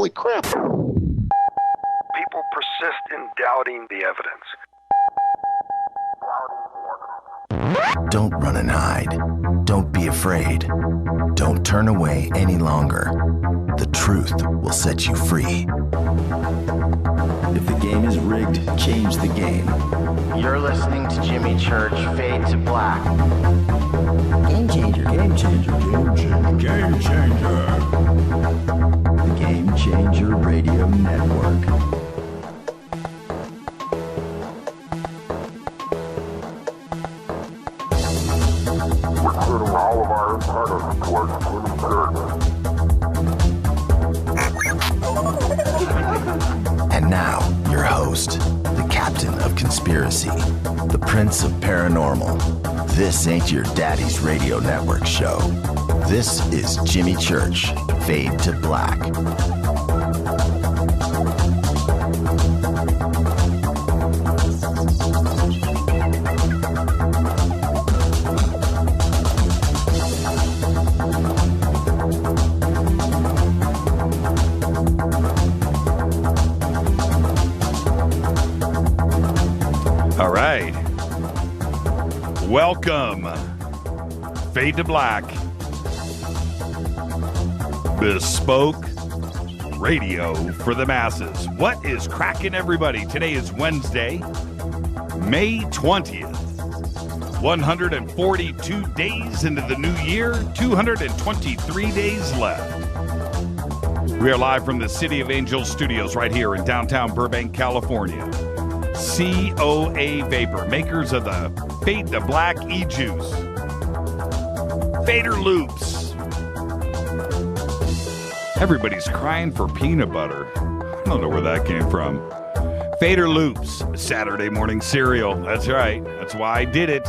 Holy crap. People persist in doubting the evidence. Don't run and hide. Don't be afraid. Don't turn away any longer. The truth will set you free. If the game is rigged, change the game. You're listening to Jimmy Church Fade to Black. Game changer, game changer, game changer, game changer. The Game Changer Radio Network. All of our antennas towards Jimmy Church. And now, your host, the captain of conspiracy, the prince of paranormal. This ain't your daddy's radio network show. This is Jimmy Church, Fade to Black. All right. Welcome. Fade to Black. Bespoke radio for the masses. What is cracking, everybody? Today is Wednesday, May 20th. 142 days into the new year, 223 days left. We are live from the City of Angels Studios right here in downtown Burbank, California. COA Vapor, makers of the Fade to Black e-juice. Fader Loops. Everybody's crying for peanut butter. I don't know where that came from. Fader Loops, Saturday morning cereal. That's right. That's why I did it.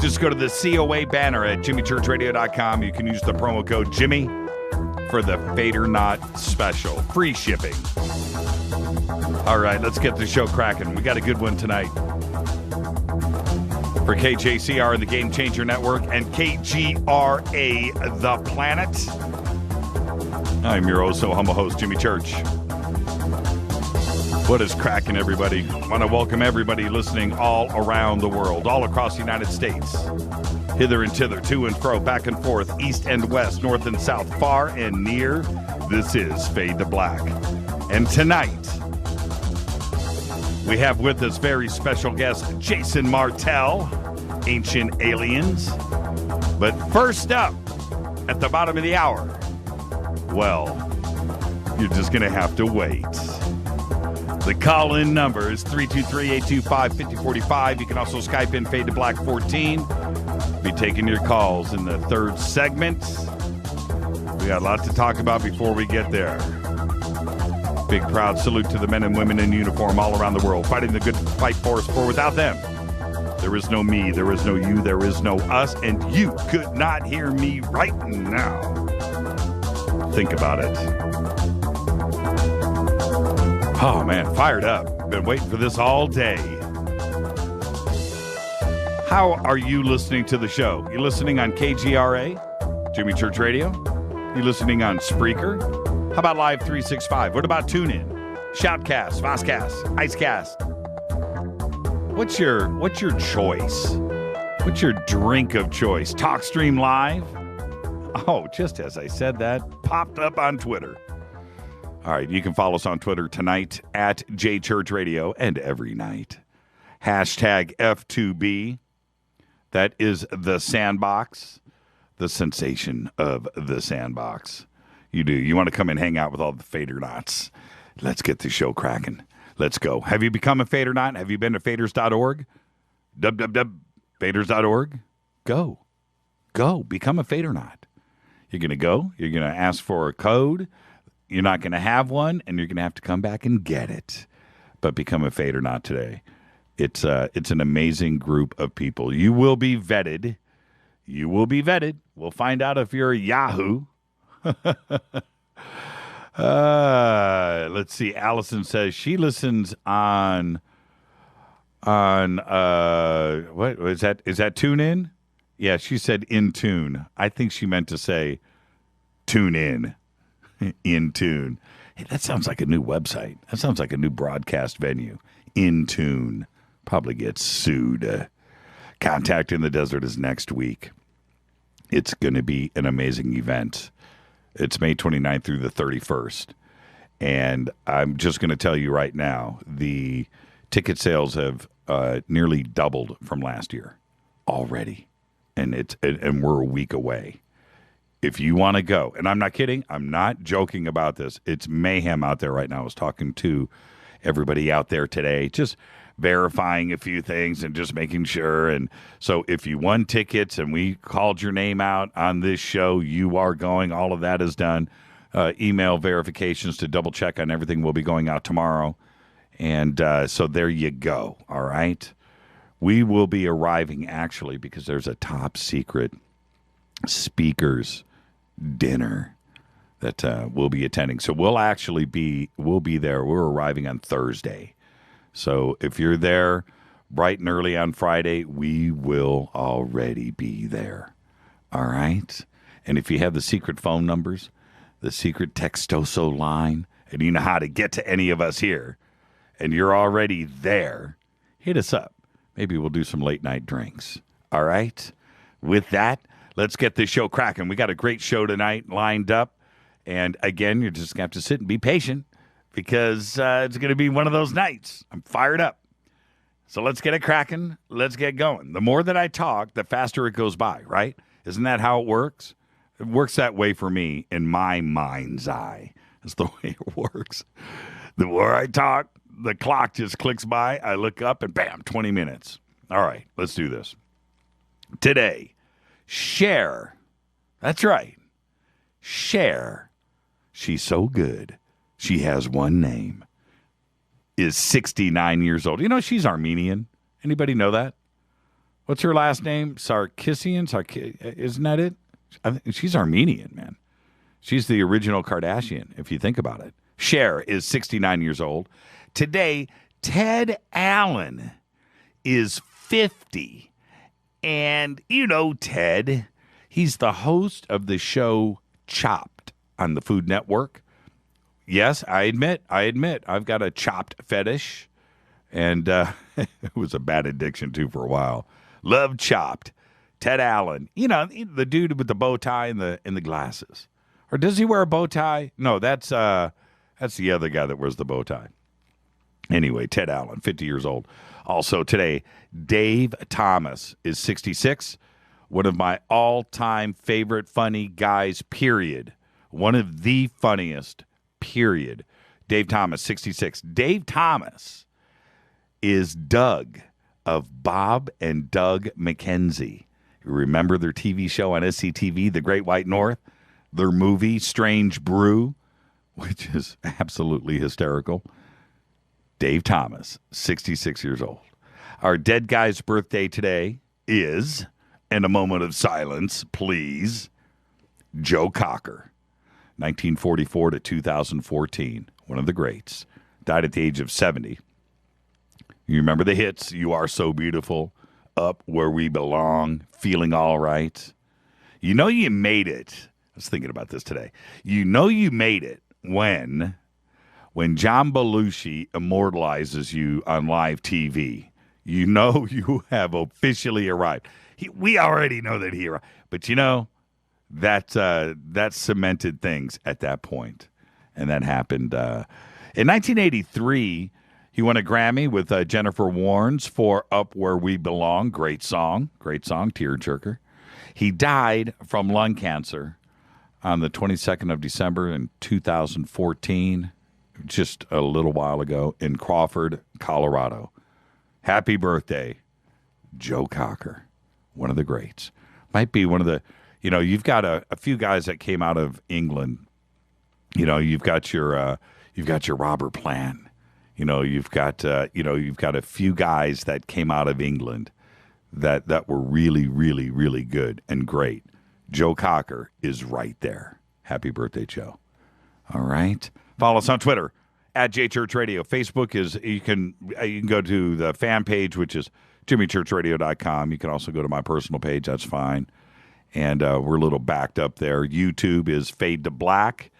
Just go to the COA banner at jimmychurchradio.com. You can use the promo code Jimmy for the Fader Not special. Free shipping. All right, let's get the show cracking. We got a good one tonight. For KJCR and the Game Changer Network and KGRA The Planet, I'm your oh so humble host, Jimmy Church. What is cracking, everybody? I want to welcome everybody listening all around the world, all across the United States. Hither and thither, to and fro, back and forth, east and west, north and south, far and near. This is Fade to Black. And tonight, we have with us very special guest, Jason Martell, Ancient Aliens. But first up, at the bottom of the hour, well, you're just going to have to wait. The call-in number is 323-825-5045. You can also Skype in Fade to Black 14. Be taking your calls in the third segment. We got a lot to talk about before we get there. Big proud salute to the men and women in uniform all around the world, fighting the good fight for us, for without them, there is no me, there is no you, there is no us, and you could not hear me right now. Think about it. Oh, man, fired up. Been waiting for this all day. How are you listening to the show? You listening on KGRA, Jimmy Church Radio? You listening on Spreaker? How about Live 365? What about TuneIn? Shoutcast, Vozcast, Icecast? What's your choice? What's your drink of choice? TalkStream Live? Oh, just as I said that, popped up on Twitter. All right, you can follow us on Twitter tonight at JChurchRadio and every night. Hashtag F2B. That is the sandbox, the sensation of the sandbox. You do. You want to come and hang out with all the Fader Knots. Let's get the show cracking. Let's go. Have you become a Fader Knot? Have you been to faders.org? www.faders.org? Go. Go. Become a Fader Knot. You're going to go. You're going to ask for a code. You're not going to have one, and you're going to have to come back and get it. But become a Fader Knot today. It's an amazing group of people. You will be vetted. You will be vetted. We'll find out if you're a Yahoo. Let's see. Allison says she listens on what is that? Is that TuneIn? Yeah, she said in tune. I think she meant to say tune in. In Tune. Hey, that sounds like a new website. That sounds like a new broadcast venue. In Tune. Probably gets sued. Contact in the Desert is next week. It's going to be an amazing event. It's May 29th through the 31st. And I'm just going to tell you right now, the ticket sales have nearly doubled from last year already. And we're a week away. If you want to go, and I'm not kidding, I'm not joking about this. It's mayhem out there right now. I was talking to everybody out there today, just verifying a few things and just making sure. And so if you won tickets and we called your name out on this show, you are going. All of that is done. Email verifications to double check on everything will be going out tomorrow. And so there you go. All right. We will be arriving actually because there's a top secret speakers dinner that we'll be attending. So we'll be there. We're arriving on Thursday. So if you're there bright and early on Friday, we will already be there. All right. And if you have the secret phone numbers, the secret Textoso line, and you know how to get to any of us here, and you're already there, hit us up. Maybe we'll do some late night drinks. All right. With that, let's get this show cracking. We got a great show tonight lined up. And again, you're just going to have to sit and be patient because it's going to be one of those nights. I'm fired up. So let's get it cracking. Let's get going. The more that I talk, the faster it goes by, right? Isn't that how it works? It works that way for me in my mind's eye. That's the way it works. The more I talk, the clock just clicks by. I look up and bam, 20 minutes. All right, let's do this. Today, Cher. That's right. Cher. She's so good. She has one name. Is 69 years old. You know, she's Armenian. Anybody know that? What's her last name? Sarkisian? Isn't that it? She's Armenian, man. She's the original Kardashian, if you think about it. Cher is 69 years old. Today, Ted Allen is 50. And you know Ted. He's the host of the show Chopped on the Food Network. Yes, I admit, I've got a chopped fetish. And it was a bad addiction, too, for a while. Love Chopped. Ted Allen. You know, the dude with the bow tie and the glasses. Or does he wear a bow tie? No, that's the other guy that wears the bow tie. Anyway, Ted Allen, 50 years old. Also today, Dave Thomas is 66. One of my all-time favorite funny guys, period. One of the funniest, period. Dave Thomas, 66. Dave Thomas is Doug of Bob and Doug McKenzie. You remember their TV show on SCTV, The Great White North? Their movie, Strange Brew, which is absolutely hysterical. Dave Thomas, 66 years old. Our dead guy's birthday today is, in a moment of silence, please, Joe Cocker, 1944 to 2014, one of the greats. Died at the age of 70. You remember the hits, You Are So Beautiful, Up Where We Belong, Feeling All Right. You know you made it. I was thinking about this today. You know you made it when John Belushi immortalizes you on live TV. You know you have officially arrived. We already know that he arrived. But you know, that cemented things at that point. And that happened. In 1983, he won a Grammy with Jennifer Warnes for Up Where We Belong. Great song, tearjerker. He died from lung cancer on the 22nd of December in 2014, just a little while ago, in Crawford, Colorado. Happy birthday, Joe Cocker, one of the greats. Might be one of the, you know, you've got a few guys that came out of England. You know, you've got your Robert Plant. You know, you've got a few guys that came out of England that were really, really, really good and great. Joe Cocker is right there. Happy birthday, Joe. All right. Follow us on Twitter at JChurchRadio. Facebook is, you can go to the fan page, which is jimmychurchradio.com. You can also go to my personal page. That's fine. And we're a little backed up there. YouTube is Fade to Black.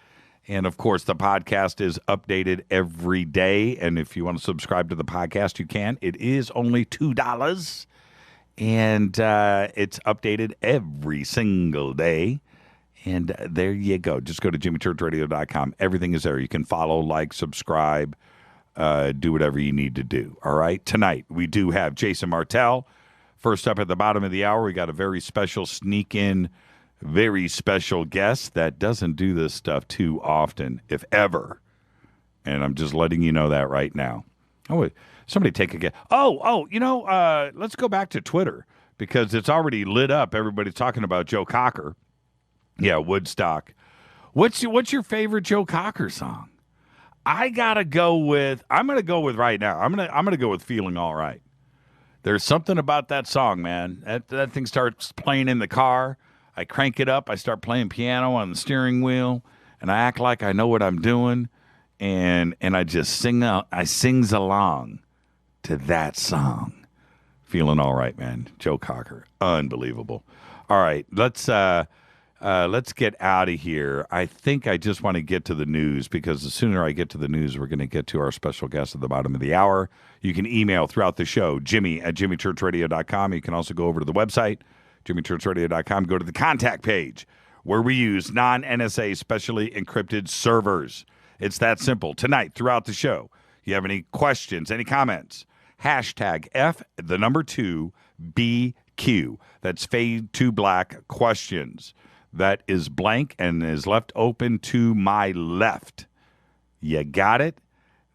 And, of course, the podcast is updated every day. And if you want to subscribe to the podcast, you can. It is only $2. And it's updated every single day. And there you go. Just go to jimmychurchradio.com. Everything is there. You can follow, like, subscribe, do whatever you need to do. All right? Tonight, we do have Jason Martell. First up at the bottom of the hour, we got a very special sneak-in, very special guest that doesn't do this stuff too often, if ever. And I'm just letting you know that right now. Oh, somebody take a guess. Let's go back to Twitter because it's already lit up. Everybody's talking about Joe Cocker. Yeah, Woodstock. What's your favorite Joe Cocker song? I'm going to go with right now. I'm going to go with Feeling All Right. There's something about that song, man. That thing starts playing in the car. I crank it up. I start playing piano on the steering wheel, and I act like I know what I'm doing, and I just sing out. I sings along to that song. Feeling All Right, man. Joe Cocker, unbelievable. All right, let's get out of here. I think I just want to get to the news because the sooner I get to the news, we're going to get to our special guest at the bottom of the hour. You can email throughout the show, jimmy@jimmychurchradio.com. You can also go over to the website, jimmychurchradio.com. Go to the contact page where we use non-NSA specially encrypted servers. It's that simple. Tonight, throughout the show, you have any questions, any comments, hashtag F2BQ. That's Fade to Black questions. That is blank and is left open to my left. You got it?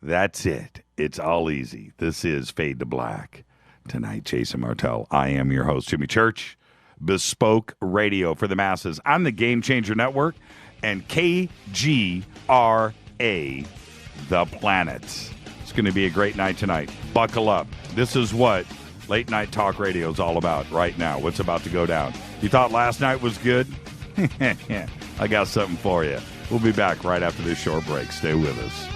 That's it. It's all easy. This is Fade to Black. Tonight, Jason Martell. I am your host, Jimmy Church. Bespoke radio for the masses. I'm the Game Changer Network and KGRA, The Planet. It's going to be a great night tonight. Buckle up. This is what late night talk radio is all about right now. What's about to go down. You thought last night was good? I got something for you. We'll be back right after this short break. Stay with us.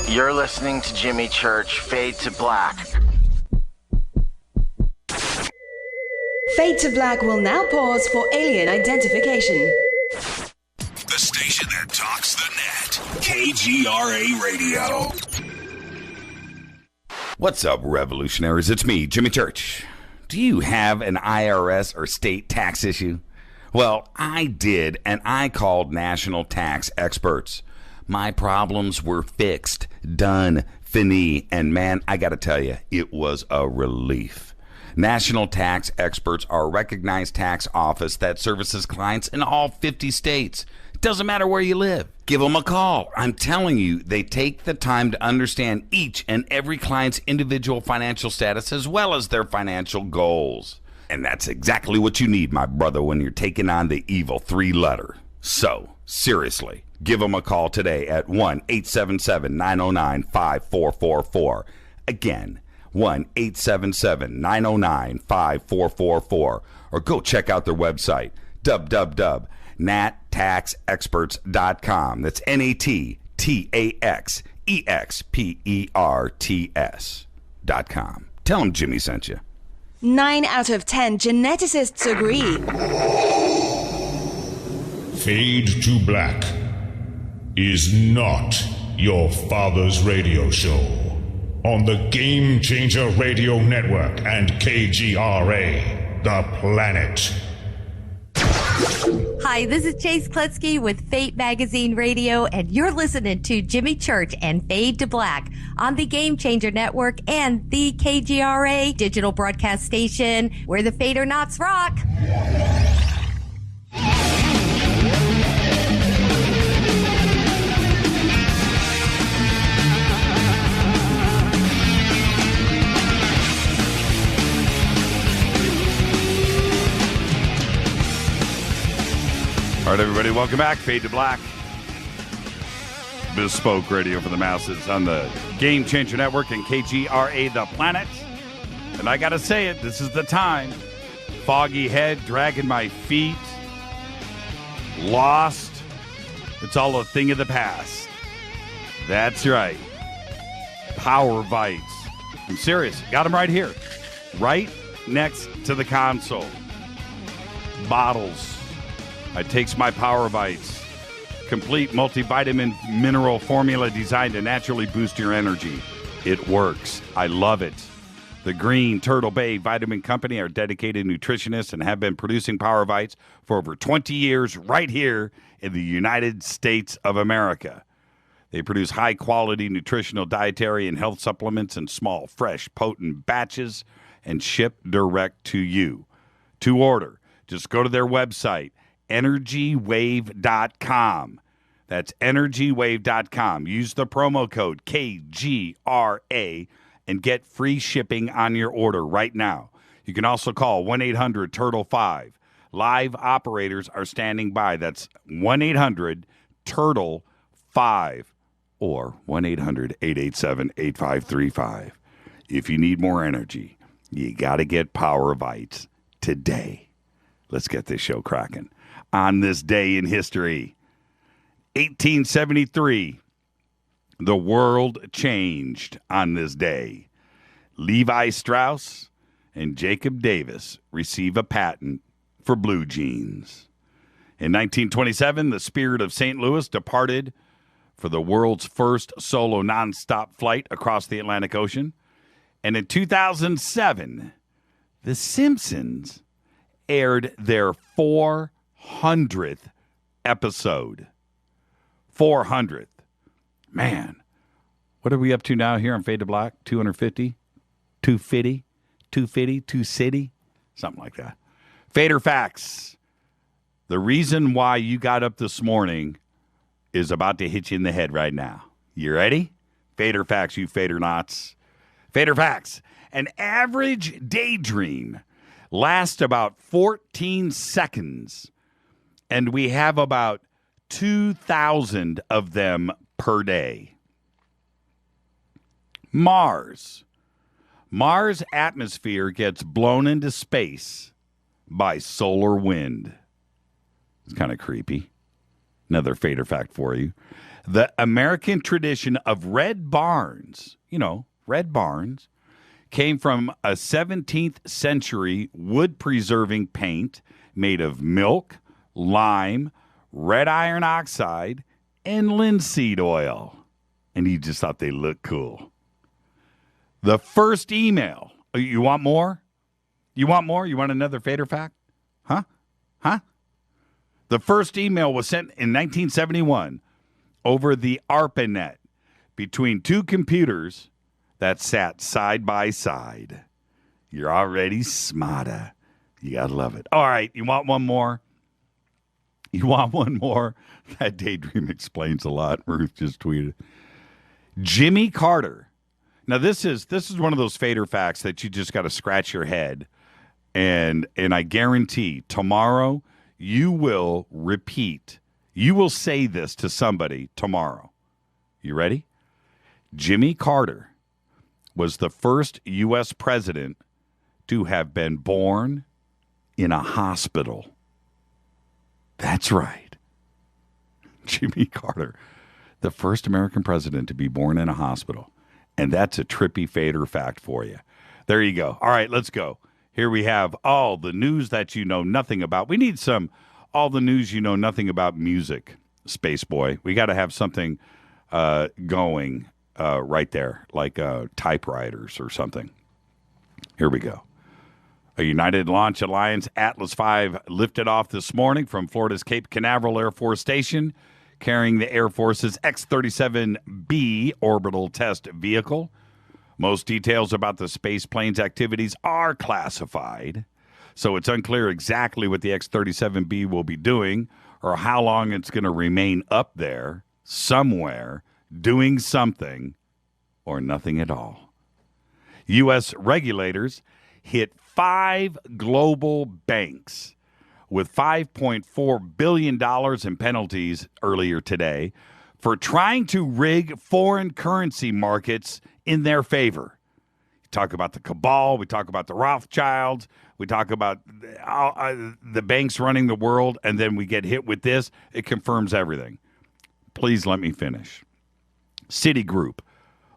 You're listening to Jimmy Church, Fade to Black. Fade to Black will now pause for alien identification. The station that talks the net. KGRA Radio. What's up, revolutionaries? It's me, Jimmy Church. Do you have an IRS or state tax issue? Well, I did, and I called national tax experts. My problems were fixed, done, fini, and man, I got to tell you, it was a relief. National Tax Experts are a recognized tax office that services clients in all 50 states. It doesn't matter where you live. Give them a call. I'm telling you, they take the time to understand each and every client's individual financial status as well as their financial goals. And that's exactly what you need, my brother, when you're taking on the evil three-letter. So, seriously. Give them a call today at 1-877-909-5444. Again, 1-877-909-5444. Or go check out their website, www.nattaxexperts.com. That's NATTAXEXPERTS.com. Tell them Jimmy sent you. 9 out of 10 geneticists agree. Fade to Black is not your father's radio show on the Game Changer Radio Network and KGRA, The Planet. Hi, this is Chase Kletsky with Fate Magazine Radio, and you're listening to Jimmy Church and Fade to Black on the Game Changer Network and the KGRA digital broadcast station where the Fader-Knots rock. right, everybody, welcome back. Fade to Black. Bespoke radio for the masses on the Game Changer Network and KGRA The Planet. And I got to say it, this is the time. Foggy head, dragging my feet. Lost. It's all a thing of the past. That's right. Power Vites. I'm serious. Got them right here. Right next to the console. Bottles. I takes my Power Vites. Complete multivitamin mineral formula designed to naturally boost your energy. It works. I love it. The Green Turtle Bay Vitamin Company are dedicated nutritionists and have been producing Power Vites for over 20 years right here in the United States of America. They produce high-quality nutritional, dietary, and health supplements in small, fresh, potent batches and ship direct to you. To order, just go to their website, EnergyWave.com. That's EnergyWave.com. Use the promo code KGRA and get free shipping on your order right now. You can also call 1-800-TURTLE-5. Live operators are standing by. That's 1-800-TURTLE-5 or 1-800-887-8535. If you need more energy, you got to get Power Vites today. Let's get this show cracking. On this day in history, 1873, the world changed on this day. Levi Strauss and Jacob Davis receive a patent for blue jeans. In 1927, the Spirit of St. Louis departed for the world's first solo nonstop flight across the Atlantic Ocean. And in 2007, The Simpsons aired their 400th episode. 400th. Man, what are we up to now here on Fade to Black? 250? 250? 250? 250? Something like that. Fader Facts. The reason why you got up this morning is about to hit you in the head right now. You ready? Fader Facts, you Fader knots. Fader Facts. An average daydream lasts about 14 seconds, and we have about 2,000 of them per day. Mars. Mars' atmosphere gets blown into space by solar wind. It's kind of creepy. Another Fader fact for you. The American tradition of red barns, red barns, came from a 17th century wood-preserving paint made of milk, lime, red iron oxide, and linseed oil. And he just thought they looked cool. The first email. You want more? You want more? You want another Fader fact? Huh? The first email was sent in 1971 over the ARPANET between two computers that sat side by side. You're already smarter. You gotta love it. All right, you want one more? You want one more? That daydream explains a lot. Ruth just tweeted. Jimmy Carter. Now this is one of those Fader facts that you just got to scratch your head, and I guarantee tomorrow you will repeat. You will say this to somebody tomorrow. You ready? Jimmy Carter was the first U.S. president to have been born in a hospital. That's right. Jimmy Carter, the first American president to be born in a hospital. And that's a trippy Fader fact for you. There you go. All right, let's go. Here we have all the news that you know nothing about. We need some all the news you know nothing about music, Space Boy. We got to have something going right there, like typewriters or something. Here we go. A United Launch Alliance Atlas V lifted off this morning from Florida's Cape Canaveral Air Force Station, carrying the Air Force's X-37B orbital test vehicle. Most details about the space plane's activities are classified, so it's unclear exactly what the X-37B will be doing or how long it's going to remain up there, somewhere, doing something, or nothing at all. U.S. regulators hit 5 global banks with $5.4 billion in penalties earlier today for trying to rig foreign currency markets in their favor. We talk about the cabal. We talk about the Rothschilds. We talk about the banks running the world, and then we get hit with this. It confirms everything. Please let me finish. Citigroup,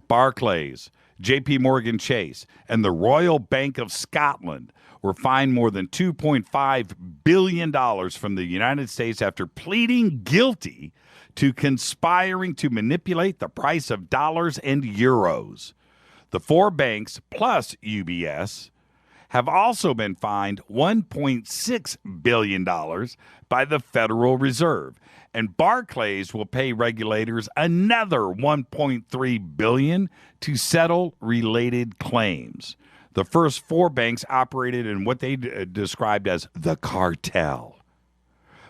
Barclays, J.P. Morgan Chase, and the Royal Bank of Scotland were fined more than $2.5 billion from the United States after pleading guilty to conspiring to manipulate the price of dollars and euros. The four banks, plus UBS, have also been fined $1.6 billion by the Federal Reserve. And Barclays will pay regulators another $1.3 billion to settle related claims. The first four banks operated in what they described as the cartel.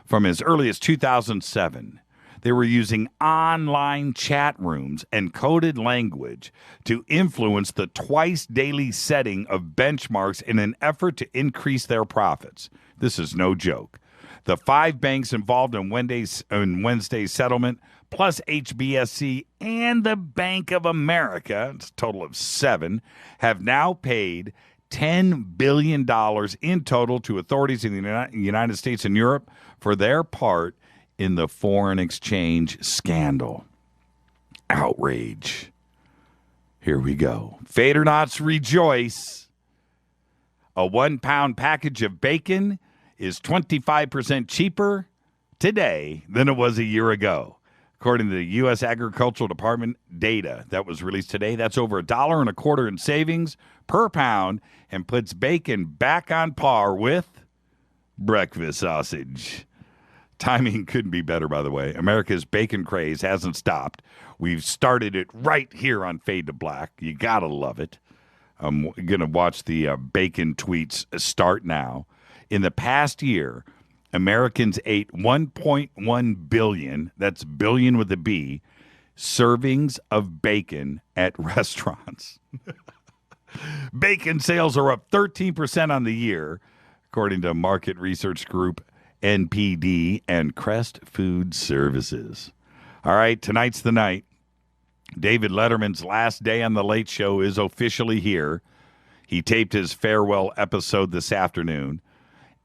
From as early as 2007, they were using online chat rooms and coded language to influence the twice-daily setting of benchmarks in an effort to increase their profits. This is no joke. The five banks involved in Wednesday's settlement, plus HBSC and the Bank of America, it's a total of 7, have now paid $10 billion in total to authorities in the United States and Europe for their part in the foreign exchange scandal. Outrage. Here we go. Fadernauts rejoice. A 1-pound package of bacon is 25% cheaper today than it was a year ago. According to the U.S. Agricultural Department data that was released today, that's over $1.25 in savings per pound and puts bacon back on par with breakfast sausage. Timing couldn't be better, by the way. America's bacon craze hasn't stopped. We've started it right here on Fade to Black. You got to love it. I'm going to watch the bacon tweets start now. In the past year, Americans ate 1.1 billion, that's billion with a B, servings of bacon at restaurants. Bacon sales are up 13% on the year, according to market research group NPD and Crest Food Services. All right, tonight's the night. David Letterman's last day on The Late Show is officially here. He taped his farewell episode this afternoon.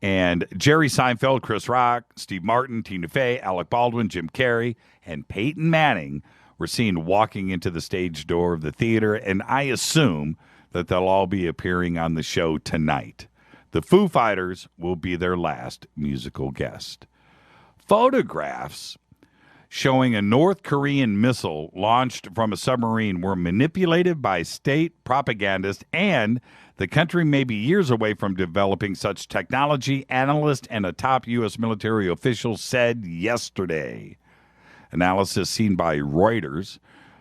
And Jerry Seinfeld, Chris Rock, Steve Martin, Tina Fey, Alec Baldwin, Jim Carrey, and Peyton Manning were seen walking into the stage door of the theater, and I assume that they'll all be appearing on the show tonight. The Foo Fighters will be their last musical guest. Photographs showing a North Korean missile launched from a submarine were manipulated by state propagandists, and the country may be years away from developing such technology, analyst and a top U.S. military official said yesterday. Analysis seen by Reuters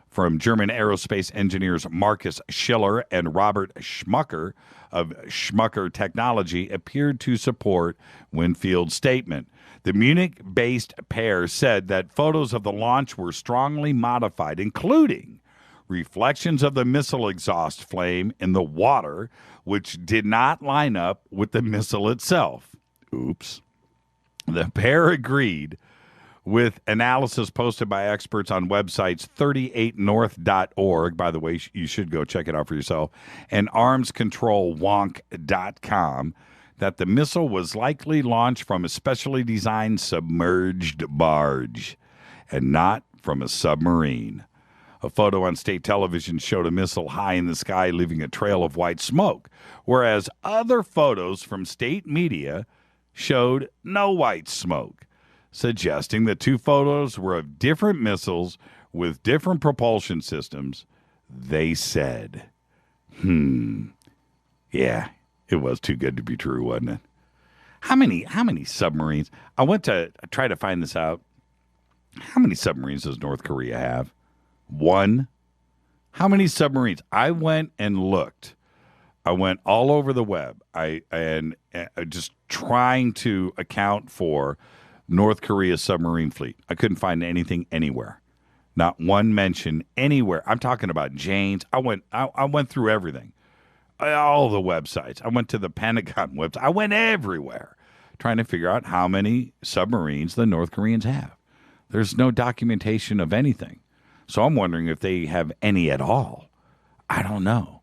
from German aerospace engineers Marcus Schiller and Robert Schmucker of Schmucker Technology appeared to support Winfield's statement. The Munich-based pair said that photos of the launch were strongly modified, including reflections of the missile exhaust flame in the water, which did not line up with the missile itself. Oops. The pair agreed with analysis posted by experts on websites 38north.org. By the way, you should go check it out for yourself. And armscontrolwonk.com that the missile was likely launched from a specially designed submerged barge and not from a submarine. A photo on state television showed a missile high in the sky leaving a trail of white smoke, whereas other photos from state media showed no white smoke, suggesting the two photos were of different missiles with different propulsion systems, they said. Yeah, it was too good to be true, wasn't it? How many submarines? I went to try to find this out. How many submarines does North Korea have? One. How many submarines? I went and looked. I went all over the web. And just trying to account for North Korea's submarine fleet. I couldn't find anything anywhere. Not one mention anywhere. I'm talking about Jane's. I went through everything. All the websites. I went to the Pentagon website. I went everywhere trying to figure out how many submarines the North Koreans have. There's no documentation of anything. So I'm wondering if they have any at all. I don't know.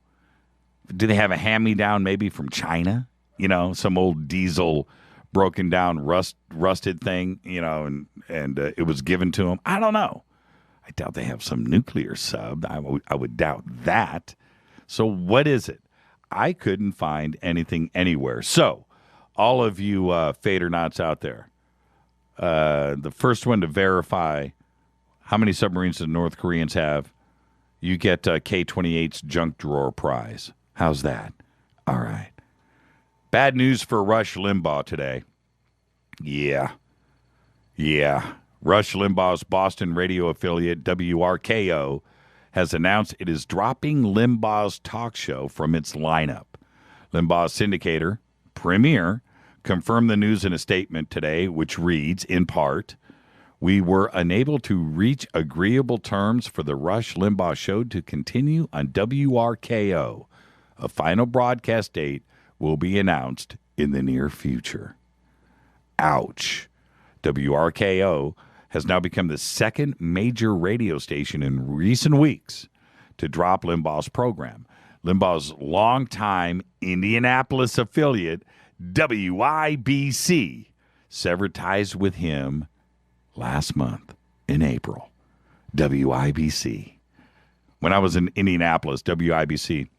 Do they have a hand-me-down maybe from China? You know, some old diesel broken down rusted thing, you know, and it was given to them. I don't know. I doubt they have some nuclear sub. I would doubt that. So what is it? I couldn't find anything anywhere. So all of you Fadernauts out there, the first one to verify how many submarines the North Koreans have, you get K-28's junk drawer prize. How's that? All right. Bad news for Rush Limbaugh today. Yeah. Rush Limbaugh's Boston radio affiliate, WRKO, has announced it is dropping Limbaugh's talk show from its lineup. Limbaugh's syndicator, Premier, confirmed the news in a statement today, which reads, in part, "We were unable to reach agreeable terms for the Rush Limbaugh show to continue on WRKO. A final broadcast date will be announced in the near future." Ouch. WRKO has now become the second major radio station in recent weeks to drop Limbaugh's program. Limbaugh's longtime Indianapolis affiliate, WIBC, severed ties with him last month in April. WIBC. When I was in Indianapolis, WIBC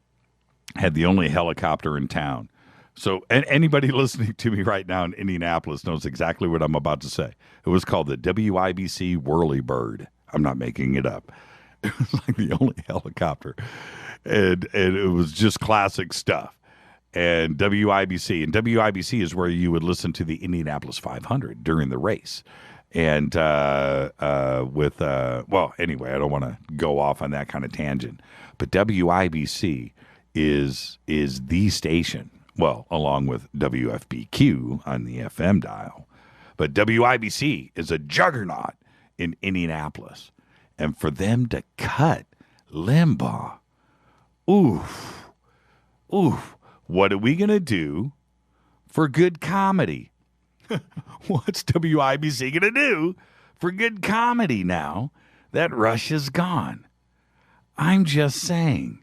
had the only helicopter in town. So anybody listening to me right now in Indianapolis knows exactly what I'm about to say. It was called the WIBC Whirlybird. I'm not making it up. It was like the only helicopter. And it was just classic stuff. And WIBC is where you would listen to the Indianapolis 500 during the race. And anyway, I don't want to go off on that kind of tangent. But WIBC is the station. Well, along with WFBQ on the FM dial. But WIBC is a juggernaut in Indianapolis. And for them to cut Limbaugh, oof, what are we going to do for good comedy? What's WIBC going to do for good comedy now that Rush is gone? I'm just saying.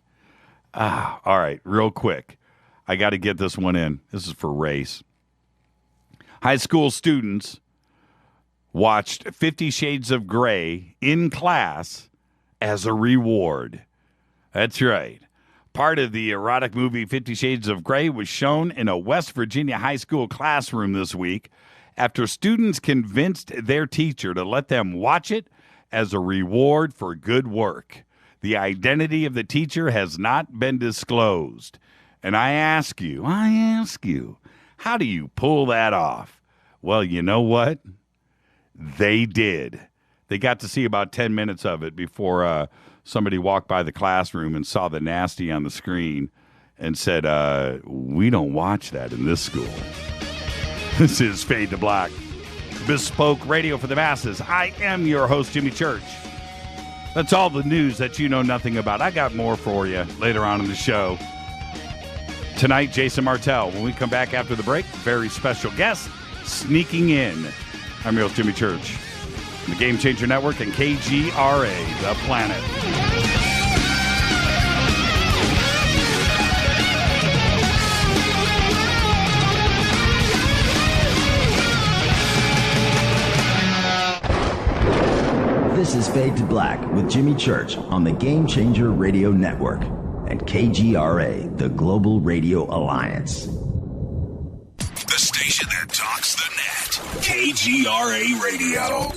All right, real quick. I got to get this one in. This is for race. High school students watched 50 Shades of Grey in class as a reward. That's right. Part of the erotic movie 50 Shades of Grey was shown in a West Virginia high school classroom this week after students convinced their teacher to let them watch it as a reward for good work. The identity of the teacher has not been disclosed. And I ask you, how do you pull that off? Well, you know what? They did. They got to see about 10 minutes of it before somebody walked by the classroom and saw the nasty on the screen and said, we don't watch that in this school. This is Fade to Black, bespoke radio for the masses. I am your host, Jimmy Church. That's all the news that you know nothing about. I got more for you later on in the show. Tonight, Jason Martell. When we come back after the break, very special guest sneaking in. I'm your host, Jimmy Church. The Game Changer Network and KGRA, The Planet. This is Fade to Black with Jimmy Church on the Game Changer Radio Network and KGRA, the Global Radio Alliance. The station that talks the net. KGRA Radio.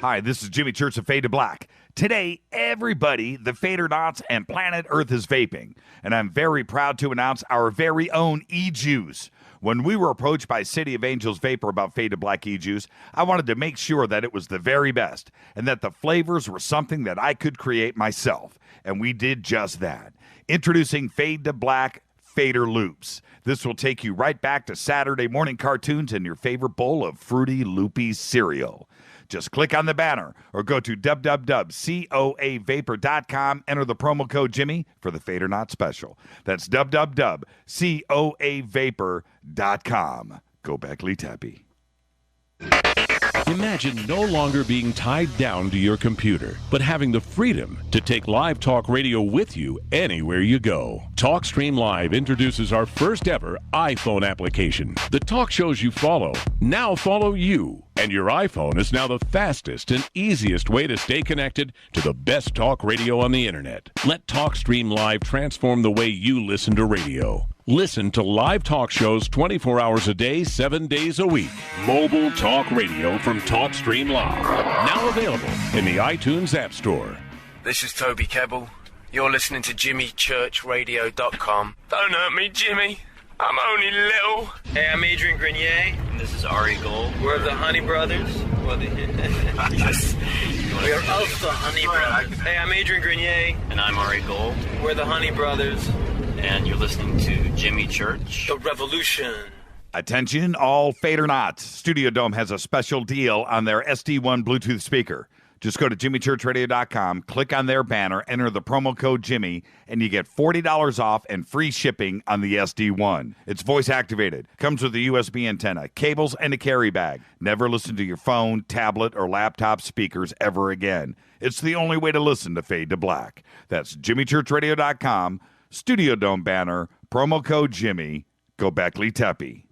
Hi, this is Jimmy Church of Fade to Black. Today, everybody, the Fadernauts and planet Earth is vaping. And I'm very proud to announce our very own e-juice. When we were approached by City of Angels Vapor about Fade to Black e-juice, I wanted to make sure that it was the very best and that the flavors were something that I could create myself. And we did just that. Introducing Fade to Black Fader Loops. This will take you right back to Saturday morning cartoons and your favorite bowl of Fruity Loopy cereal. Just click on the banner or go to www.coavapor.com. Enter the promo code Jimmy for the Fader Not special. That's www.coavapor.com. Gobekli Tepe. Imagine no longer being tied down to your computer, but having the freedom to take live talk radio with you anywhere you go. TalkStream Live introduces our first ever iPhone application. The talk shows you follow now follow you, and your iPhone is now the fastest and easiest way to stay connected to the best talk radio on the internet. Let TalkStream Live transform the way you listen to radio. Listen to live talk shows 24 hours a day, 7 days a week. Mobile talk radio from TalkStream Live. Now available in the iTunes App Store. This is Toby Kebbell. You're listening to JimmyChurchRadio.com. Don't hurt me, Jimmy. I'm only little. Hey, I'm Adrian Grenier. And this is Ari Gold. We're the Honey Brothers. We're of the Honey Brothers. Hey, I'm Adrian Grenier. And I'm Ari Gold. We're the Honey Brothers. And you're listening to Jimmy Church. The Revolution. Attention, all Fade or Not. Studio Dome has a special deal on their SD1 Bluetooth speaker. Just go to jimmychurchradio.com, click on their banner, enter the promo code Jimmy, and you get $40 off and free shipping on the SD1. It's voice activated, comes with a USB antenna, cables, and a carry bag. Never listen to your phone, tablet, or laptop speakers ever again. It's the only way to listen to Fade to Black. That's jimmychurchradio.com, Studio Dome banner, promo code Jimmy, Gobekli Tepe.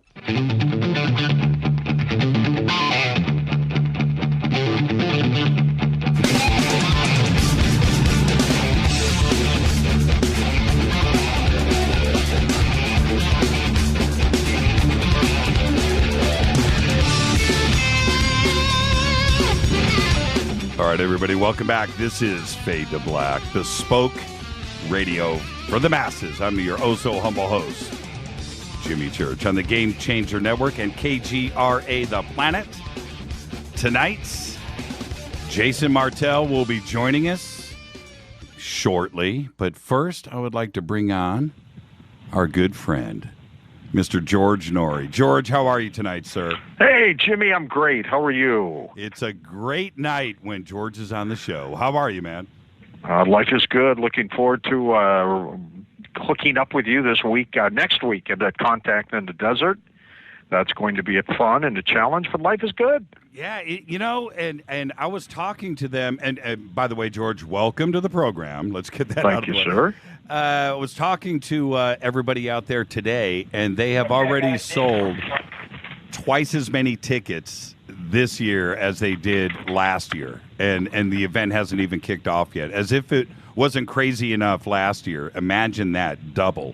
All right, everybody, welcome back. This is Fade to Black, the spoke radio for the masses. I'm your oh-so-humble host, Jimmy Church, on the Game Changer Network and KGRA The Planet. Tonight, Jason Martell will be joining us shortly. But first, I would like to bring on our good friend, Mr. George Noory. George, how are you tonight, sir? Hey, Jimmy, I'm great. How are you? It's a great night when George is on the show. How are you, man? Life is good. Looking forward to hooking up with you this week, next week at Contact in the Desert. That's going to be a fun and a challenge, but life is good. Yeah, and I was talking to them, and by the way, George, welcome to the program. Let's get that out of the way. Thank you, sir. I was talking to everybody out there today, and they have already sold twice as many tickets this year as they did last year, and the event hasn't even kicked off yet. As if it wasn't crazy enough last year, imagine that double.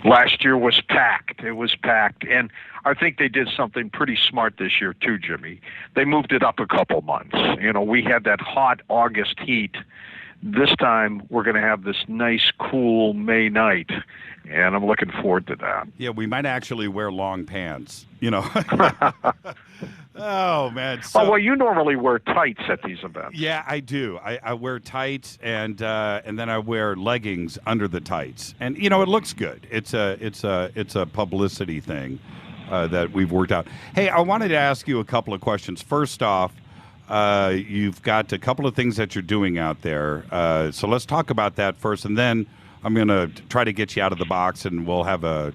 Last year was packed. It was packed, and I think they did something pretty smart this year too, Jimmy. They moved it up a couple months. You know, we had that hot August heat. This time we're going to have this nice, cool May night, and I'm looking forward to that. Yeah, we might actually wear long pants, you know. Oh, man. So, well, you normally wear tights at these events. Yeah, I do. I wear tights, and then I wear leggings under the tights. And, you know, it looks good. It's a publicity thing that we've worked out. Hey, I wanted to ask you a couple of questions. First off, you've got a couple of things that you're doing out there. So let's talk about that first, and then I'm going to try to get you out of the box, and we'll have a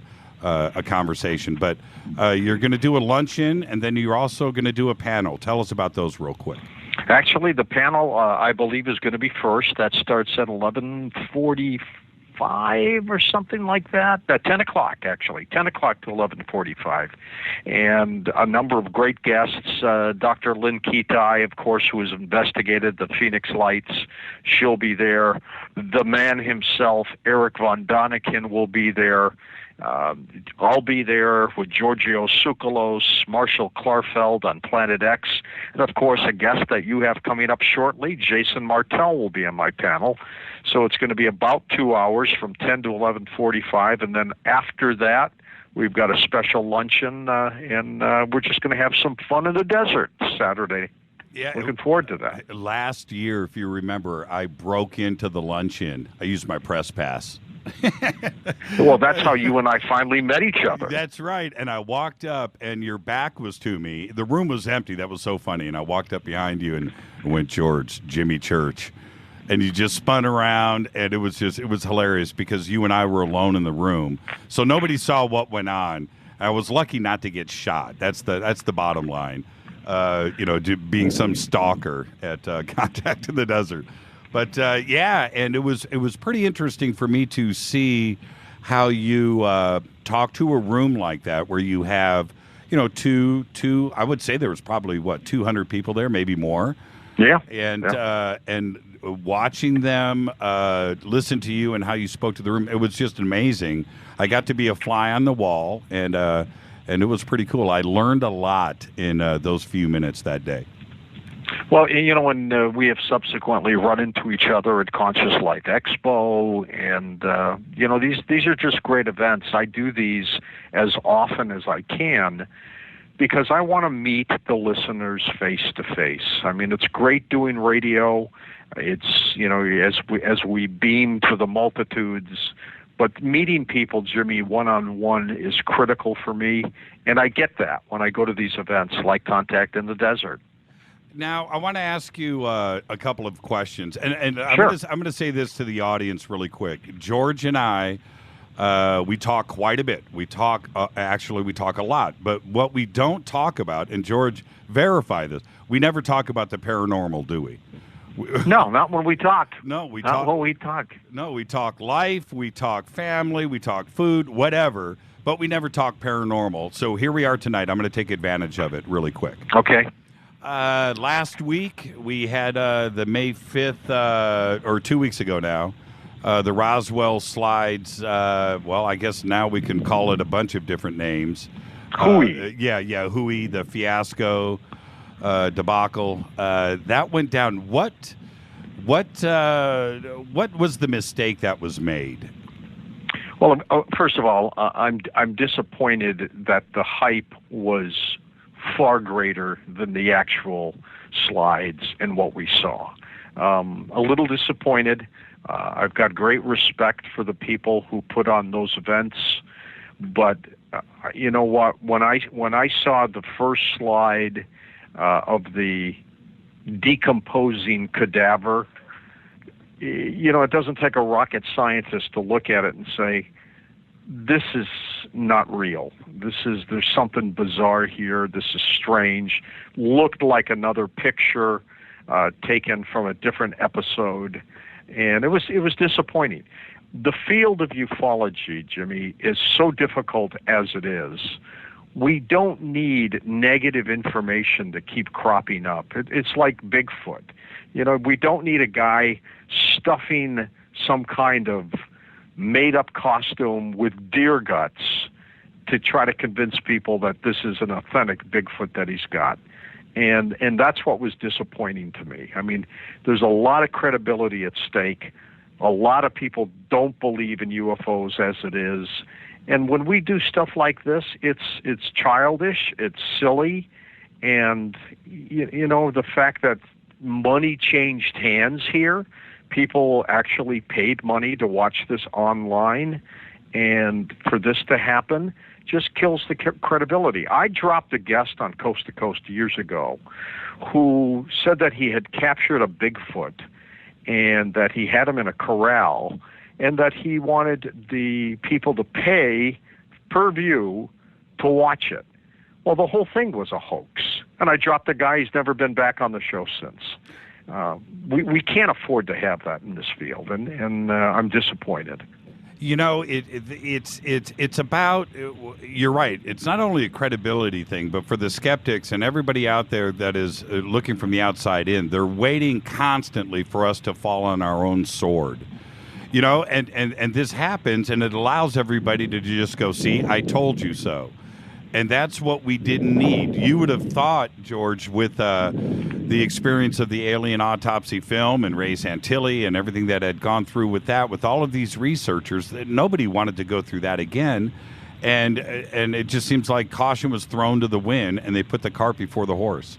conversation. But you're going to do a luncheon, and then you're also going to do a panel. Tell us about those real quick. Actually, the panel, I believe, is going to be first. That starts at 11:45 or something like that. 10 o'clock, actually. 10 o'clock to 11:45. And a number of great guests. Dr. Lynn Kitai, of course, who has investigated the Phoenix Lights. She'll be there. The man himself, Eric von Daniken, will be there. I'll be there with Giorgio Tsoukalos, Marshall Klarfeld on Planet X, and of course a guest that you have coming up shortly, Jason Martell, will be on my panel. So it's going to be about 2 hours from 10 to 11:45, and then after that we've got a special luncheon, and we're just going to have some fun in the desert Saturday. Yeah, looking forward to that. Last year, if you remember, I broke into the luncheon. I used my press pass. Well, that's how you and I finally met each other. That's right. And I walked up, and your back was to me. The room was empty. That was so funny. And I walked up behind you and went, George, Jimmy Church. And you just spun around, and it was hilarious because you and I were alone in the room. So nobody saw what went on. I was lucky not to get shot. That's the bottom line. Being some stalker at Contact in the Desert. But and it was pretty interesting for me to see how you talk to a room like that where you have, two. I would say there was probably 200 people there, maybe more. Yeah. And watching them listen to you and how you spoke to the room, it was just amazing. I got to be a fly on the wall, and it was pretty cool. I learned a lot in those few minutes that day. Well, when we have subsequently run into each other at Conscious Life Expo, and these are just great events. I do these as often as I can because I want to meet the listeners face to face. I mean, it's great doing radio. It's as we beam to the multitudes. But meeting people, Jimmy, one-on-one is critical for me, and I get that when I go to these events like Contact in the Desert. Now, I want to ask you a couple of questions, and Sure. I'm going to say this to the audience really quick. George and I, we talk quite a bit. We talk we talk a lot. But what we don't talk about, and George, verify this, we never talk about the paranormal, do we? No, not when we talk. No, we not talk. when we talk. No, we talk life, we talk family, we talk food, whatever, but we never talk paranormal. So here we are tonight. I'm going to take advantage of it really quick. Okay. Last week, we had the May 5th, or 2 weeks ago now, the Roswell Slides. I guess now we can call it a bunch of different names. Hooey. Hooey, the fiasco. Debacle that went down. What was the mistake that was made? Well, first of all, I'm disappointed that the hype was far greater than the actual slides and what we saw. A little disappointed. I've got great respect for the people who put on those events, but you know what? When I saw the first slide of the decomposing cadaver, it doesn't take a rocket scientist to look at it and say, this is not real. There's something bizarre here. This is strange. Looked like another picture taken from a different episode, and it was disappointing. The field of ufology, Jimmy, is so difficult as it is. We don't need negative information to keep cropping up. It's like Bigfoot. We don't need a guy stuffing some kind of made-up costume with deer guts to try to convince people that this is an authentic Bigfoot that he's got. And that's what was disappointing to me. I mean, there's a lot of credibility at stake. A lot of people don't believe in UFOs as it is. And when we do stuff like this, it's childish, it's silly, and the fact that money changed hands here, people actually paid money to watch this online, and for this to happen just kills the credibility. I dropped a guest on Coast to Coast years ago who said that he had captured a Bigfoot and that he had him in a corral, and that he wanted the people to pay per view to watch it. Well, the whole thing was a hoax, and I dropped the guy. He's never been back on the show since. We can't afford to have that in this field, and I'm disappointed. It's about, you're right, it's not only a credibility thing, but for the skeptics and everybody out there that is looking from the outside in, they're waiting constantly for us to fall on our own sword. And this happens, and it allows everybody to just go, see, I told you so. And that's what we didn't need. You would have thought, George, with the experience of the alien autopsy film and Ray Santilli and everything that had gone through with that, with all of these researchers, that nobody wanted to go through that again. And it just seems like caution was thrown to the wind, and they put the cart before the horse.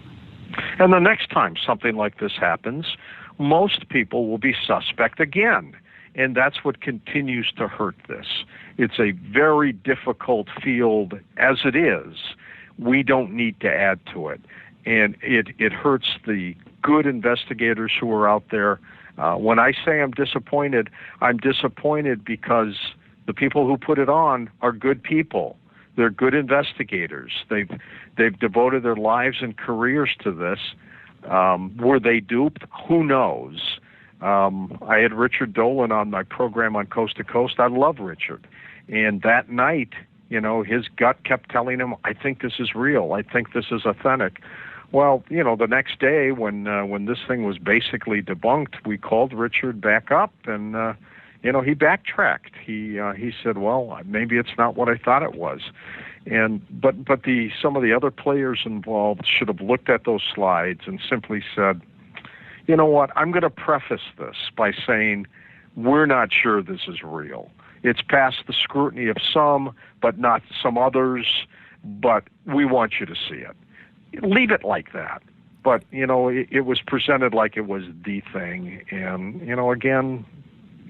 And the next time something like this happens, most people will be suspect again. And that's what continues to hurt this. It's a very difficult field as it is. We don't need to add to it. And it hurts the good investigators who are out there. When I say I'm disappointed because the people who put it on are good people. They're good investigators. They've devoted their lives and careers to this. Were they duped? Who knows? I had Richard Dolan on my program on Coast to Coast. I love Richard. And that night, his gut kept telling him, I think this is real. I think this is authentic. Well, the next day when this thing was basically debunked, we called Richard back up and, he backtracked. He said, well, maybe it's not what I thought it was. But some of the other players involved should have looked at those slides and simply said, you know what, I'm going to preface this by saying we're not sure this is real. It's past the scrutiny of some, but not some others, but we want you to see it. Leave it like that. But, it was presented like it was the thing. And, again,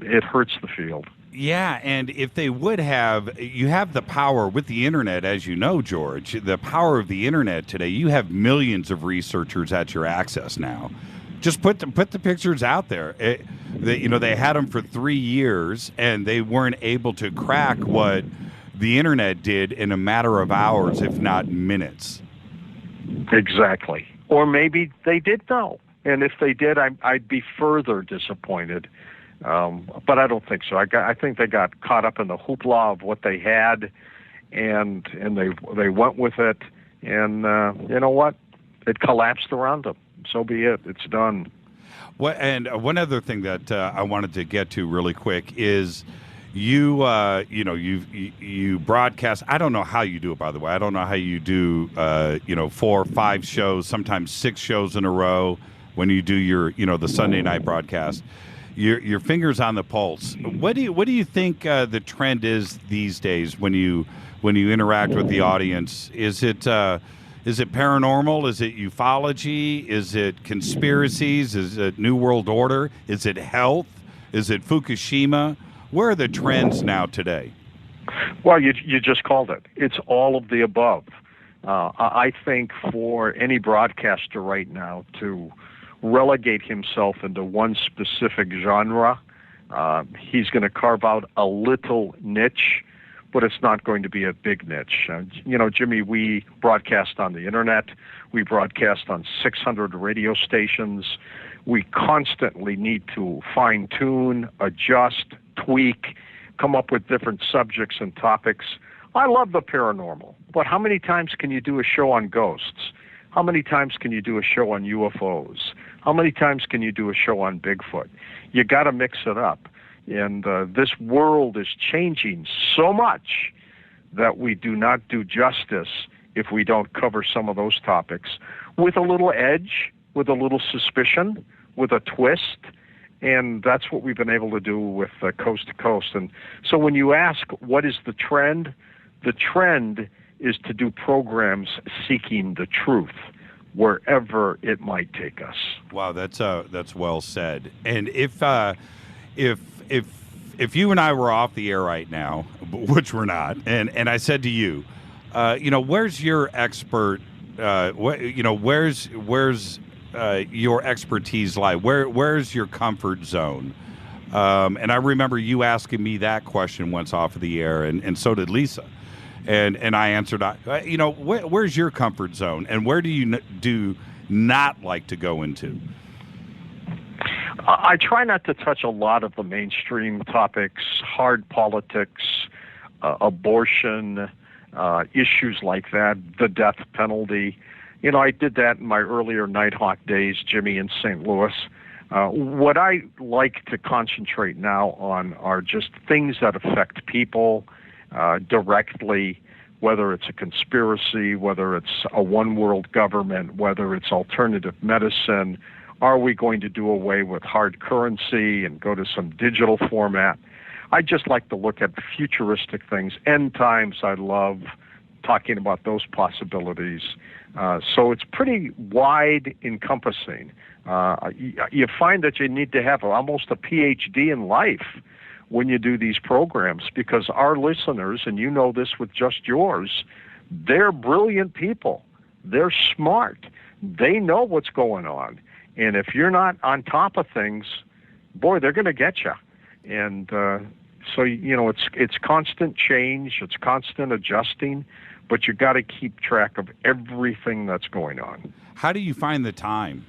it hurts the field. Yeah, and if they would have, you have the power with the internet, as you know, George, the power of the internet today. You have millions of researchers at your access now. Just put the pictures out there. They had them for 3 years, and they weren't able to crack what the internet did in a matter of hours, if not minutes. Exactly. Or maybe they did know, and if they did, I'd be further disappointed. But I don't think so. I think they got caught up in the hoopla of what they had, and they went with it. And you know what? It collapsed around them. So be it. It's done. And one other thing that I wanted to get to really quick is you broadcast. I don't know how you do it, by the way. I don't know how you do 4 or 5 shows, sometimes 6 shows in a row when you do your the Sunday night broadcast. Your fingers on the pulse. What do you think the trend is these days when you interact with the audience? Is it paranormal? Is it ufology? Is it conspiracies? Is it New World Order? Is it health? Is it Fukushima? Where are the trends now today? Well, you just called it. It's all of the above. I think for any broadcaster right now to relegate himself into one specific genre, he's going to carve out a little niche, but it's not going to be a big niche. Jimmy, we broadcast on the internet. We broadcast on 600 radio stations. We constantly need to fine-tune, adjust, tweak, come up with different subjects and topics. I love the paranormal, but how many times can you do a show on ghosts? How many times can you do a show on UFOs? How many times can you do a show on Bigfoot? You got to mix it up. And this world is changing so much that we do not do justice if we don't cover some of those topics with a little edge, with a little suspicion, with a twist. And that's what we've been able to do with Coast to Coast. And so when you ask what is the trend is to do programs seeking the truth wherever it might take us. Wow, that's well said. And if you and I were off the air right now, which we're not, and I said to you, where's your expert? Where's your expertise lie? Where's your comfort zone? And I remember you asking me that question once off of the air, and so did Lisa. And I answered, where's your comfort zone, and where do you do not like to go into? I try not to touch a lot of the mainstream topics, hard politics, abortion, issues like that, the death penalty. I did that in my earlier Nighthawk days, Jimmy, in St. Louis. What I like to concentrate now on are just things that affect people directly, whether it's a conspiracy, whether it's a one-world government, whether it's alternative medicine. Are we going to do away with hard currency and go to some digital format? I just like to look at futuristic things. End times, I love talking about those possibilities. So it's pretty wide encompassing. You find that you need to have almost a PhD in life when you do these programs, because our listeners, and you know this with just yours, they're brilliant people. They're smart. They know what's going on. And if you're not on top of things, boy, they're going to get you. And So, it's constant change, it's constant adjusting, but you got to keep track of everything that's going on. How do you find the time?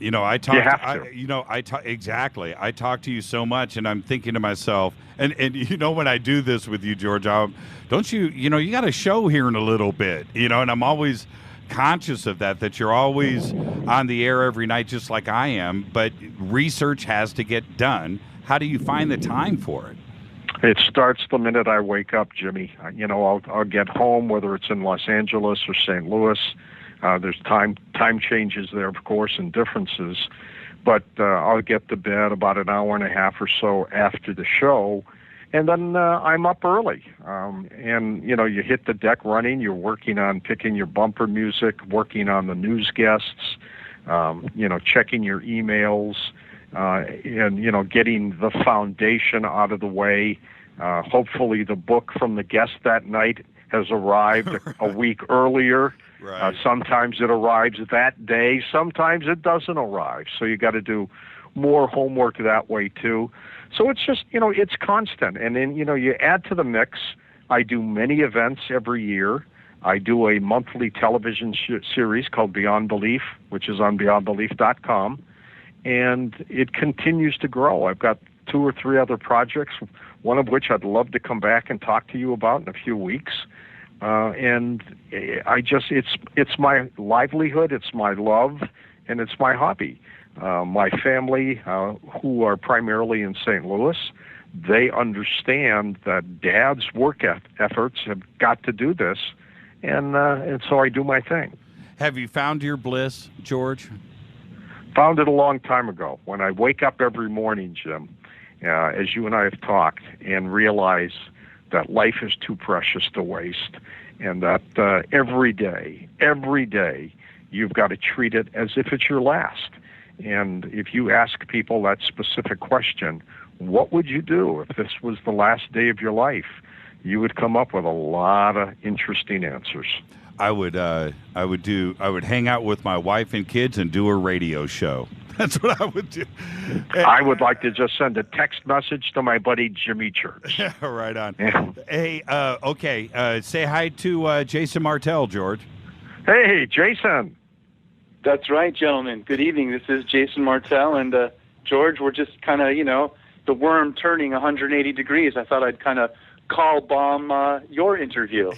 I talk. You have to. I talk exactly. I talk to you so much, and I'm thinking to myself, and when I do this with you, George, don't you? You got a show here in a little bit, and I'm always conscious of that you're always on the air every night, just like I am. But research has to get done. How do you find the time for it? It starts the minute I wake up, Jimmy. I'll get home, whether it's in Los Angeles or St. Louis. There's time changes there, of course, and differences. But I'll get to bed about an hour and a half or so after the show, and then I'm up early. And you hit the deck running. You're working on picking your bumper music, working on the news guests, checking your emails, and getting the foundation out of the way. Hopefully, the book from the guest that night has arrived a week earlier. Right. Sometimes it arrives that day. Sometimes it doesn't arrive. So you got to do more homework that way too. So it's just, it's constant. And then, you add to the mix. I do many events every year. I do a monthly television series called Beyond Belief, which is on beyondbelief.com. And it continues to grow. I've got 2 or 3 other projects, one of which I'd love to come back and talk to you about in a few weeks. And it's my livelihood, it's my love, and it's my hobby. My family, who are primarily in St. Louis, they understand that Dad's work efforts have got to do this, and so I do my thing. Have you found your bliss, George? Found it a long time ago. When I wake up every morning, Jim, as you and I have talked, and realize that life is too precious to waste, and that every day, you've got to treat it as if it's your last. And if you ask people that specific question, what would you do if this was the last day of your life? You would come up with a lot of interesting answers. I would hang out with my wife and kids and do a radio show. That's what I would do. I would like to just send a text message to my buddy Jimmy Church. Yeah, right on. Yeah. Hey, okay. Say hi to Jason Martell, George. Hey, Jason. That's right, gentlemen. Good evening. This is Jason Martell, and George, we're just kind of, the worm turning 180 degrees. I thought I'd kind of call bomb your interview.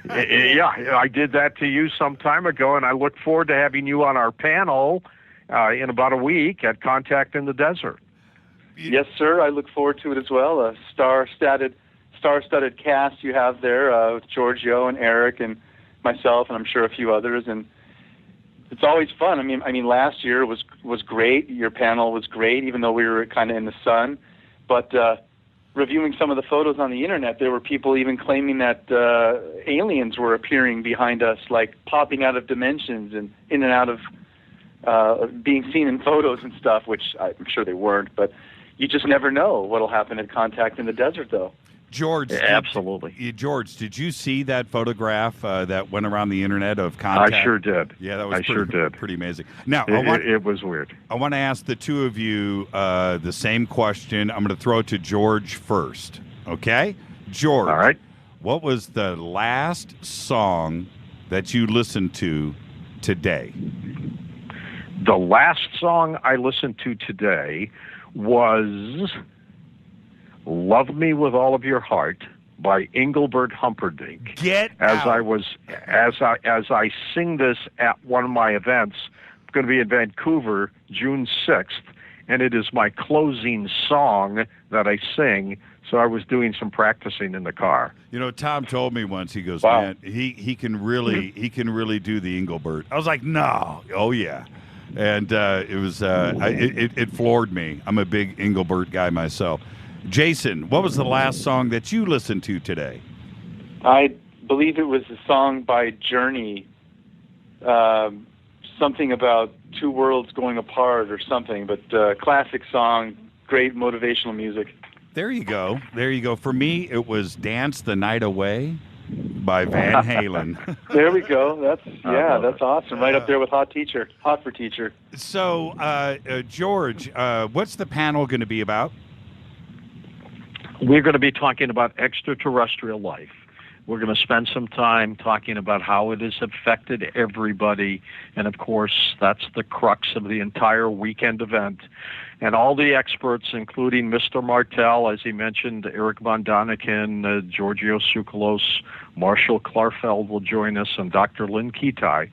Yeah, I did that to you some time ago, and I look forward to having you on our panel in about a week at Contact in the Desert. Yes, sir. I look forward to it as well. A star-studded cast you have there with Giorgio and Eric and myself, and I'm sure a few others. And it's always fun. I mean, last year was great. Your panel was great, even though we were kind of in the sun. But reviewing some of the photos on the internet, there were people even claiming that aliens were appearing behind us, like popping out of dimensions and in and out of being seen in photos and stuff, which I'm sure they weren't. But you just never know what'll happen at Contact in the Desert, though. George, absolutely. George, did you see that photograph that went around the internet of Contact? I sure did. Yeah, that was pretty amazing. Now, it was weird. I want to ask the two of you the same question. I'm going to throw it to George first. Okay, George. All right. What was the last song that you listened to today? The last song I listened to today was "Love Me with All of Your Heart" by Engelbert Humperdinck. As I sing this at one of my events, I'm going to be in Vancouver June 6th, and it is my closing song that I sing. So I was doing some practicing in the car. Tom told me once. He goes, wow. Man, he can really do the Engelbert. I was like, no, oh yeah. And it was it floored me. I'm a big Engelbert guy myself. Jason, what was the last song that you listened to today? I believe it was a song by Journey, something about two worlds going apart or something, but classic song, great motivational music. There you go. For me, it was "Dance the Night Away" by Van Halen. There we go. That's awesome. Right up there with Hot for Teacher. So, George, what's the panel going to be about? We're going to be talking about extraterrestrial life. We're going to spend some time talking about how it has affected everybody. And, of course, that's the crux of the entire weekend event. And all the experts, including Mr. Martell, as he mentioned, Eric von Daniken, Giorgio Tsoukalos, Marshall Klarfeld will join us, and Dr. Lynn Kitai.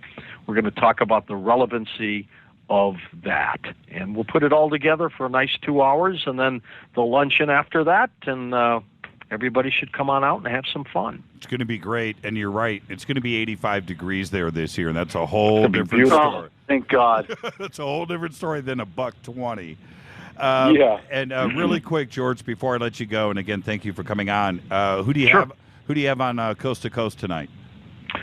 We're going to talk about the relevancy of that. And we'll put it all together for a nice 2 hours, and then the luncheon after that, and everybody should come on out and have some fun. It's going to be great, and you're right. It's going to be 85 degrees there this year, and that's a whole different story. Oh, thank God. That's a whole different story than $120. Yeah. And really quick, George, before I let you go, and again, thank you for coming on. Who do you have? Who do you have on Coast to Coast tonight?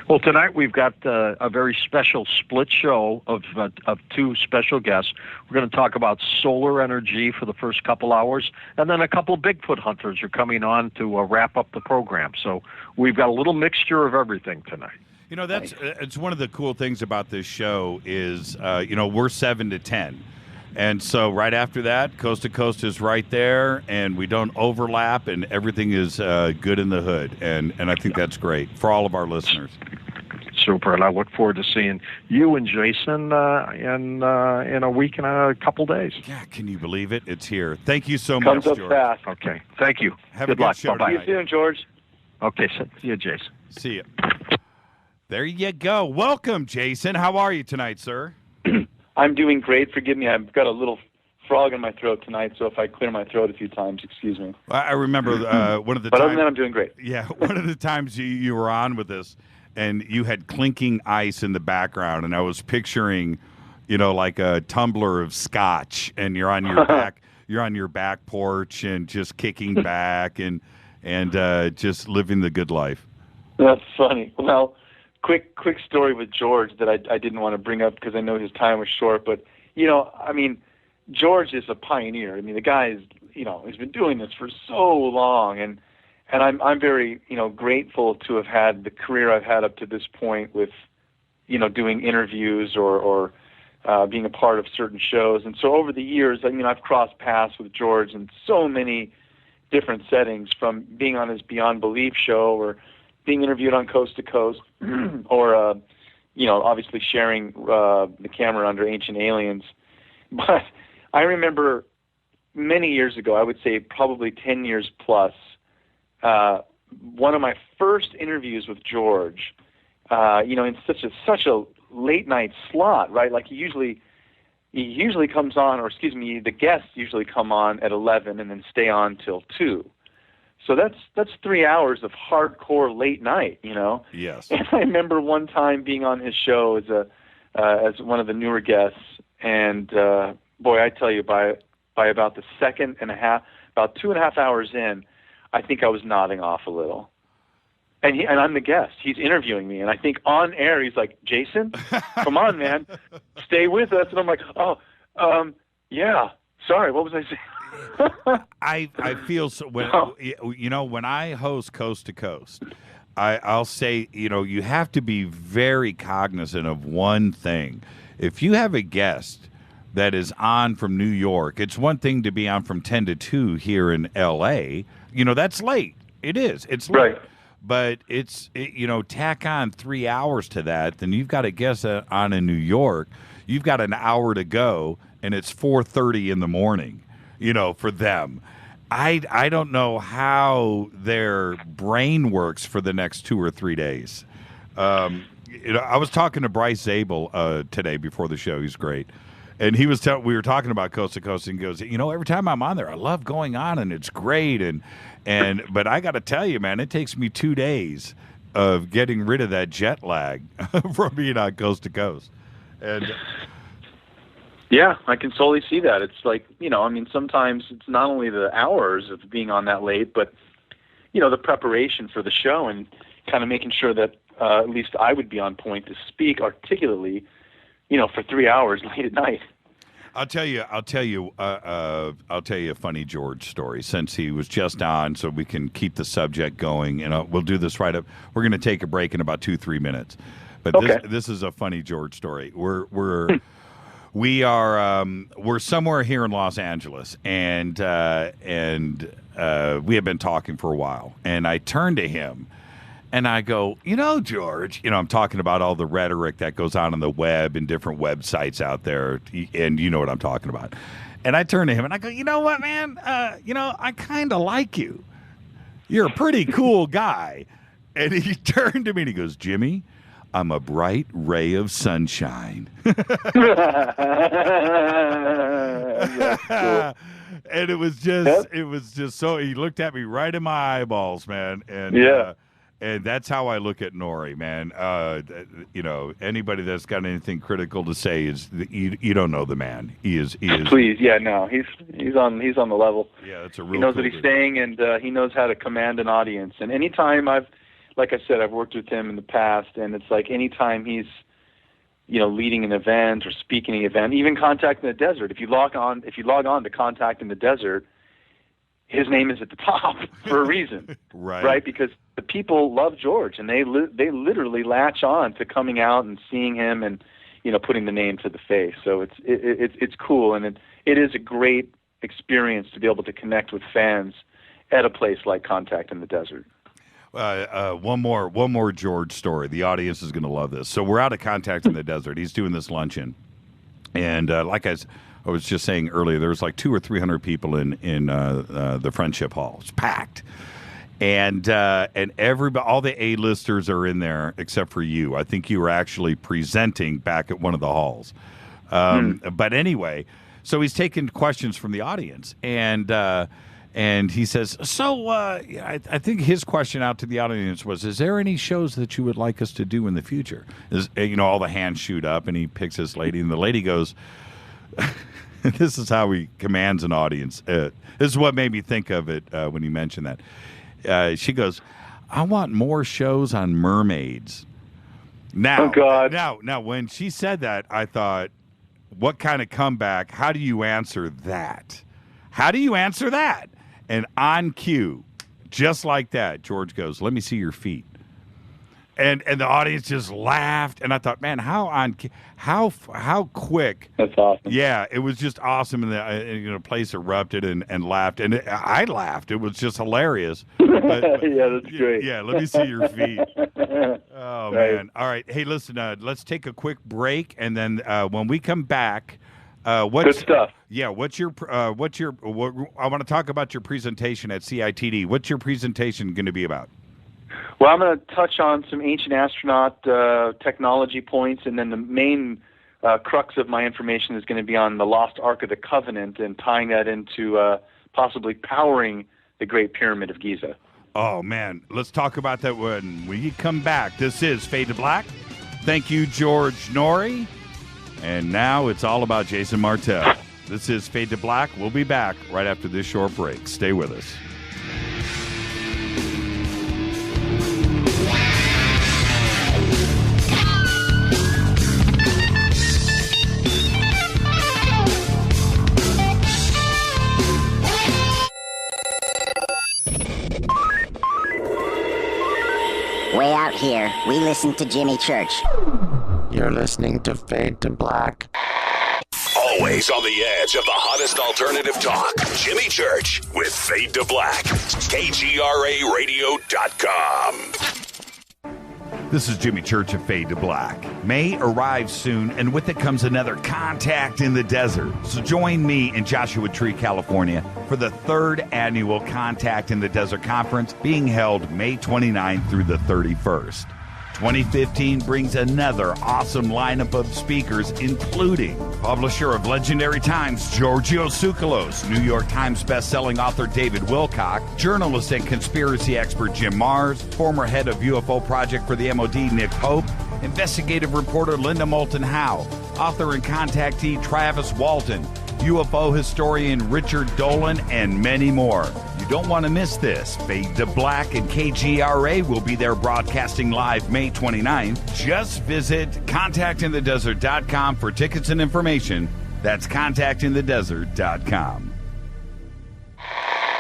Well, tonight we've got a very special split show of two special guests. We're going to talk about solar energy for the first couple hours, and then a couple Bigfoot hunters are coming on to wrap up the program. So we've got a little mixture of everything tonight. You know, that's it's one of the cool things about this show is, we're 7 to 10. And so right after that, Coast to Coast is right there, and we don't overlap, and everything is good in the hood. And I think that's great for all of our listeners. Super, and I look forward to seeing you and Jason in a week and a couple days. Yeah, can you believe it? It's here. Thank you so much, Comes up George. fast. Okay, thank you. Have good a good luck. show. Bye-bye. See you soon, George. Okay, see you, Jason. See you. There you go. Welcome, Jason. How are you tonight, sir? I'm doing great. Forgive me. I've got a little frog in my throat tonight, so if I clear my throat a few times, excuse me. I remember one of the But times. other than that, I'm doing great. Yeah, one of the times you were on with us, and you had clinking ice in the background, and I was picturing, like a tumbler of scotch, and you're on your back, porch, and just kicking back, and just living the good life. That's funny. Well, quick story with George that I didn't want to bring up because I know his time was short, but George is a pioneer. I mean, the guy is, he's been doing this for so long, and I'm very, grateful to have had the career I've had up to this point with, doing interviews or being a part of certain shows. And so over the years, I've crossed paths with George in so many different settings, from being on his Beyond Belief show or being interviewed on Coast to Coast or, obviously sharing the camera under Ancient Aliens. But I remember many years ago, I would say probably 10 years plus, one of my first interviews with George, in such a late night slot, right? Like he usually comes on, or the guests usually come on at 11 and then stay on till 2. So that's 3 hours of hardcore late night, Yes. And I remember one time being on his show as one of the newer guests, and boy, I tell you, by about the second and a half, about 2.5 hours in, I think I was nodding off a little. And I'm the guest. He's interviewing me, and I think on air he's like, "Jason, come on, man, stay with us." And I'm like, yeah. Sorry, what was I saying? I feel so when I host Coast to Coast, I'll say you have to be very cognizant of one thing. If you have a guest that is on from New York, it's one thing to be on from 10 to 2 here in L.A. That's late. It is. It's late. Right. But tack on 3 hours to that, then you've got a guest on in New York. You've got an hour to go, and it's 4:30 in the morning. For them. I don't know how their brain works for the next 2 or 3 days. I was talking to Bryce Zabel today before the show. He's great. And we were talking about Coast to Coast, and he goes, every time I'm on there, I love going on, and it's great. But I got to tell you, man, it takes me 2 days of getting rid of that jet lag from being on Coast to Coast. And yeah, I can totally see that. It's like, sometimes it's not only the hours of being on that late, but, the preparation for the show and kind of making sure that at least I would be on point to speak articulately, for 3 hours late at night. I'll tell you a funny George story, since he was just on, so we can keep the subject going. We'll do this right up. We're going to take a break in about 2-3 minutes. But okay. This is a funny George story. We're somewhere here in Los Angeles, and we had been talking for a while, and I turned to him, and I go, George, I'm talking about all the rhetoric that goes on the web and different websites out there, and you know what I'm talking about. And I turned to him, and I go, you know what, man? I kind of like you. You're a pretty cool guy. And he turned to me, and he goes, Jimmy, I'm a bright ray of sunshine. Cool. And it was just so, he looked at me right in my eyeballs, man. And and that's how I look at Noory, man. Anybody that's got anything critical to say is you don't know the man. He is. Please, no, he's on the level. Yeah, that's a real. He knows cool what he's dude. saying, and he knows how to command an audience. And anytime like I said, I've worked with him in the past, and it's like anytime he's, leading an event or speaking an event, even Contact in the Desert. If you log on to Contact in the Desert, his name is at the top for a reason, right? Because the people love George, and they literally latch on to coming out and seeing him, and putting the name to the face. So it's cool, and it is a great experience to be able to connect with fans at a place like Contact in the Desert. One more George story. The audience is going to love this. So we're out of Contact in the Desert. He's doing this luncheon, and like I was just saying earlier, there was like 200 or 300 people in the Friendship Hall. It's packed, and everybody, all the A-listers are in there except for you. I think you were actually presenting back at one of the halls. But anyway, so he's taking questions from the audience, and he says, I think his question out to the audience was, is there any shows that you would like us to do in the future? All the hands shoot up, and he picks this lady, and the lady goes, this is how he commands an audience. This is what made me think of it when he mentioned that. She goes, I want more shows on mermaids. Now, oh God. Now, when she said that, I thought, what kind of comeback? How do you answer that? And on cue, just like that, George goes, let me see your feet. And the audience just laughed, and I thought, man, how quick! That's awesome. Yeah, it was just awesome, and the place erupted and laughed, and I laughed. It was just hilarious. But, yeah, that's great. Yeah, let me see your feet. Oh man! All right, hey, listen, let's take a quick break, and then when we come back, good stuff. Yeah, I want to talk about your presentation at CITD. What's your presentation going to be about? Well, I'm going to touch on some ancient astronaut technology points, and then the main crux of my information is going to be on the Lost Ark of the Covenant and tying that into possibly powering the Great Pyramid of Giza. Oh, man. Let's talk about that when we come back. This is Fade to Black. Thank you, George Noory. And now it's all about Jason Martell. This is Fade to Black. We'll be back right after this short break. Stay with us. Way out here, we listen to Jimmy Church. You're listening to Fade to Black. Always on the edge of the hottest alternative talk. Jimmy Church with Fade to Black. KGRARadio.com. This is Jimmy Church of Fade to Black. May arrives soon, and with it comes another Contact in the Desert. So join me in Joshua Tree, California, for the 3rd annual Contact in the Desert Conference being held May 29th through the 31st. 2015 brings another awesome lineup of speakers, including publisher of Legendary Times, Giorgio Tsoukalos, New York Times bestselling author David Wilcock, journalist and conspiracy expert Jim Mars, former head of UFO Project for the MOD Nick Pope, investigative reporter Linda Moulton Howe, author and contactee Travis Walton, UFO historian Richard Dolan, and many more. You don't want to miss this. Fade to Black and KGRA will be there broadcasting live May 29th. Just visit contactinthedesert.com for tickets and information. That's contactinthedesert.com.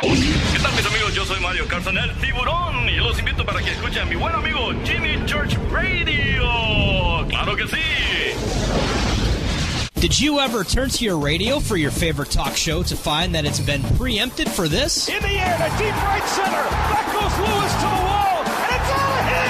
¿Qué tal, mis amigos? Yo soy Mario Carson, el tiburón, y los invito para que escuchen a mi buen amigo Jimmy Church Radio. ¡Claro que sí! Did you ever turn to your radio for your favorite talk show to find that it's been preempted for this? In the air to deep right center. Back goes Lewis to the wall, and it's out of here!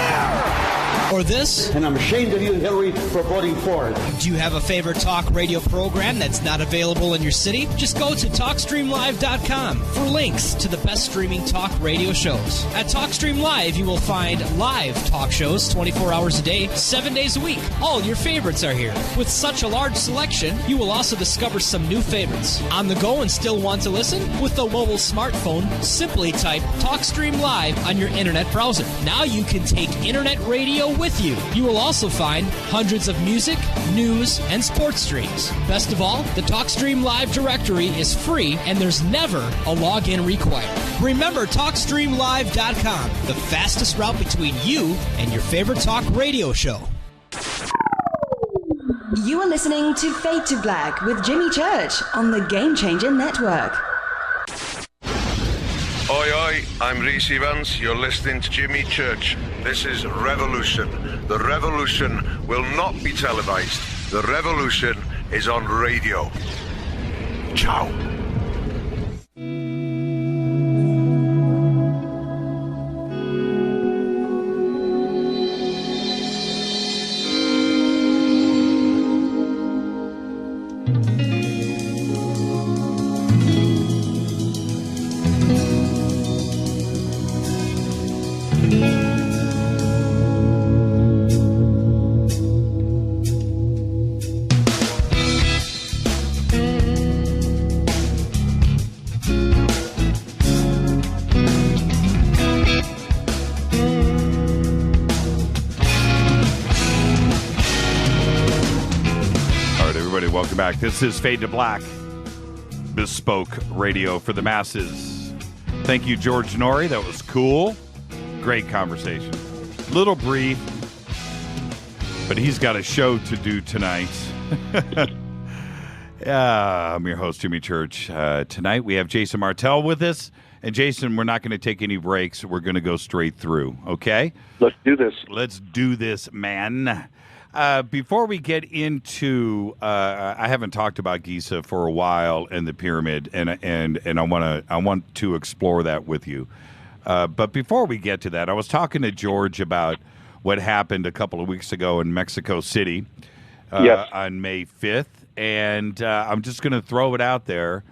Or this? And I'm ashamed of you, Hillary, for voting for it. Do you have a favorite talk radio program that's not available in your city? Just go to TalkStreamLive.com for links to the best streaming talk radio shows. At TalkStream Live, you will find live talk shows 24 hours a day, 7 days a week. All your favorites are here. With such a large selection, you will also discover some new favorites. On the go and still want to listen? With a mobile smartphone, simply type TalkStream Live on your internet browser. Now you can take internet radio with you. You will also find hundreds of music, news, and sports streams. Best of all, the TalkStream Live directory is free and there's never a login required. Remember TalkStreamLive.com, the fastest route between you and your favorite talk radio show. You are listening to Fade to Black with Jimmy Church on the Game Changer Network. Oi, oi, I'm Reese Evans. You're listening to Jimmy Church. This is Revolution. The revolution will not be televised. The revolution is on radio. Ciao. Welcome back. This is Fade to Black, bespoke radio for the masses. Thank you, George Noory. That was cool. Great conversation. Little brief, but he's got a show to do tonight. I'm your host, Jimmy Church. Tonight we have Jason Martell with us. And Jason, we're not going to take any breaks. We're going to go straight through, okay? Let's do this. Let's do this, man. Before we get into, I haven't talked about Giza for a while and the pyramid, and I want to explore that with you. But before we get to that, I was talking to George about what happened a couple of weeks ago in Mexico City on May 5th, and I'm just going to throw it out there.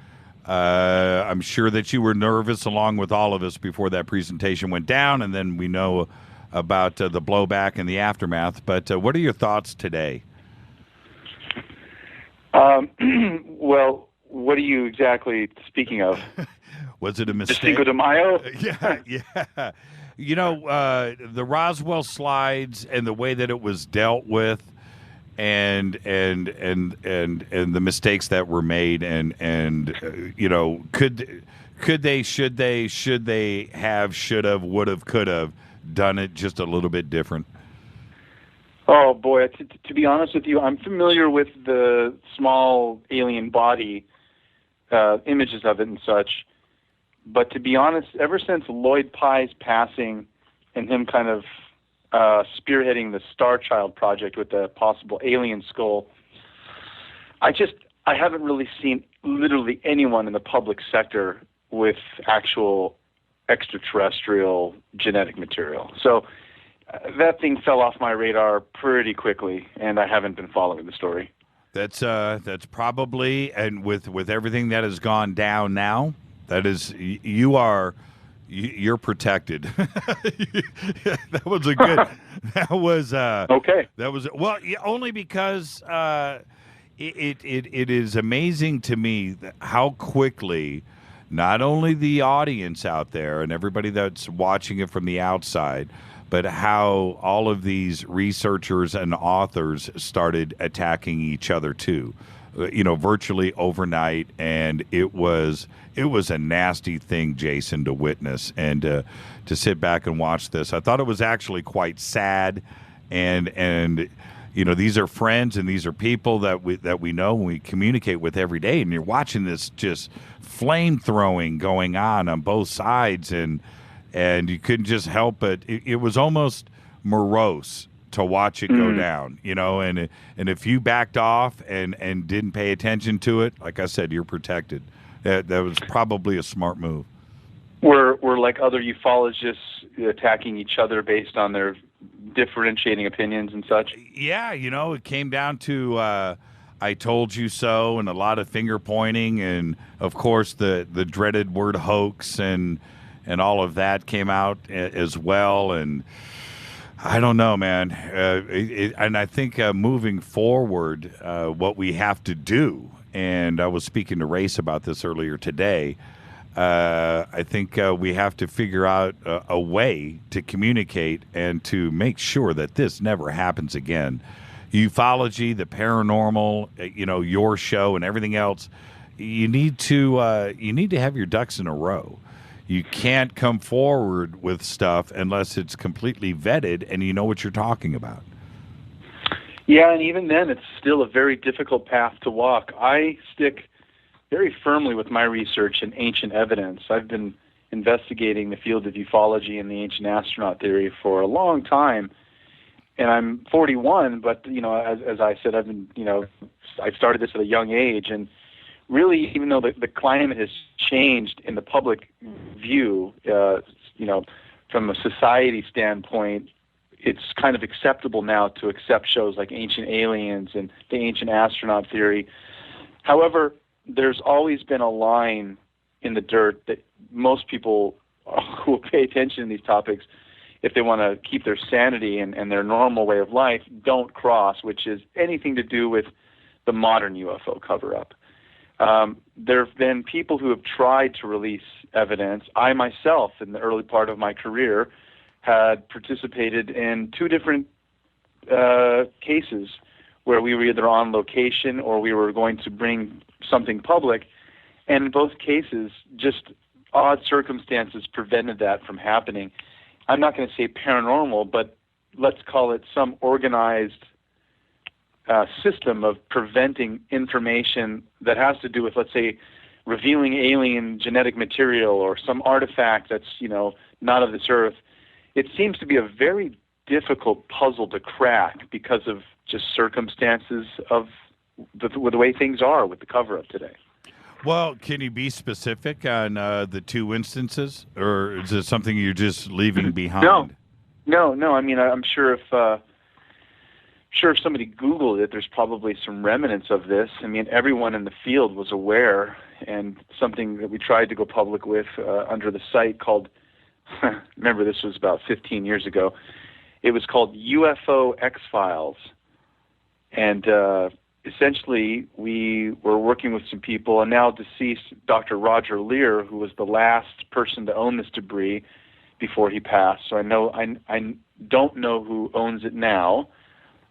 I'm sure that you were nervous along with all of us before that presentation went down, and then we know about the blowback and the aftermath. But what are your thoughts today? Well, what are you exactly speaking of? Was it a mistake? Cinco de Mayo? Yeah. You know, the Roswell Slides and the way that it was dealt with, and the mistakes that were made, and you know, could they, should they have, should have, would have, could have done it just a little bit different? Oh boy, to be honest with you, I'm familiar with the small alien body images of it and such, but to be honest, ever since Lloyd Pye's passing and him kind of spearheading the Star Child project with the possible alien skull, I haven't really seen literally anyone in the public sector with actual extraterrestrial genetic material. So that thing fell off my radar pretty quickly, and I haven't been following the story. That's probably, and with everything that has gone down now, that is, you're protected. That was a good. That was okay. That was only because it is amazing to me how quickly not only the audience out there and everybody that's watching it from the outside, but how all of these researchers and authors started attacking each other too, you know, virtually overnight. And it was a nasty thing, Jason, to witness and to sit back and watch this. I thought it was actually quite sad, and you know, these are friends and these are people that we know and we communicate with every day, and you're watching this just flame throwing going on both sides, and you couldn't just help it. It was almost morose to watch it go down, and if you backed off and didn't pay attention to it, like I said, you're protected. That was probably a smart move. Were like other ufologists attacking each other based on their differentiating opinions and such? Yeah, it came down to I told you so, and a lot of finger pointing, and of course the dreaded word hoax and all of that came out as well. And I don't know, man. And I think moving forward, what we have to do, and I was speaking to Race about this earlier today, I think we have to figure out a way to communicate and to make sure that this never happens again. Ufology, the paranormal, your show and everything else, you need to have your ducks in a row. You can't come forward with stuff unless it's completely vetted and you know what you're talking about. Yeah, and even then, it's still a very difficult path to walk. I stick very firmly with my research in ancient evidence. I've been investigating the field of ufology and the ancient astronaut theory for a long time, and I'm 41. But as I said, I've been I started this at a young age, and really, even though the climate has changed in the public view, from a society standpoint, it's kind of acceptable now to accept shows like Ancient Aliens and the ancient astronaut theory. However, there's always been a line in the dirt that most people who will pay attention to these topics, if they want to keep their sanity and their normal way of life, don't cross, which is anything to do with the modern UFO cover-up. There have been people who have tried to release evidence. I myself, in the early part of my career, had participated in 2 different cases where we were either on location or we were going to bring something public, and in both cases, just odd circumstances prevented that from happening. I'm not going to say paranormal, but let's call it some organized system of preventing information that has to do with, let's say, revealing alien genetic material or some artifact that's, not of this earth. It seems to be a very difficult puzzle to crack because of just circumstances of the way things are with the cover-up today. Well, can you be specific on the 2 instances, or is it something you're just leaving behind? No. I mean, I'm sure if somebody Googled it, there's probably some remnants of this. I mean, everyone in the field was aware, and something that we tried to go public with under the site called, remember this was about 15 years ago, it was called UFO X-Files. And essentially, we were working with some people, and now deceased Dr. Roger Lear, who was the last person to own this debris before he passed. So I don't know who owns it now,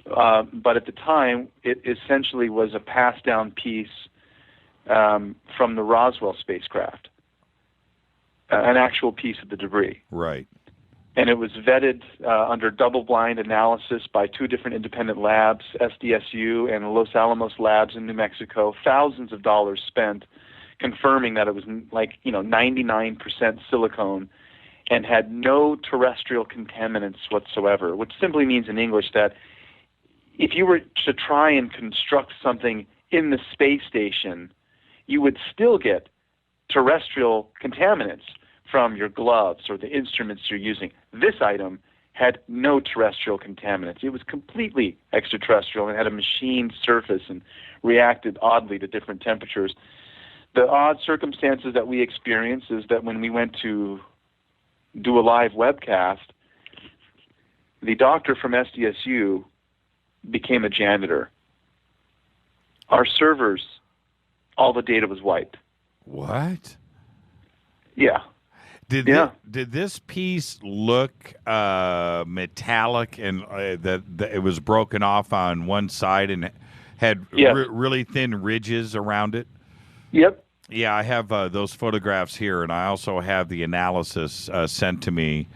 but at the time, it essentially was a passed-down piece from the Roswell spacecraft, an actual piece of the debris. Right. And it was vetted under double-blind analysis by 2 different independent labs, SDSU and Los Alamos Labs in New Mexico. Thousands of dollars spent confirming that it was 99% silicone and had no terrestrial contaminants whatsoever, which simply means in English that if you were to try and construct something in the space station, you would still get terrestrial contaminants from your gloves or the instruments you're using. This item had no terrestrial contaminants. It was completely extraterrestrial and had a machined surface and reacted oddly to different temperatures. The odd circumstances that we experienced is that when we went to do a live webcast, the doctor from SDSU became a janitor. Our servers, all the data was wiped. What? Yeah. Did this piece look metallic and that it was broken off on one side and had really thin ridges around it? Yep. Yeah, I have those photographs here, and I also have the analysis sent to me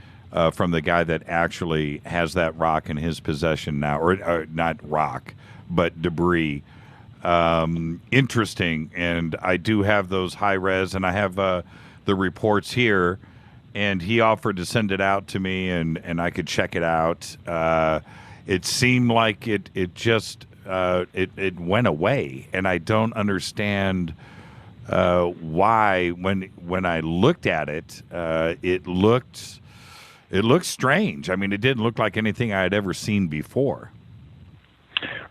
from the guy that actually has that rock in his possession now, or not rock, but debris. Interesting, and I do have those high res, and I have the reports here, and he offered to send it out to me, and I could check it out. it seemed like it just it went away, and I don't understand why. When I looked at it, it looked strange. I mean, it didn't look like anything I had ever seen before.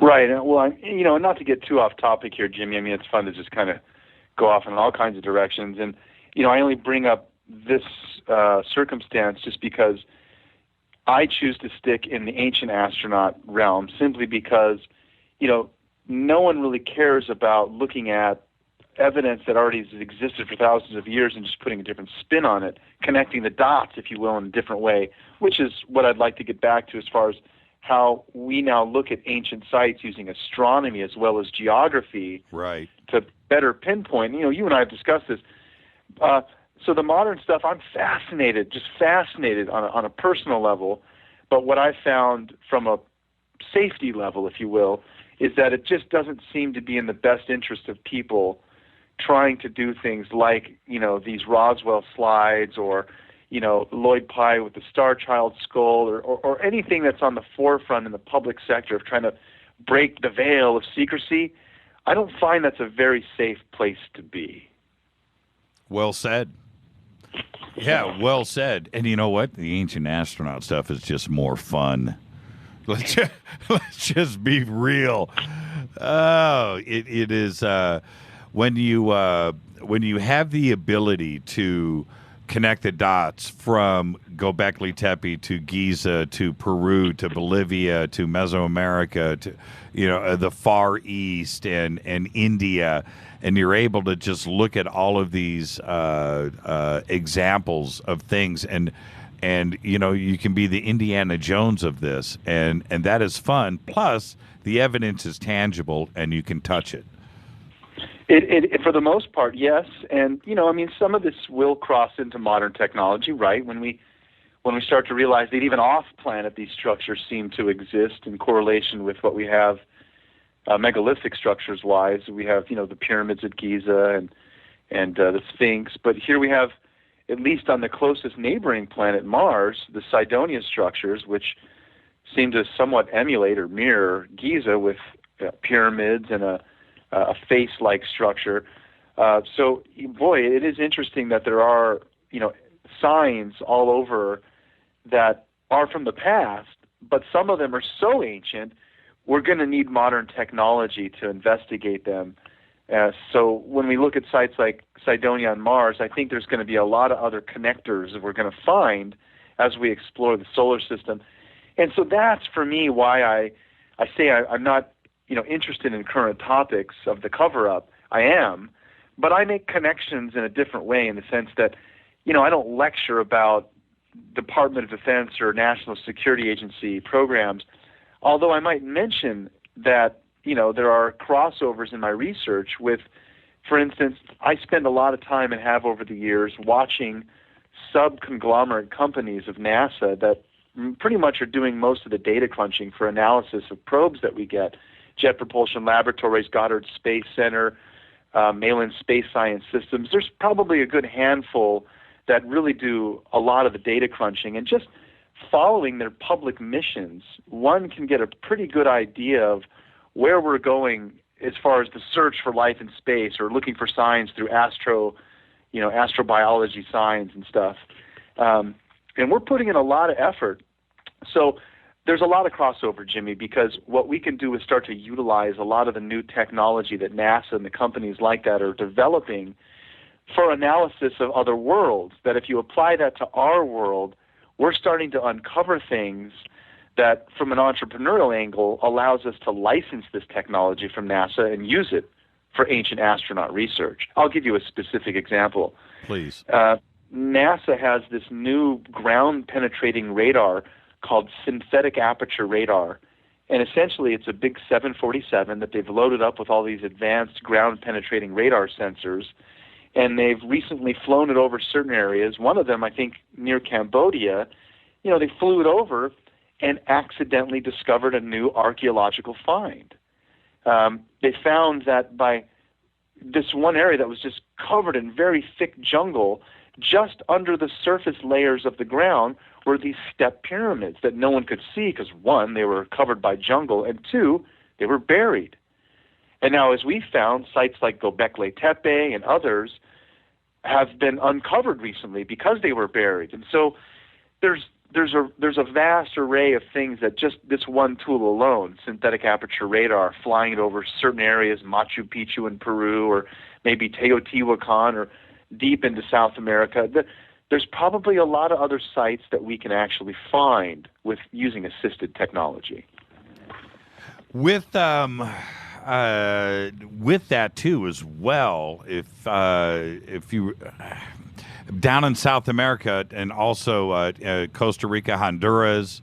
Right. Well, not to get too off topic here, Jimmy. I mean, it's fun to just kind of go off in all kinds of directions. And, I only bring up this circumstance just because I choose to stick in the ancient astronaut realm simply because, no one really cares about looking at evidence that already has existed for thousands of years and just putting a different spin on it, connecting the dots, if you will, in a different way, which is what I'd like to get back to as far as how we now look at ancient sites using astronomy as well as geography right, to better pinpoint. You and I have discussed this. So the modern stuff, I'm fascinated on a personal level. But what I found from a safety level, if you will, is that it just doesn't seem to be in the best interest of people trying to do things like, these Roswell Slides or, Lloyd Pye with the Star Child skull or anything that's on the forefront in the public sector of trying to break the veil of secrecy. I don't find that's a very safe place to be. Well said. Yeah, well said. And you know what? The ancient astronaut stuff is just more fun. Let's just be real. Oh, it is when you have the ability to connect the dots from Göbekli Tepe to Giza to Peru to Bolivia to Mesoamerica to the Far East and India, and you're able to just look at all of these examples of things and you can be the Indiana Jones of this, and that is fun. Plus, the evidence is tangible and you can touch it. It for the most part, yes, and some of this will cross into modern technology, right? When we start to realize that even off-planet these structures seem to exist in correlation with what we have megalithic structures-wise. We have the pyramids at Giza and the Sphinx, but here we have, at least on the closest neighboring planet, Mars, the Cydonia structures, which seem to somewhat emulate or mirror Giza with pyramids and a face-like structure. So, boy, it is interesting that there are, signs all over that are from the past, but some of them are so ancient, we're going to need modern technology to investigate them. So when we look at sites like Cydonia on Mars, I think there's going to be a lot of other connectors that we're going to find as we explore the solar system. And so that's, for me, why I say I'm not interested in current topics of the cover-up. I am, but I make connections in a different way in the sense that, I don't lecture about Department of Defense or National Security Agency programs, although I might mention that, there are crossovers in my research with, for instance, I spend a lot of time and have over the years watching sub-conglomerate companies of NASA that pretty much are doing most of the data crunching for analysis of probes that we get. Jet Propulsion Laboratories, Goddard Space Center, Malin Space Science Systems. There's probably a good handful that really do a lot of the data crunching. And just following their public missions, one can get a pretty good idea of where we're going as far as the search for life in space or looking for signs through astrobiology signs and stuff. And we're putting in a lot of effort. So there's a lot of crossover, Jimmy, because what we can do is start to utilize a lot of the new technology that NASA and the companies like that are developing for analysis of other worlds, that if you apply that to our world, we're starting to uncover things that, from an entrepreneurial angle, allows us to license this technology from NASA and use it for ancient astronaut research. I'll give you a specific example. Please. NASA has this new ground-penetrating radar called synthetic aperture radar. And essentially, it's a big 747 that they've loaded up with all these advanced ground-penetrating radar sensors. And they've recently flown it over certain areas. One of them, I think, near Cambodia, they flew it over and accidentally discovered a new archaeological find. They found that by this one area that was just covered in very thick jungle, just under the surface layers of the ground were these step pyramids that no one could see because, one, they were covered by jungle, and two, they were buried. And now, as we found, sites like Göbekli Tepe and others have been uncovered recently because they were buried. And so there's a vast array of things that just this one tool alone, synthetic aperture radar, flying it over certain areas, Machu Picchu in Peru, or maybe Teotihuacan, or deep into South America. There's probably a lot of other sites that we can actually find with using assisted technology. With that too as well, if you down in South America and also Costa Rica, Honduras,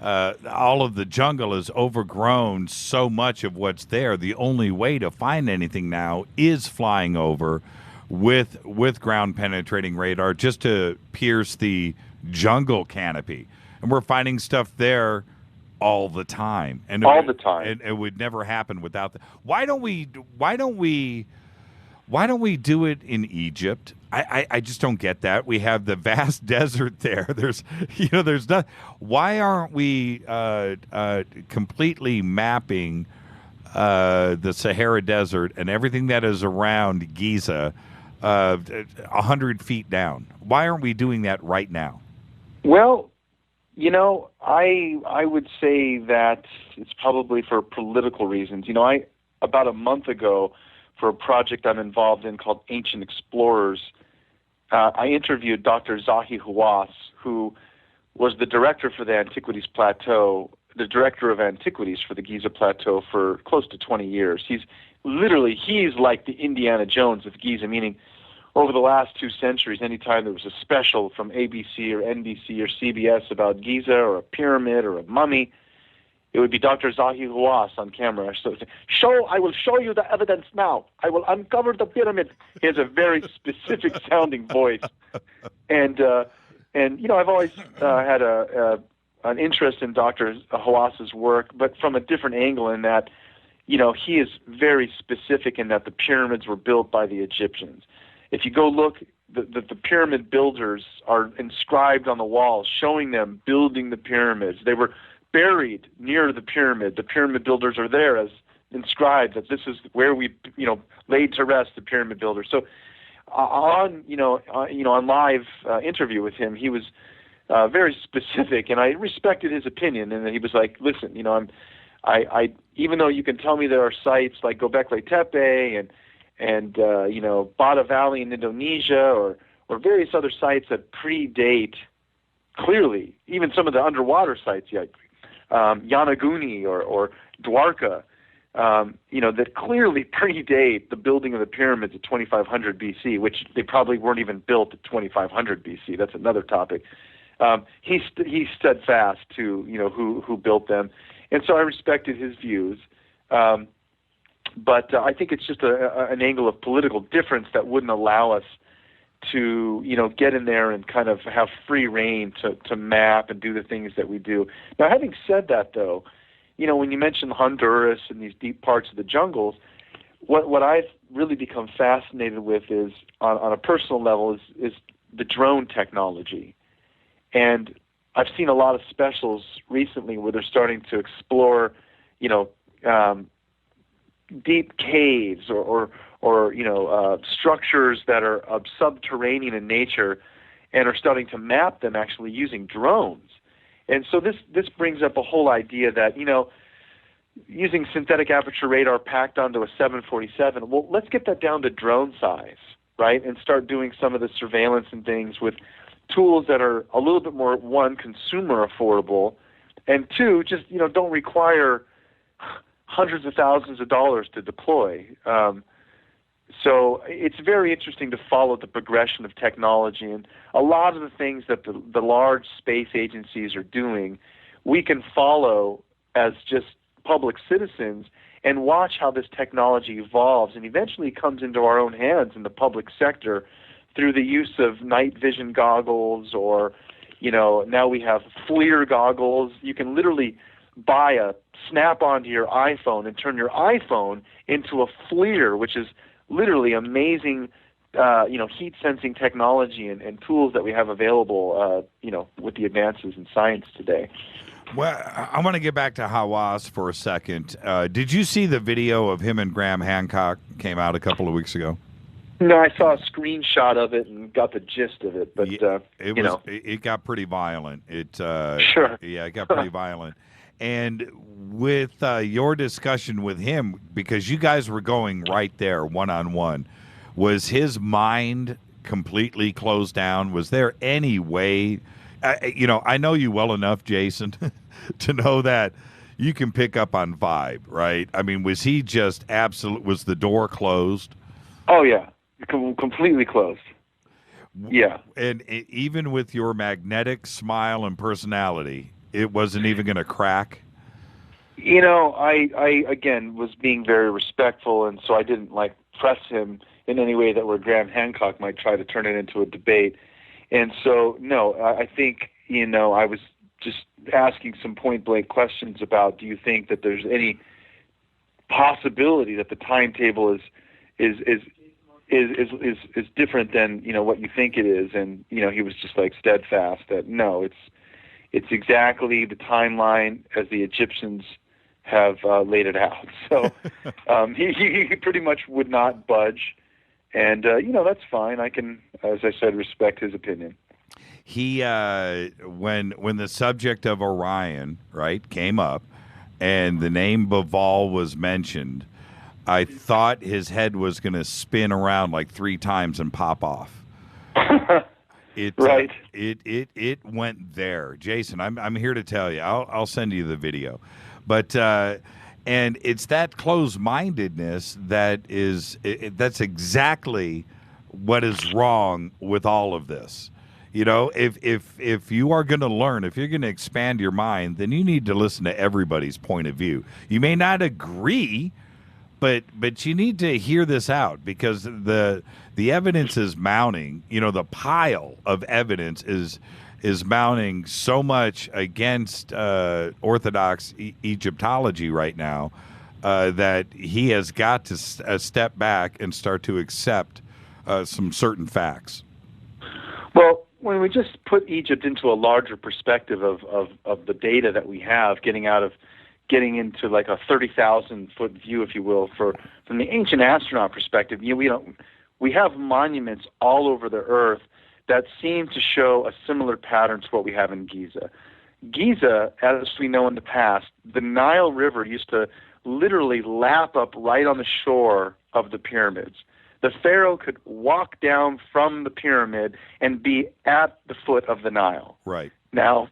all of the jungle is overgrown. So much of what's there, the only way to find anything now is flying over with ground penetrating radar just to pierce the jungle canopy, and we're finding stuff there all the time, and it would never happen without that. Why don't we do it in Egypt? I just don't get that. We have the vast desert there. There's not. Why aren't we completely mapping the Sahara Desert and everything that is around Giza 100 feet down? Why aren't we doing that right now? Well, I would say that it's probably for political reasons. About a month ago, for a project I'm involved in called Ancient Explorers, I interviewed Dr. Zahi Hawass, who was the director for the Antiquities Plateau, the director of Antiquities for the Giza Plateau for close to 20 years. He's like the Indiana Jones of Giza, meaning over the last 2 centuries, anytime there was a special from ABC or NBC or CBS about Giza or a pyramid or a mummy, it would be Dr. Zahi Hawass on camera. So, I will show you the evidence now. I will uncover the pyramid. He has a very specific sounding voice. And I've always had an interest in Dr. Hawass's work, but from a different angle in that, he is very specific in that the pyramids were built by the Egyptians. If you go look, the pyramid builders are inscribed on the walls, showing them building the pyramids. They were buried near the pyramid. The pyramid builders are there as inscribed that this is where we, laid to rest the pyramid builders. So, on live interview with him, he was very specific, and I respected his opinion. And he was like, "Listen, I even though you can tell me there are sites like Göbekli Tepe and Bada Valley in Indonesia or various other sites that predate clearly, even some of the underwater sites, Yanaguni or Dwarka, that clearly predate the building of the pyramids at 2500 BC, which they probably weren't even built at 2500 BC. That's another topic. He's steadfast to who built them, and so I respected his views. But I think it's just an angle of political difference that wouldn't allow us to, get in there and kind of have free reign to map and do the things that we do. Now, having said that, though, when you mention Honduras and these deep parts of the jungles, what I've really become fascinated with is, on a personal level, is the drone technology. And I've seen a lot of specials recently where they're starting to explore, deep caves or structures that are subterranean in nature, and are starting to map them actually using drones. And so this brings up a whole idea that, using synthetic aperture radar packed onto a 747, well, let's get that down to drone size, right? And start doing some of the surveillance and things with tools that are a little bit more, one, consumer affordable, and two, just, don't require hundreds of thousands of dollars to deploy. So it's very interesting to follow the progression of technology, and a lot of the things that the large space agencies are doing, we can follow as just public citizens and watch how this technology evolves and eventually comes into our own hands in the public sector through the use of night vision goggles, or, now we have FLIR goggles. You can literally buy a snap onto your iPhone and turn your iPhone into a FLIR, which is literally amazing heat sensing technology and tools that we have available, with the advances in science today. Well, I want to get back to Hawass for a second. Did you see the video of him and Graham Hancock came out a couple of weeks ago? No, I saw a screenshot of it and got the gist of it, but it got pretty violent. Sure. Yeah, it got pretty violent. And with your discussion with him, because you guys were going right there one-on-one, was his mind completely closed down? Was there any way, I know you well enough, Jason, to know that you can pick up on vibe, right? I mean, was he just was the door closed? Oh, yeah, completely closed. Yeah. And even with your magnetic smile and personality, it wasn't even going to crack? I again was being very respectful, and so I didn't press him in any way that where Graham Hancock might try to turn it into a debate. And so, no, I think, I was just asking some point-blank questions about, do you think that there's any possibility that the timetable is different than, what you think it is? And, he was just steadfast that, no, it's exactly the timeline as the Egyptians have laid it out. So he pretty much would not budge. And, that's fine. I can, as I said, respect his opinion. He, when the subject of Orion, right, came up and the name Baval was mentioned, I thought his head was going to spin around 3 times and pop off. Right. It went there. Jason, I'm here to tell you. I'll send you the video. But and it's that closed-mindedness that's exactly what is wrong with all of this. If you are going to learn, if you're going to expand your mind, then you need to listen to everybody's point of view. You may not agree, but you need to hear this out, because the evidence is mounting. The pile of evidence is mounting so much against Orthodox Egyptology right now that he has got to step back and start to accept some certain facts. Well, when we just put Egypt into a larger perspective of the data that we have, getting into a 30,000-foot view, if you will, from the ancient astronaut perspective, we have monuments all over the earth that seem to show a similar pattern to what we have in Giza. Giza, as we know in the past, the Nile River used to literally lap up right on the shore of the pyramids. The pharaoh could walk down from the pyramid and be at the foot of the Nile. Right. Now,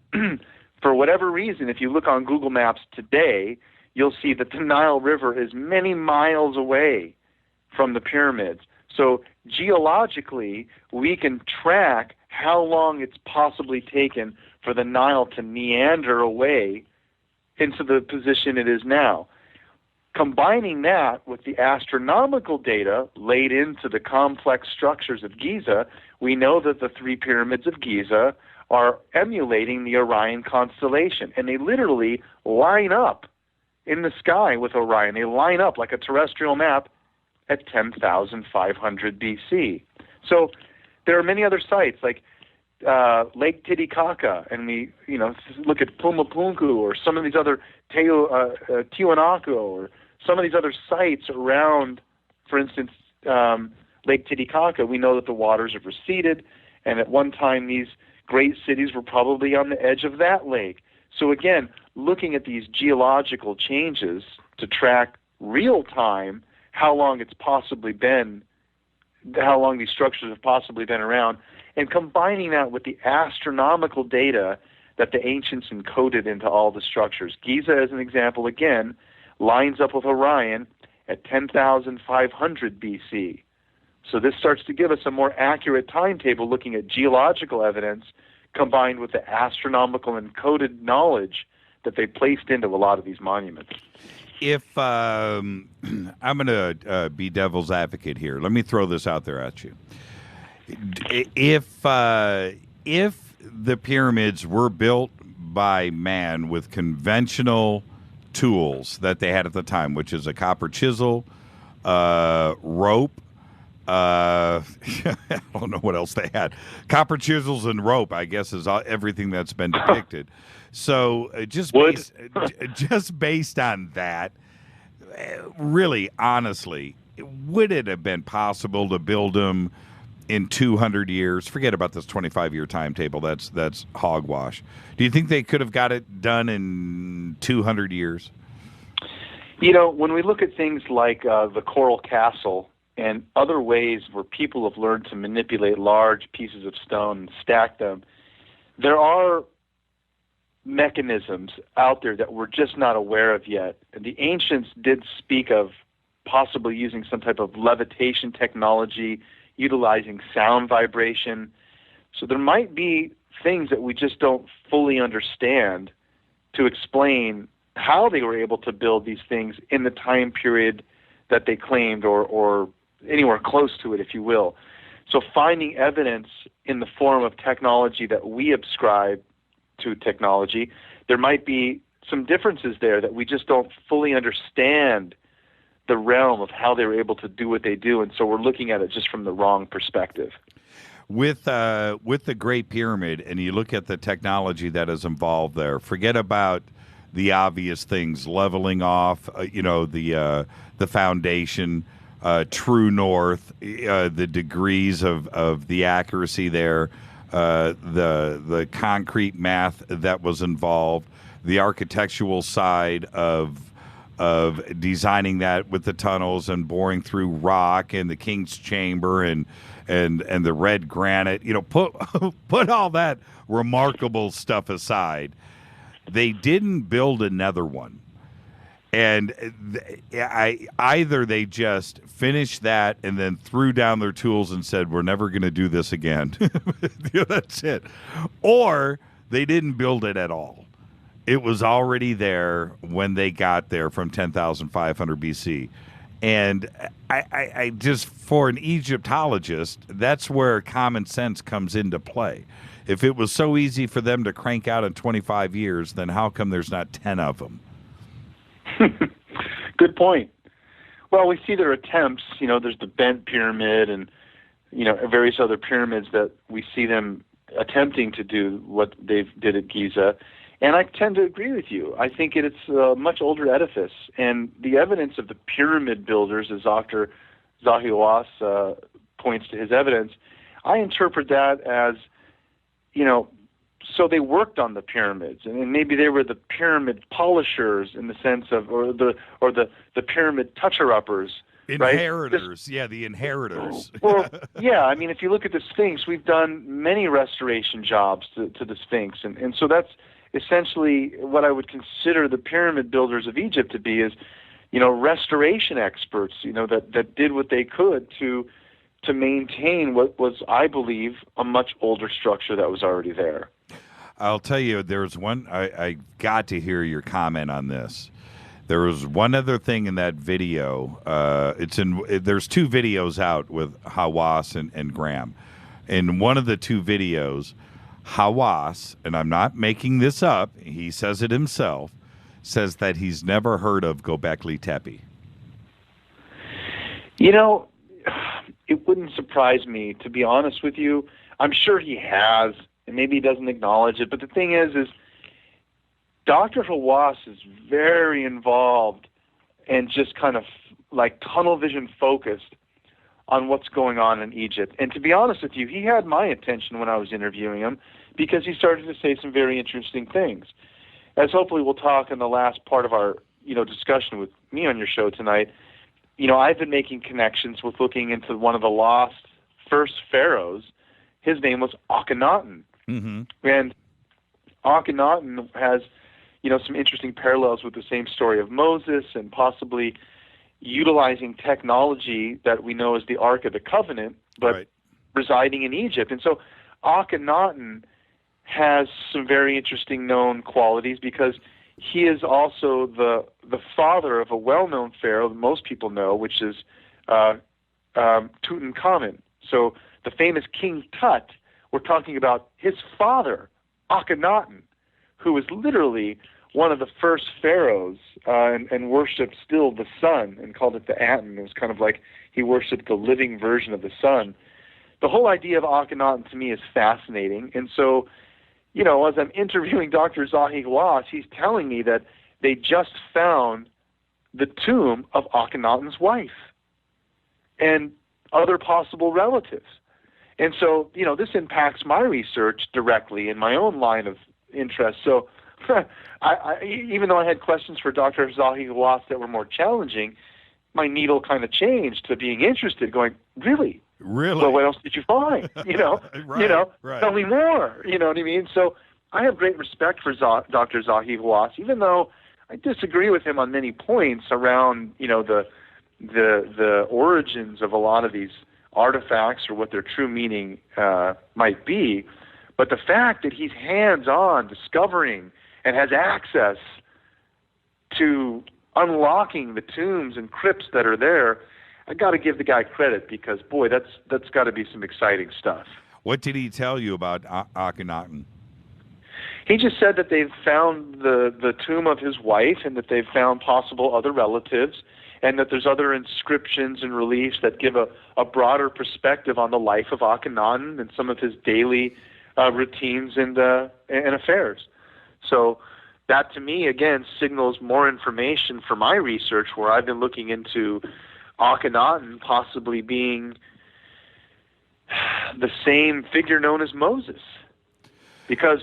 for whatever reason, if you look on Google Maps today, you'll see that the Nile River is many miles away from the pyramids. So geologically, we can track how long it's possibly taken for the Nile to meander away into the position it is now. Combining that with the astronomical data laid into the complex structures of Giza, we know that the 3 pyramids of Giza are emulating the Orion constellation, and they literally line up in the sky with Orion. They line up like a terrestrial map at 10,500 BC. So there are many other sites like Lake Titicaca, and we look at Pumapunku or some of these other Tiwanaku or some of these other sites around, for instance, Lake Titicaca. We know that the waters have receded, and at one time these great cities were probably on the edge of that lake. So again, looking at these geological changes to track real time how long it's possibly been, how long these structures have possibly been around, and combining that with the astronomical data that the ancients encoded into all the structures. Giza, as an example, again, lines up with Orion at 10,500 BC. So this starts to give us a more accurate timetable looking at geological evidence combined with the astronomical encoded knowledge that they placed into a lot of these monuments. If I'm going to be devil's advocate here, let me throw this out there at you. If the pyramids were built by man with conventional tools that they had at the time, which is a copper chisel, rope, I don't know what else they had. Copper chisels and rope, I guess, is everything that's been depicted. So just based on that, really, honestly, would it have been possible to build them in 200 years? Forget about this 25-year timetable. That's hogwash. Do you think they could have got it done in 200 years? You know, when we look at things like the Coral Castle and other ways where people have learned to manipulate large pieces of stone and stack them, there are mechanisms out there that we're just not aware of yet. And the ancients did speak of possibly using some type of levitation technology, utilizing sound vibration. So there might be things that we just don't fully understand to explain how they were able to build these things in the time period that they claimed, or anywhere close to it, if you will. So finding evidence in the form of technology that we ascribe to technology, there might be some differences there that we just don't fully understand the realm of how they were able to do what they do, and so we're looking at it just from the wrong perspective. With the Great Pyramid, and you look at the technology that is involved there, forget about the obvious things, leveling off, the foundation, true north, the degrees of the accuracy there, the concrete math that was involved, the architectural side of designing that with the tunnels and boring through rock and the King's Chamber and the red granite. Put all that remarkable stuff aside. They didn't build another one. And either they just finished that and then threw down their tools and said, we're never going to do this again. That's it. Or they didn't build it at all. It was already there when they got there from 10,500 BC. And I just, for an Egyptologist, that's where common sense comes into play. If it was so easy for them to crank out in 25 years, then how come there's not 10 of them? Good point. Well, we see their attempts. There's the bent pyramid and, various other pyramids that we see them attempting to do what they did at Giza. And I tend to agree with you. I think it's a much older edifice. And the evidence of the pyramid builders, as Dr. Zahi Hawass points to his evidence, I interpret that as, so they worked on the pyramids, and maybe they were the pyramid polishers in the sense of, or the pyramid toucher-uppers. Inheritors, right? The inheritors. Well, yeah, I mean, if you look at the Sphinx, we've done many restoration jobs to the Sphinx, and so that's essentially what I would consider the pyramid builders of Egypt to be, is, restoration experts, that did what they could to maintain what was, I believe, a much older structure that was already there. I'll tell you, there's one, I got to hear your comment on this. There was one other thing in that video. There's two videos out with Hawass and Graham. In one of the two videos, Hawass, and I'm not making this up, he says it himself, says that he's never heard of Göbekli Tepe. It wouldn't surprise me, to be honest with you. I'm sure he has, and maybe he doesn't acknowledge it. But the thing is Dr. Hawass is very involved and just kind of like tunnel vision focused on what's going on in Egypt. And to be honest with you, he had my attention when I was interviewing him because he started to say some very interesting things. As hopefully we'll talk in the last part of our discussion with me on your show tonight, I've been making connections with looking into one of the lost first pharaohs. His name was Akhenaten. Mm-hmm. And Akhenaten has, some interesting parallels with the same story of Moses, and possibly utilizing technology that we know as the Ark of the Covenant, but residing in Egypt. And so Akhenaten has some very interesting known qualities because he is also the father of a well-known pharaoh that most people know, which is Tutankhamun. So the famous King Tut, we're talking about his father, Akhenaten, who was literally one of the first pharaohs and worshipped still the sun and called it the Aten. It was kind of like he worshipped the living version of the sun. The whole idea of Akhenaten to me is fascinating. And so, you know, as I'm interviewing Dr. Zahi Hawass, he's telling me that they just found the tomb of Akhenaten's wife and other possible relatives. And so, you know, this impacts my research directly in my own line of interest. So even though I had questions for Dr. Zahi Hawass that were more challenging, my needle kind of changed to being interested, going, really? Really? Well, what else did you find? You know, right. Tell me more. You know what I mean? So I have great respect for Dr. Zahi Hawass, even though I disagree with him on many points around, you know, the origins of a lot of these artifacts or what their true meaning might be. But the fact that he's hands-on discovering and has access to unlocking the tombs and crypts that are there, I got to give the guy credit, because boy, that's got to be some exciting stuff. What did he tell you about Akhenaten? He just said that they've found the tomb of his wife, and that they've found possible other relatives, and that there's other inscriptions and reliefs that give a broader perspective on the life of Akhenaten and some of his daily routines and affairs. So that, to me, again, signals more information for my research, where I've been looking into Akhenaten possibly being the same figure known as Moses. Because,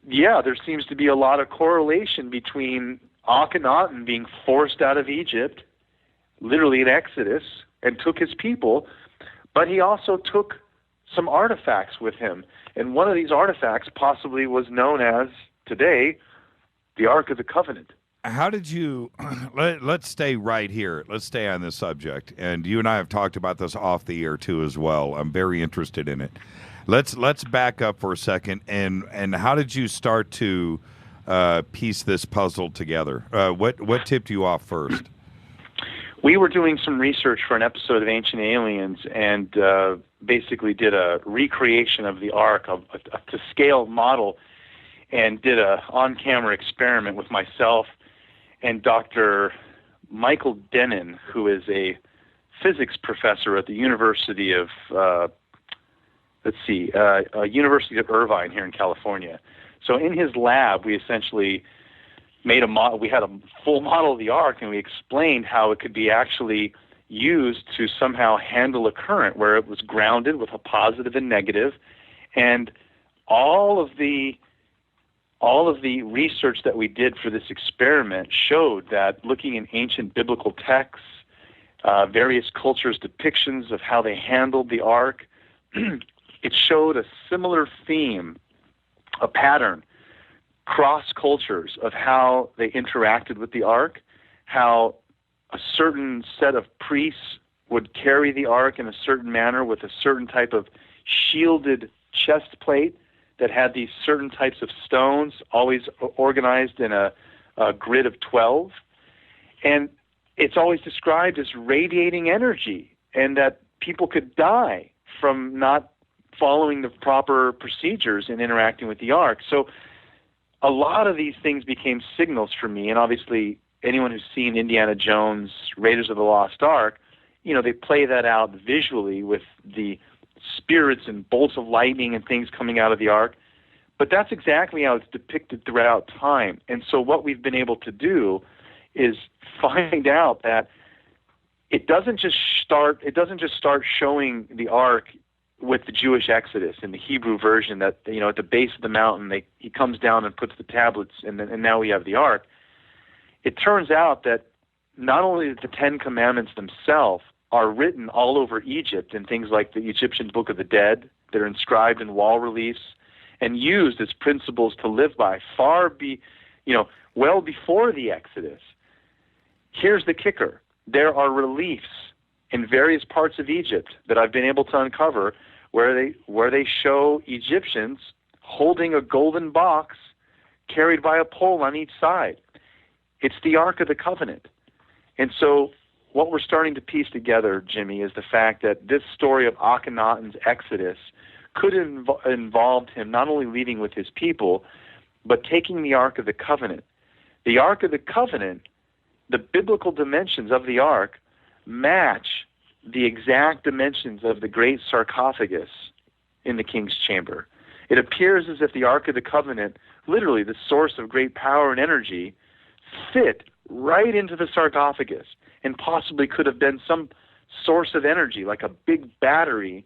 yeah, there seems to be a lot of correlation between Akhenaten being forced out of Egypt, literally in Exodus, and took his people, but he also took some artifacts with him. And one of these artifacts possibly was known as, today, the Ark of the Covenant. How did you, let's stay right here. Let's stay on this subject. And you and I have talked about this off the air too as well. I'm very interested in it. Let's back up for a second. And how did you start to piece this puzzle together? What tipped you off first? We were doing some research for an episode of Ancient Aliens, and basically did a recreation of the Ark, to scale model, and did a on-camera experiment with myself and Dr. Michael Denon, who is a physics professor at the University of University of Irvine here in California. So in his lab, we essentially made a model. We had a full model of the Ark, and we explained how it could be actually used to somehow handle a current, where it was grounded with a positive and negative, and all of the research that we did for this experiment showed that, looking in ancient biblical texts, various cultures' depictions of how they handled the Ark, it showed a similar theme, a pattern, cross cultures of how they interacted with the Ark, how a certain set of priests would carry the Ark in a certain manner with a certain type of shielded chest plate that had these certain types of stones, always organized in a grid of 12. And it's always described as radiating energy, and that people could die from not following the proper procedures in interacting with the Ark. So a lot of these things became signals for me, and obviously anyone who's seen Indiana Jones, Raiders of the Lost Ark, you know, they play that out visually with the spirits and bolts of lightning and things coming out of the Ark. But that's exactly how it's depicted throughout time. And so what we've been able to do is find out that it doesn't just start showing the Ark with the Jewish Exodus in the Hebrew version, that, you know, at the base of the mountain he comes down and puts the tablets, and now we have the Ark. It turns out that not only the Ten Commandments themselves are written all over Egypt in things like the Egyptian Book of the Dead. They're inscribed in wall reliefs and used as principles to live by well before the Exodus. Here's the kicker. There are reliefs in various parts of Egypt that I've been able to uncover where they show Egyptians holding a golden box carried by a pole on each side. It's the Ark of the Covenant. And so what we're starting to piece together, Jimmy, is the fact that this story of Akhenaten's exodus could involve him not only leaving with his people, but taking the Ark of the Covenant. The Ark of the Covenant, the biblical dimensions of the Ark, match the exact dimensions of the great sarcophagus in the king's chamber. It appears as if the Ark of the Covenant, literally the source of great power and energy, fit right into the sarcophagus and possibly could have been some source of energy, like a big battery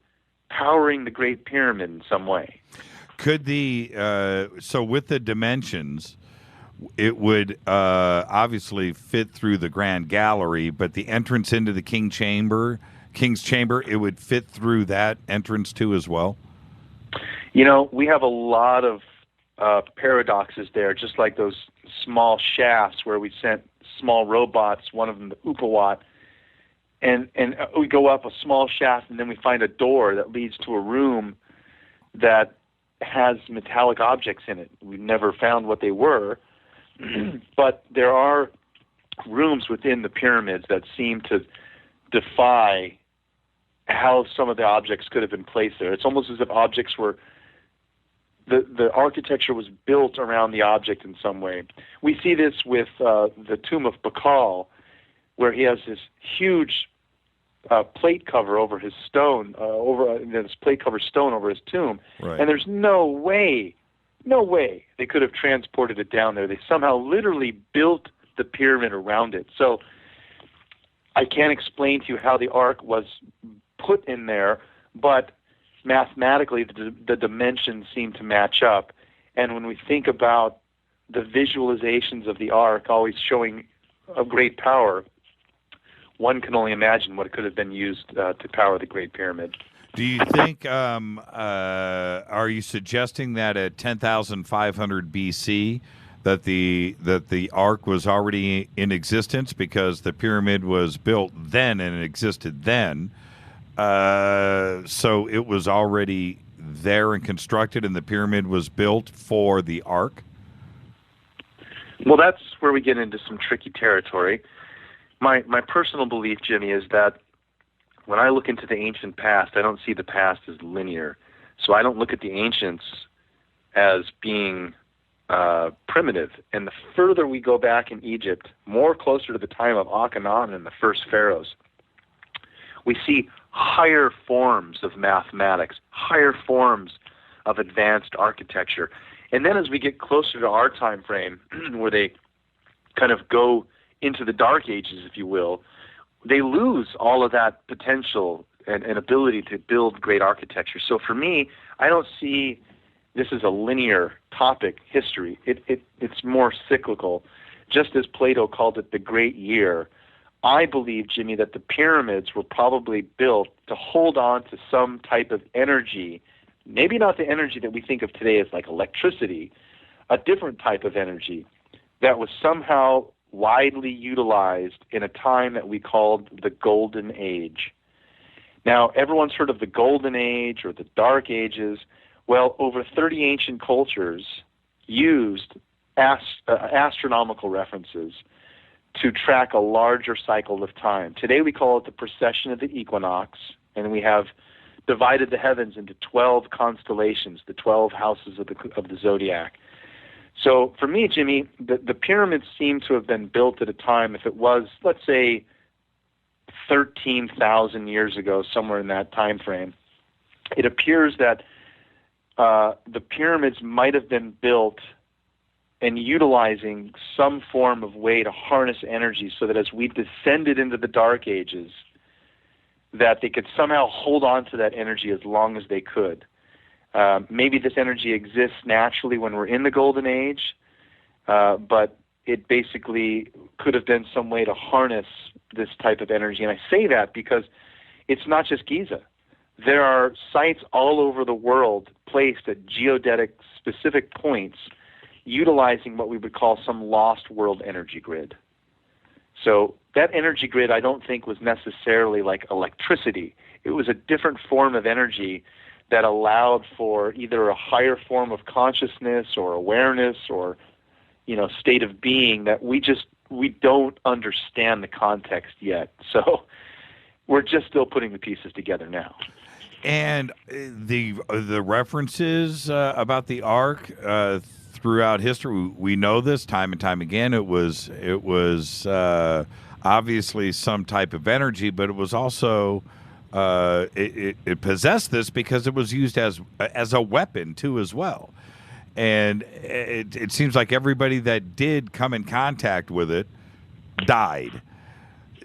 powering the Great Pyramid in some way. Could so with the dimensions, it would obviously fit through the Grand Gallery, but the entrance into the King's Chamber, it would fit through that entrance too as well? You know, we have a lot of paradoxes there, just like those small shafts where we sent small robots, one of them the Upawat, and we go up a small shaft and then we find a door that leads to a room that has metallic objects in it. We've never found what they were, but there are rooms within the pyramids that seem to defy how some of the objects could have been placed there. It's almost as if objects were, the architecture was built around the object in some way. We see this with the tomb of Bacal, where he has this huge plate cover over his stone, this plate cover stone over his tomb, right. And there's no way they could have transported it down there. They somehow literally built the pyramid around it. So I can't explain to you how the Ark was put in there, but mathematically the dimensions seem to match up. And when we think about the visualizations of the Ark always showing a great power, one can only imagine what it could have been used to power the Great Pyramid. Do you think, are you suggesting that at 10,500 BC that the Ark was already in existence because the pyramid was built then and it existed then? So it was already there and constructed and the pyramid was built for the Ark? Well, that's where we get into some tricky territory. My personal belief, Jimmy, is that when I look into the ancient past, I don't see the past as linear. So I don't look at the ancients as being primitive. And the further we go back in Egypt, more closer to the time of Akhenaten and the first pharaohs, we see higher forms of mathematics, higher forms of advanced architecture. And then as we get closer to our time frame, where they kind of go into the Dark Ages, if you will, they lose all of that potential and ability to build great architecture. So for me, I don't see this as a linear topic, history. It's more cyclical. Just as Plato called it the Great Year, I believe, Jimmy, that the pyramids were probably built to hold on to some type of energy, maybe not the energy that we think of today as like electricity, a different type of energy that was somehow widely utilized in a time that we called the Golden Age. Now, everyone's heard of the Golden Age or the Dark Ages. Well, over 30 ancient cultures used astronomical references to track a larger cycle of time. Today we call it the precession of the equinox, and we have divided the heavens into 12 constellations, the 12 houses of the zodiac. So for me, Jimmy, the pyramids seem to have been built at a time, if it was, let's say, 13,000 years ago, somewhere in that time frame. It appears that the pyramids might have been built and utilizing some form of way to harness energy so that as we descended into the Dark Ages, that they could somehow hold on to that energy as long as they could. Maybe this energy exists naturally when we're in the Golden Age, but it basically could have been some way to harness this type of energy. And I say that because it's not just Giza. There are sites all over the world placed at geodetic specific points utilizing what we would call some lost world energy grid. So that energy grid I don't think was necessarily like electricity. It was a different form of energy that allowed for either a higher form of consciousness or awareness or, state of being that we don't understand the context yet. So we're just still putting the pieces together now. And the references about the Ark throughout history, we know this time and time again. It was obviously some type of energy, but it was also it possessed this because it was used as a weapon too as well. And it seems like everybody that did come in contact with it died.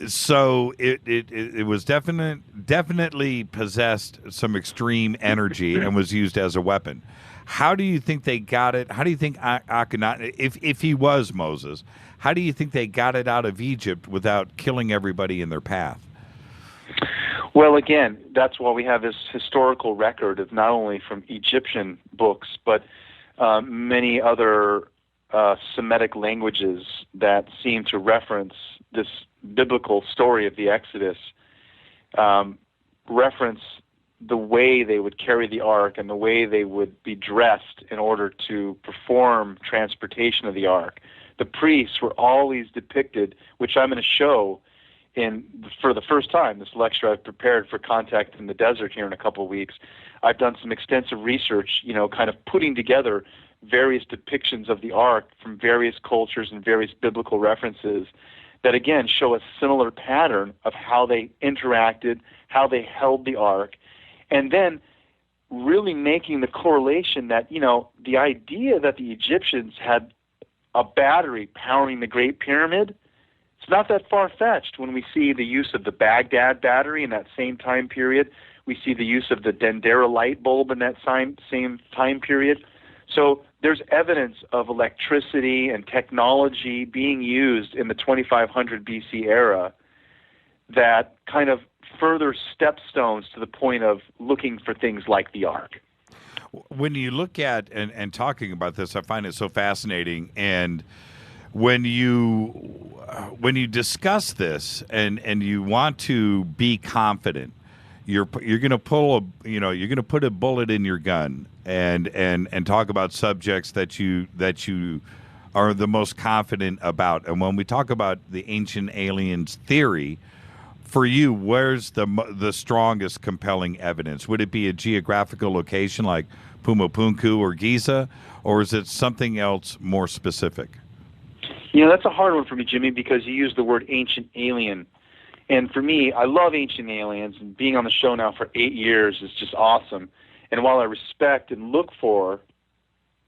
So it was definitely possessed some extreme energy and was used as a weapon. How do you think they got it? How do you think Akhenaten, if he was Moses, how do you think they got it out of Egypt without killing everybody in their path? Well, again, that's why we have this historical record of not only from Egyptian books, but many other Semitic languages that seem to reference this biblical story of the Exodus, reference the way they would carry the ark and the way they would be dressed in order to perform transportation of the ark. The priests were always depicted, which I'm going to show for the first time, this lecture I've prepared for Contact in the Desert here in a couple of weeks. I've done some extensive research, kind of putting together various depictions of the ark from various cultures and various biblical references that, again, show a similar pattern of how they interacted, how they held the ark, and then really making the correlation that, the idea that the Egyptians had a battery powering the Great Pyramid, it's not that far-fetched when we see the use of the Baghdad battery in that same time period. We see the use of the Dendera light bulb in that same time period. So there's evidence of electricity and technology being used in the 2500 BC era that kind of further stepstones to the point of looking for things like the ark. When you look at and talking about this, I find it so fascinating. And when you discuss this and you want to be confident, you're going to put a bullet in your gun and talk about subjects that you are the most confident about. And when we talk about the ancient aliens theory, for you, where's the strongest compelling evidence? Would it be a geographical location like Pumapunku or Giza, or is it something else more specific? That's a hard one for me, Jimmy, because you use the word ancient alien. And for me, I love ancient aliens, and being on the show now for 8 years is just awesome. And while I respect and look for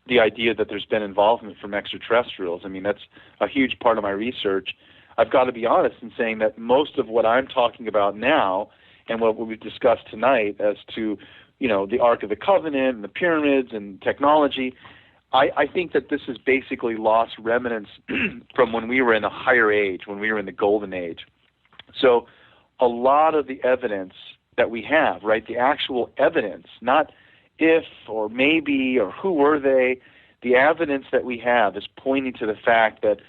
the idea that there's been involvement from extraterrestrials, that's a huge part of my research, I've got to be honest in saying that most of what I'm talking about now and what we've discussed tonight as to, the Ark of the Covenant and the pyramids and technology, I think that this is basically lost remnants from when we were in a higher age, when we were in the golden age. So a lot of the evidence that we have, right, the actual evidence, not if or maybe or who were they, the evidence that we have is pointing to the fact that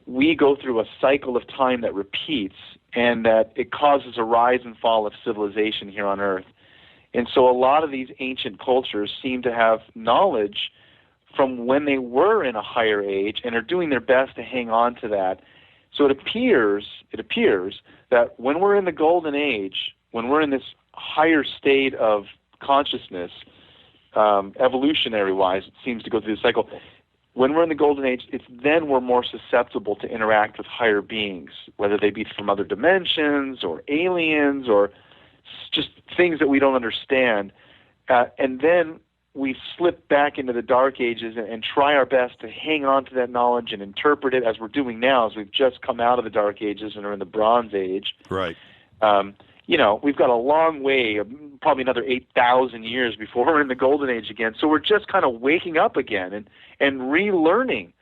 we go through a cycle of time that repeats and that it causes a rise and fall of civilization here on Earth. And so a lot of these ancient cultures seem to have knowledge from when they were in a higher age and are doing their best to hang on to that. So it appears that when we're in the golden age, when we're in this higher state of consciousness, evolutionary-wise, it seems to go through the cycle. When we're in the golden age, it's then we're more susceptible to interact with higher beings, whether they be from other dimensions or aliens or just things that we don't understand. And then we slip back into the dark ages and try our best to hang on to that knowledge and interpret it as we're doing now, as we've just come out of the dark ages and are in the bronze age. Right. We've got a long way, probably another 8,000 years before we're in the golden age again. So we're just kind of waking up again and relearning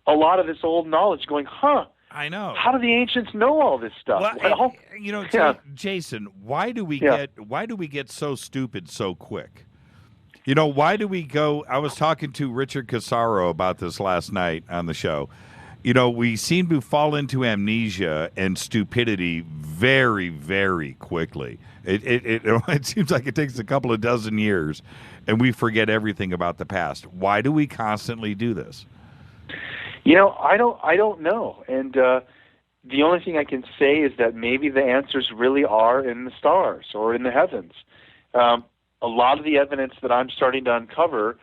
a lot of this old knowledge, going, I know. How do the ancients know all this stuff? Jason, why do we get so stupid so quick? Why do we go? I was talking to Richard Casaro about this last night on the show. We seem to fall into amnesia and stupidity very, very quickly. It seems like it takes a couple of dozen years, and we forget everything about the past. Why do we constantly do this? I don't know. And the only thing I can say is that maybe the answers really are in the stars or in the heavens. A lot of the evidence that I'm starting to uncover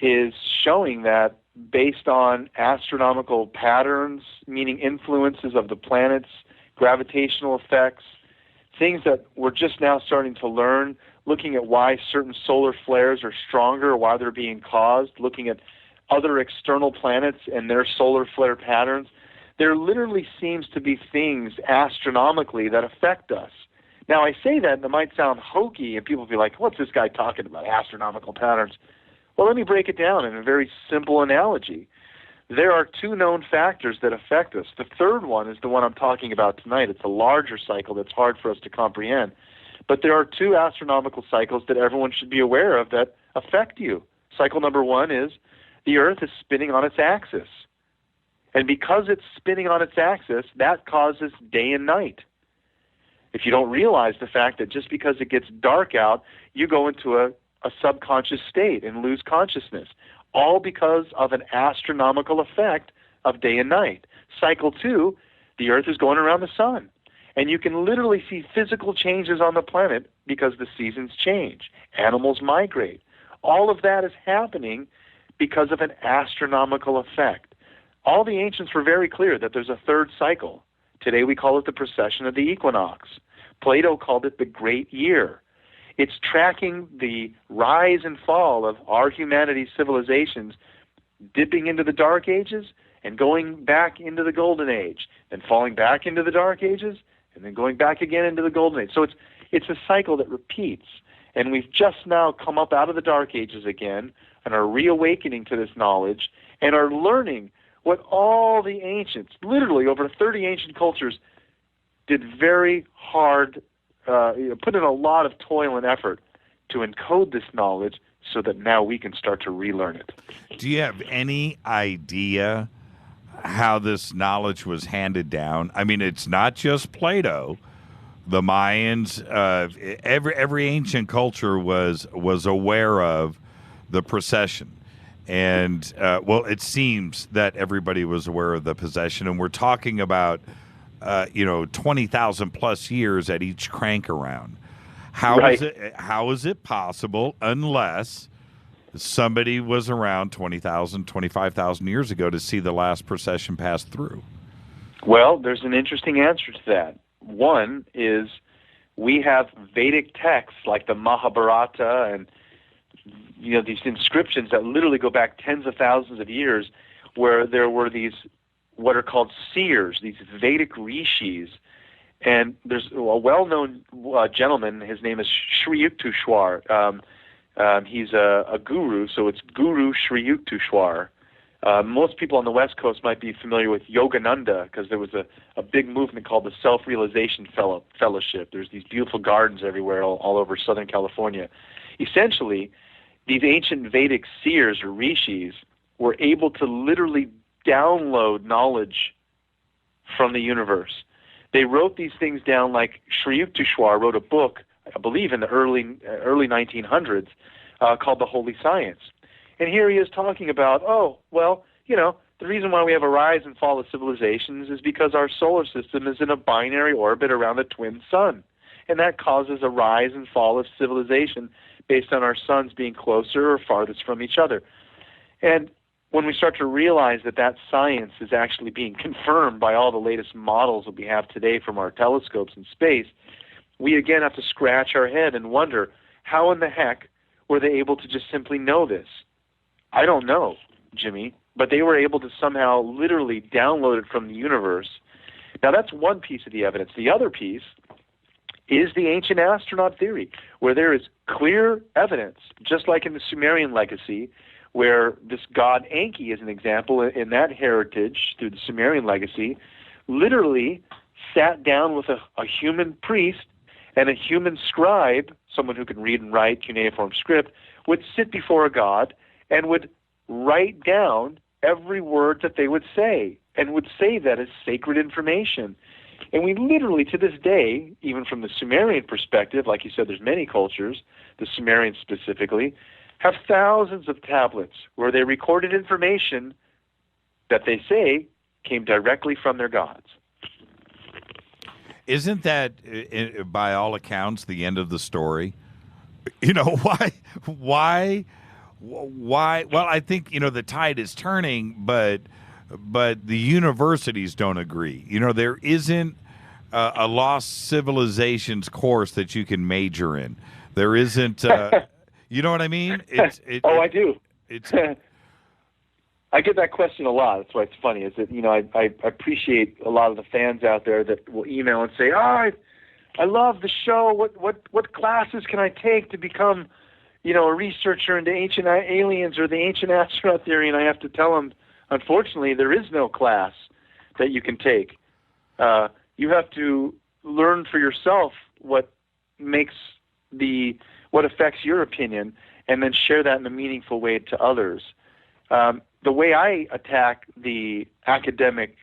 is showing that based on astronomical patterns, meaning influences of the planets, gravitational effects, things that we're just now starting to learn, looking at why certain solar flares are stronger, why they're being caused, looking at other external planets and their solar flare patterns. There literally seems to be things astronomically that affect us. Now, I say that, and it might sound hokey, and people will be like, what's this guy talking about, astronomical patterns? Well, let me break it down in a very simple analogy. There are two known factors that affect us. The third one is the one I'm talking about tonight. It's a larger cycle that's hard for us to comprehend. But there are two astronomical cycles that everyone should be aware of that affect you. Cycle number one is the Earth is spinning on its axis. And because it's spinning on its axis, that causes day and night. If you don't realize the fact that just because it gets dark out, you go into a subconscious state and lose consciousness, all because of an astronomical effect of day and night. Cycle two, the Earth is going around the sun. And you can literally see physical changes on the planet because the seasons change. Animals migrate. All of that is happening because of an astronomical effect. All the ancients were very clear that there's a third cycle. Today we call it the precession of the equinox. Plato called it the Great Year. It's tracking the rise and fall of our humanity's civilizations, dipping into the Dark Ages and going back into the Golden Age, and falling back into the Dark Ages, and then going back again into the Golden Age. So it's a cycle that repeats. And we've just now come up out of the Dark Ages again and are reawakening to this knowledge and are learning what all the ancients, literally over 30 ancient cultures, did very hard, put in a lot of toil and effort to encode this knowledge so that now we can start to relearn it. Do you have any idea how this knowledge was handed down? I mean, it's not just Plato. The Mayans, every ancient culture was aware of the precession. And, well, it seems that everybody was aware of the possession. And we're talking about, 20,000 plus years at each crank around. How is it possible, unless somebody was around 20,000, 25,000 years ago to see the last precession pass through? Well, there's an interesting answer to that. One is we have Vedic texts like the Mahabharata and these inscriptions that literally go back tens of thousands of years, where there were these what are called seers, these Vedic rishis. And there's a well-known gentleman, his name is Sri Yukteswar. He's a guru, so it's Guru Sri Yukteswar. Most people on the West Coast might be familiar with Yogananda, because there was a big movement called the Self-Realization Fellowship. There's these beautiful gardens everywhere all over Southern California. Essentially, these ancient Vedic seers or rishis were able to literally download knowledge from the universe. They wrote these things down, like Sri Yukteswar wrote a book, I believe in the early 1900s, called The Holy Science. And here he is talking about, the reason why we have a rise and fall of civilizations is because our solar system is in a binary orbit around a twin sun. And that causes a rise and fall of civilization based on our suns being closer or farthest from each other. And when we start to realize that science is actually being confirmed by all the latest models that we have today from our telescopes in space, we again have to scratch our head and wonder, how in the heck were they able to just simply know this? I don't know, Jimmy, but they were able to somehow literally download it from the universe. Now, that's one piece of the evidence. The other piece is the ancient astronaut theory, where there is clear evidence, just like in the Sumerian legacy, where this god Enki, as an example, in that heritage through the Sumerian legacy, literally sat down with a human priest and a human scribe, someone who can read and write cuneiform script, would sit before a god and would write down every word that they would say, and would say that as sacred information. And we literally, to this day, even from the Sumerian perspective, like you said, there's many cultures, the Sumerians specifically, have thousands of tablets where they recorded information that they say came directly from their gods. Isn't that, by all accounts, the end of the story? Why Why? Well, I think, the tide is turning, but the universities don't agree. There isn't a lost civilizations course that you can major in. There isn't, you know what I mean? I do. I get that question a lot. That's why it's funny. Is that I appreciate a lot of the fans out there that will email and say, I love the show. What classes can I take to become, a researcher into ancient aliens or the ancient astronaut theory? And I have to tell them, unfortunately, there is no class that you can take. You have to learn for yourself what affects your opinion, and then share that in a meaningful way to others. The way I attack the academic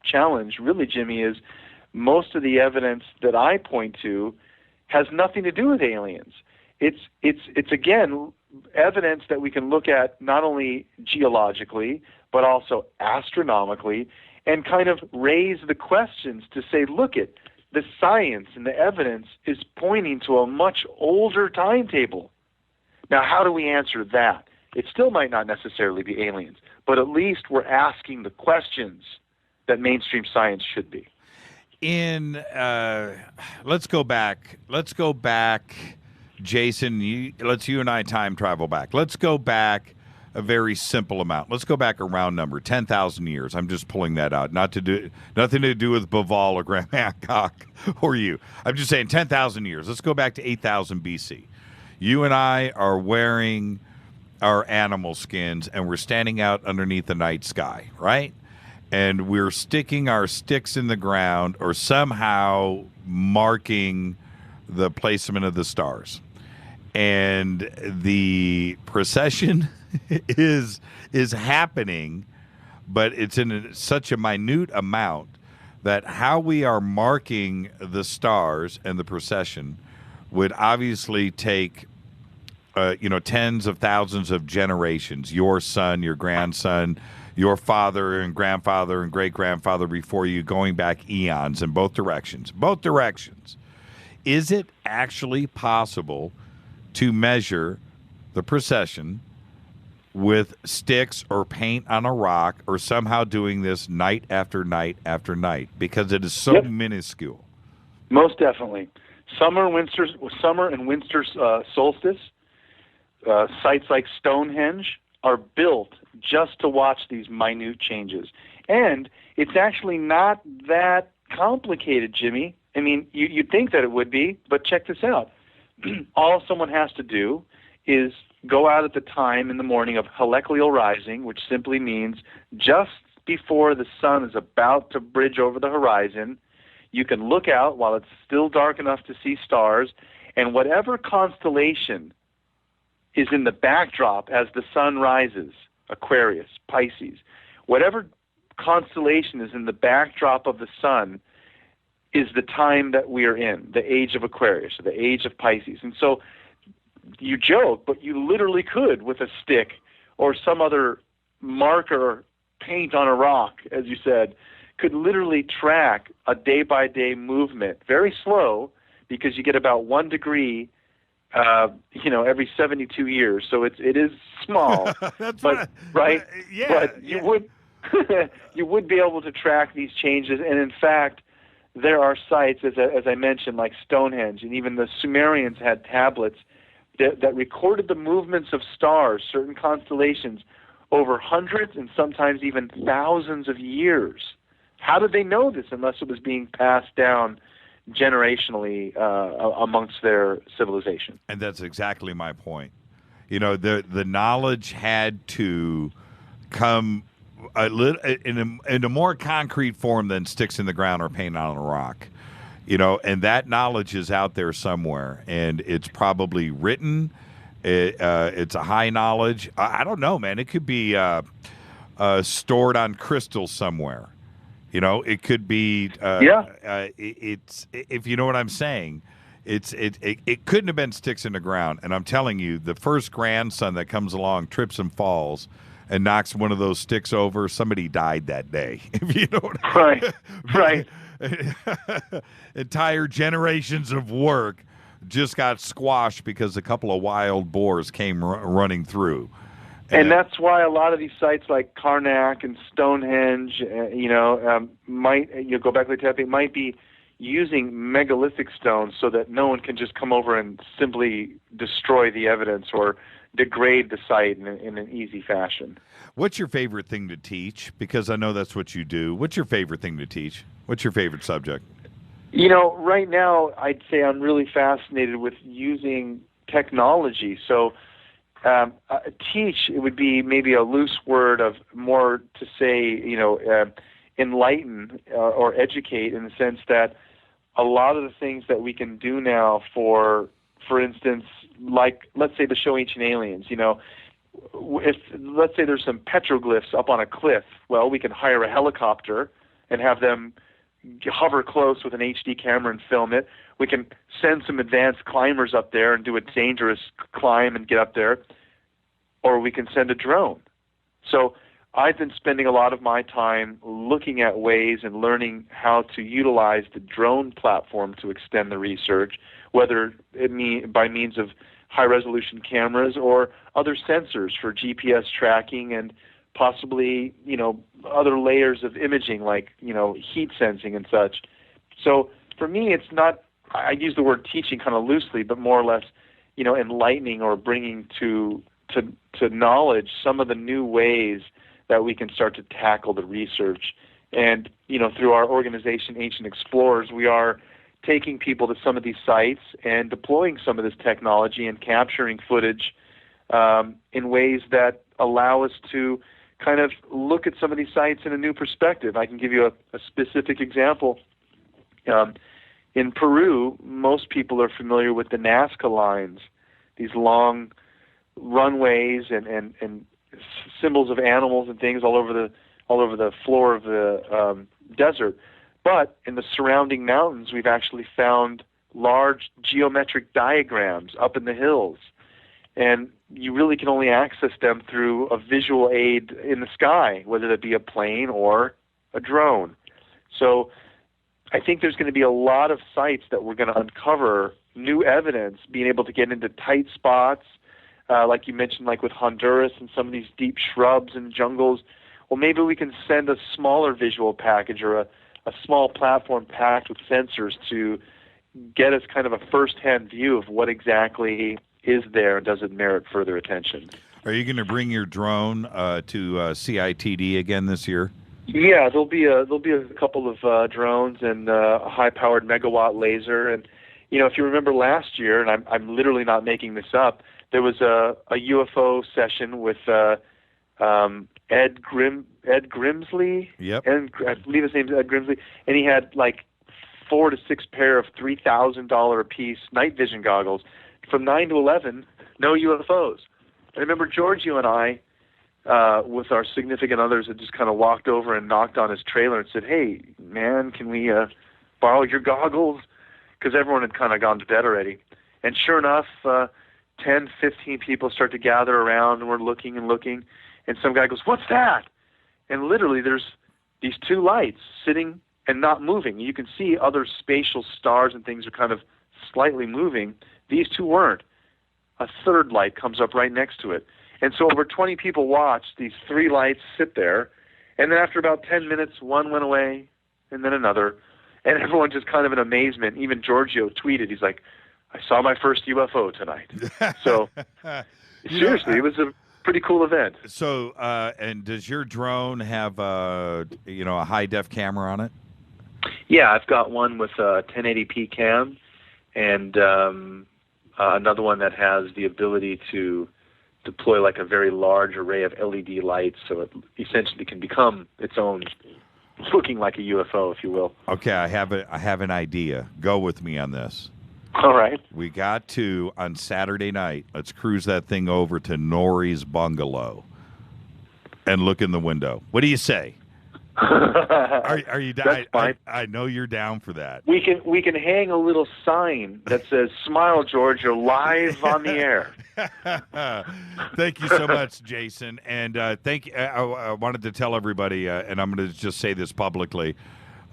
challenge, really, Jimmy, is most of the evidence that I point to has nothing to do with aliens. It's again evidence that we can look at not only geologically but also astronomically, and kind of raise the questions to say, look at the science and the evidence is pointing to a much older timetable. Now, how do we answer that? It still might not necessarily be aliens, but at least we're asking the questions that mainstream science should be. Let's go back, Jason. You and I time travel back. Let's go back a very simple amount. Let's go back a round number, 10,000 years. I'm just pulling that out. Nothing to do with Baval or Graham Hancock or you. I'm just saying 10,000 years. Let's go back to 8,000 BC. You and I are wearing our animal skins, and we're standing out underneath the night sky, right? And we're sticking our sticks in the ground or somehow marking the placement of the stars. And the procession is happening, but it's in such a minute amount that how we are marking the stars and the procession would obviously take tens of thousands of generations. Your son, your grandson, your father and grandfather and great-grandfather before you, going back eons in both directions. Both directions. Is it actually possible to measure the procession with sticks or paint on a rock, or somehow doing this night after night after night, because it is so minuscule? Most definitely. Summer and winter solstice, sites like Stonehenge are built just to watch these minute changes. And it's actually not that complicated, Jimmy. I mean, you'd think that it would be, but check this out. All someone has to do is go out at the time in the morning of heliacal rising, which simply means just before the sun is about to bridge over the horizon. You can look out while it's still dark enough to see stars, and whatever constellation is in the backdrop as the sun rises, Aquarius, Pisces, whatever constellation is in the backdrop of the sun is the time that we are in, the age of Aquarius, or the age of Pisces. And so you joke, but you literally could, with a stick or some other marker, paint on a rock, as you said, could literally track a day-by-day movement, very slow, because you get about 1 degree every 72 years. So it is small, but you would be able to track these changes. And in fact, there are sites, as I mentioned, like Stonehenge, and even the Sumerians had tablets that recorded the movements of stars, certain constellations, over hundreds and sometimes even thousands of years. How did they know this unless it was being passed down generationally amongst their civilization? And that's exactly my point. The knowledge had to come a little in a more concrete form than sticks in the ground or paint on a rock. And that knowledge is out there somewhere, and it's probably written. It's a high knowledge. I don't know, man. It could be stored on crystal somewhere. It could be. It's, if you know what I'm saying. It couldn't have been sticks in the ground. And I'm telling you, the first grandson that comes along trips and falls and knocks one of those sticks over. Somebody died that day. If you know what I mean. Right. Entire generations of work just got squashed because a couple of wild boars came running through. And that's why a lot of these sites like Karnak and Stonehenge, might go back to the tapping, might be using megalithic stones so that no one can just come over and simply destroy the evidence or degrade the site in an easy fashion. What's your favorite thing to teach? Because I know that's what you do. What's your favorite thing to teach? What's your favorite subject? Right now I'd say I'm really fascinated with using technology. So teach, it would be maybe a loose word of more to say, enlighten or educate, in the sense that a lot of the things that we can do now for instance, like, let's say the show Ancient Aliens, if, let's say there's some petroglyphs up on a cliff, well, we can hire a helicopter and have them hover close with an HD camera and film it. We can send some advanced climbers up there and do a dangerous climb and get up there, or we can send a drone. So I've been spending a lot of my time looking at ways and learning how to utilize the drone platform to extend the research, whether by means of high-resolution cameras or other sensors for GPS tracking and possibly, other layers of imaging like, heat sensing and such. So for me, it's not, I use the word teaching kind of loosely, but more or less, enlightening or bringing to knowledge some of the new ways that we can start to tackle the research. And, through our organization, Ancient Explorers, we are taking people to some of these sites and deploying some of this technology and capturing footage in ways that allow us to kind of look at some of these sites in a new perspective. I can give you a specific example. In Peru, most people are familiar with the Nazca lines, these long runways and symbols of animals and things all over the floor of the desert. But in the surrounding mountains, we've actually found large geometric diagrams up in the hills. And you really can only access them through a visual aid in the sky, whether that be a plane or a drone. So I think there's going to be a lot of sites that we're going to uncover new evidence, being able to get into tight spots, like you mentioned, like with Honduras and some of these deep shrubs and jungles. Well, maybe we can send a smaller visual package or a small platform packed with sensors to get us kind of a first-hand view of what exactly is there and does it merit further attention. Are you going to bring your drone to CITD again this year? Yeah, there'll be a couple of drones and a high-powered megawatt laser. And if you remember last year, and I'm literally not making this up, there was a UFO session with Ed Grimsley. Yep. And I believe his name is Ed Grimsley, and he had like 4 to 6 pair of $3,000 a piece night vision goggles. From 9 to 11, no UFOs. I remember Giorgio and I, with our significant others, had just kind of walked over and knocked on his trailer and said, "Hey, man, can we borrow your goggles?" Because everyone had kind of gone to bed already. And sure enough, 10, 15 people start to gather around, and we're looking and looking. And some guy goes, "What's that?" And literally there's these 2 lights sitting and not moving. You can see other spatial stars and things are kind of slightly moving. These 2 weren't. A 3rd light comes up right next to it. And so over 20 people watched these 3 lights sit there. And then after about 10 minutes, one went away and then another. And everyone just kind of in amazement. Even Giorgio tweeted, he's like, "I saw my first UFO tonight." So seriously, it was a pretty cool event. So, and does your drone have a high-def camera on it? Yeah, I've got one with a 1080p cam, and another one that has the ability to deploy like a very large array of LED lights, so it essentially can become its own, looking like a UFO, if you will. Okay, I have an idea. Go with me on this. All right. We got to, on Saturday night, let's cruise that thing over to Noory's bungalow and look in the window. What do you say? Are you down? I know you're down for that. We can hang a little sign that says "Smile, George, you're live on the air." Thank you so much, Jason. And thank you. I wanted to tell everybody, and I'm going to just say this publicly.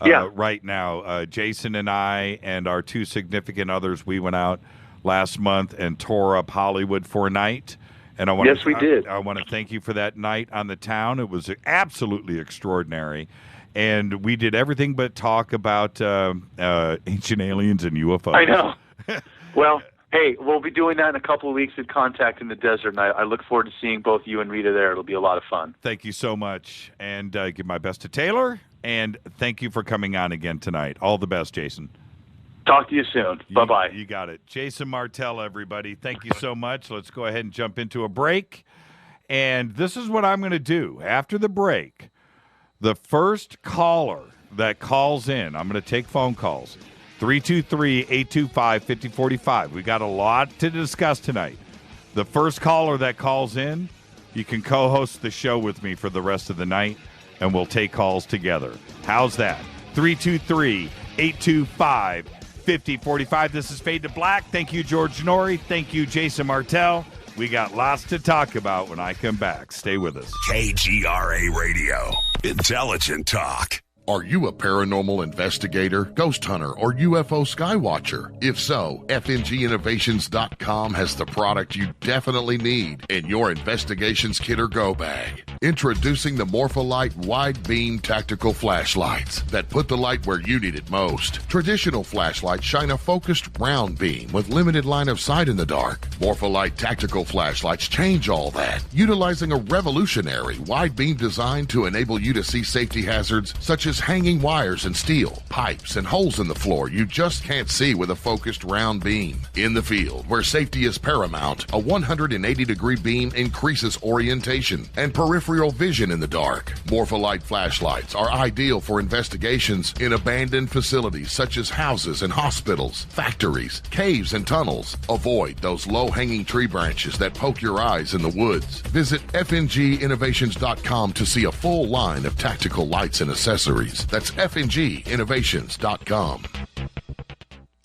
right now. Jason and I and our two significant others, we went out last month and tore up Hollywood for a night. And Yes, we did. I want to thank you for that night on the town. It was absolutely extraordinary. And we did everything but talk about ancient aliens and UFOs. I know. Well, hey, we'll be doing that in a couple of weeks at Contact in the Desert, and I look forward to seeing both you and Rita there. It'll be a lot of fun. Thank you so much. And give my best to Taylor. And thank you for coming on again tonight. All the best, Jason. Talk to you soon. Bye-bye. You got it. Jason Martell, everybody. Thank you so much. Let's go ahead and jump into a break. And this is what I'm going to do. After the break, the first caller that calls in, I'm going to take phone calls, 323-825-5045. We got a lot to discuss tonight. The first caller that calls in, you can co-host the show with me for the rest of the night, and we'll take calls together. How's that? 323-825-5045. This is Fade to Black. Thank you, George Noory. Thank you, Jason Martell. We got lots to talk about when I come back. Stay with us. KGRA Radio. Intelligent talk. Are you a paranormal investigator, ghost hunter, or UFO skywatcher? If so, FNGinnovations.com has the product you definitely need in your investigations kit or go bag. Introducing the Morpholite Wide Beam Tactical Flashlights that put the light where you need it most. Traditional flashlights shine a focused round beam with limited line of sight in the dark. Morpholite Tactical Flashlights change all that, utilizing a revolutionary wide beam design to enable you to see safety hazards such as hanging wires and steel, pipes, and holes in the floor you just can't see with a focused round beam. In the field, where safety is paramount, a 180-degree beam increases orientation and peripheral vision in the dark. Morpholite flashlights are ideal for investigations in abandoned facilities such as houses and hospitals, factories, caves, and tunnels. Avoid those low-hanging tree branches that poke your eyes in the woods. Visit FNGinnovations.com to see a full line of tactical lights and accessories. That's FNGinnovations.com.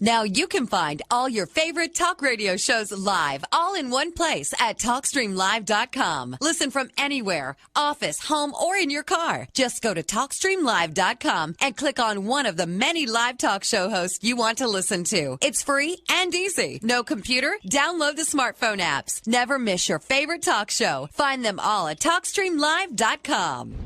Now you can find all your favorite talk radio shows live, all in one place at TalkStreamLive.com. Listen from anywhere, office, home, or in your car. Just go to TalkStreamLive.com and click on one of the many live talk show hosts you want to listen to. It's free and easy. No computer? Download the smartphone apps. Never miss your favorite talk show. Find them all at TalkStreamLive.com.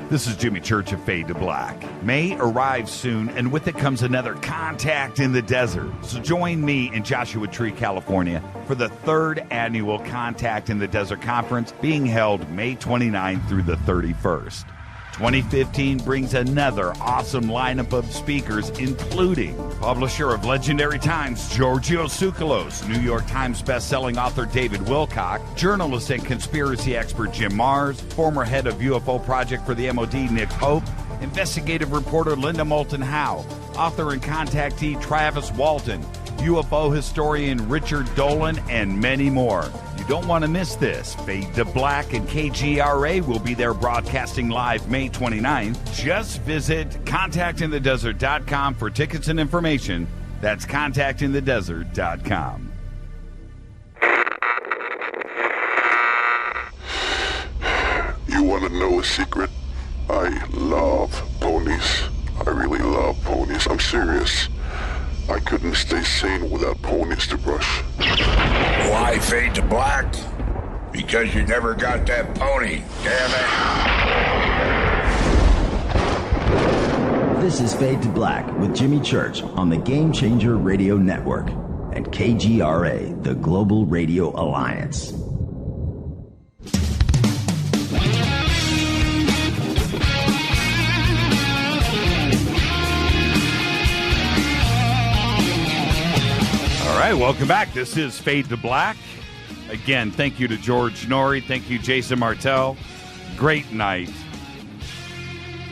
This is Jimmy Church of Fade to Black. May arrives soon, and with it comes another Contact in the Desert. So join me in Joshua Tree, California, for the third annual Contact in the Desert Conference being held May 29th through the 31st. 2015 brings another awesome lineup of speakers, including publisher of Legendary Times, Giorgio Tsoukalos, New York Times bestselling author David Wilcock, journalist and conspiracy expert Jim Mars, former head of UFO Project for the MOD Nick Pope, investigative reporter Linda Moulton Howe, author and contactee Travis Walton, UFO historian Richard Dolan, and many more. You don't want to miss this. Fade to Black and KGRA will be there broadcasting live May 29th. Just visit contactinthedesert.com for tickets and information. That's contactinthedesert.com. You want to know a secret? I love ponies. I really love ponies. I'm serious. I couldn't stay sane without ponies to brush. Why Fade to Black? Because you never got that pony, damn This is Fade to Black with Jimmy Church on the Game Changer Radio Network and KGRA, the Global Radio Alliance. All right, welcome back. This is Fade to Black. Again, thank you to George Noory. Thank you, Jason Martell. Great night.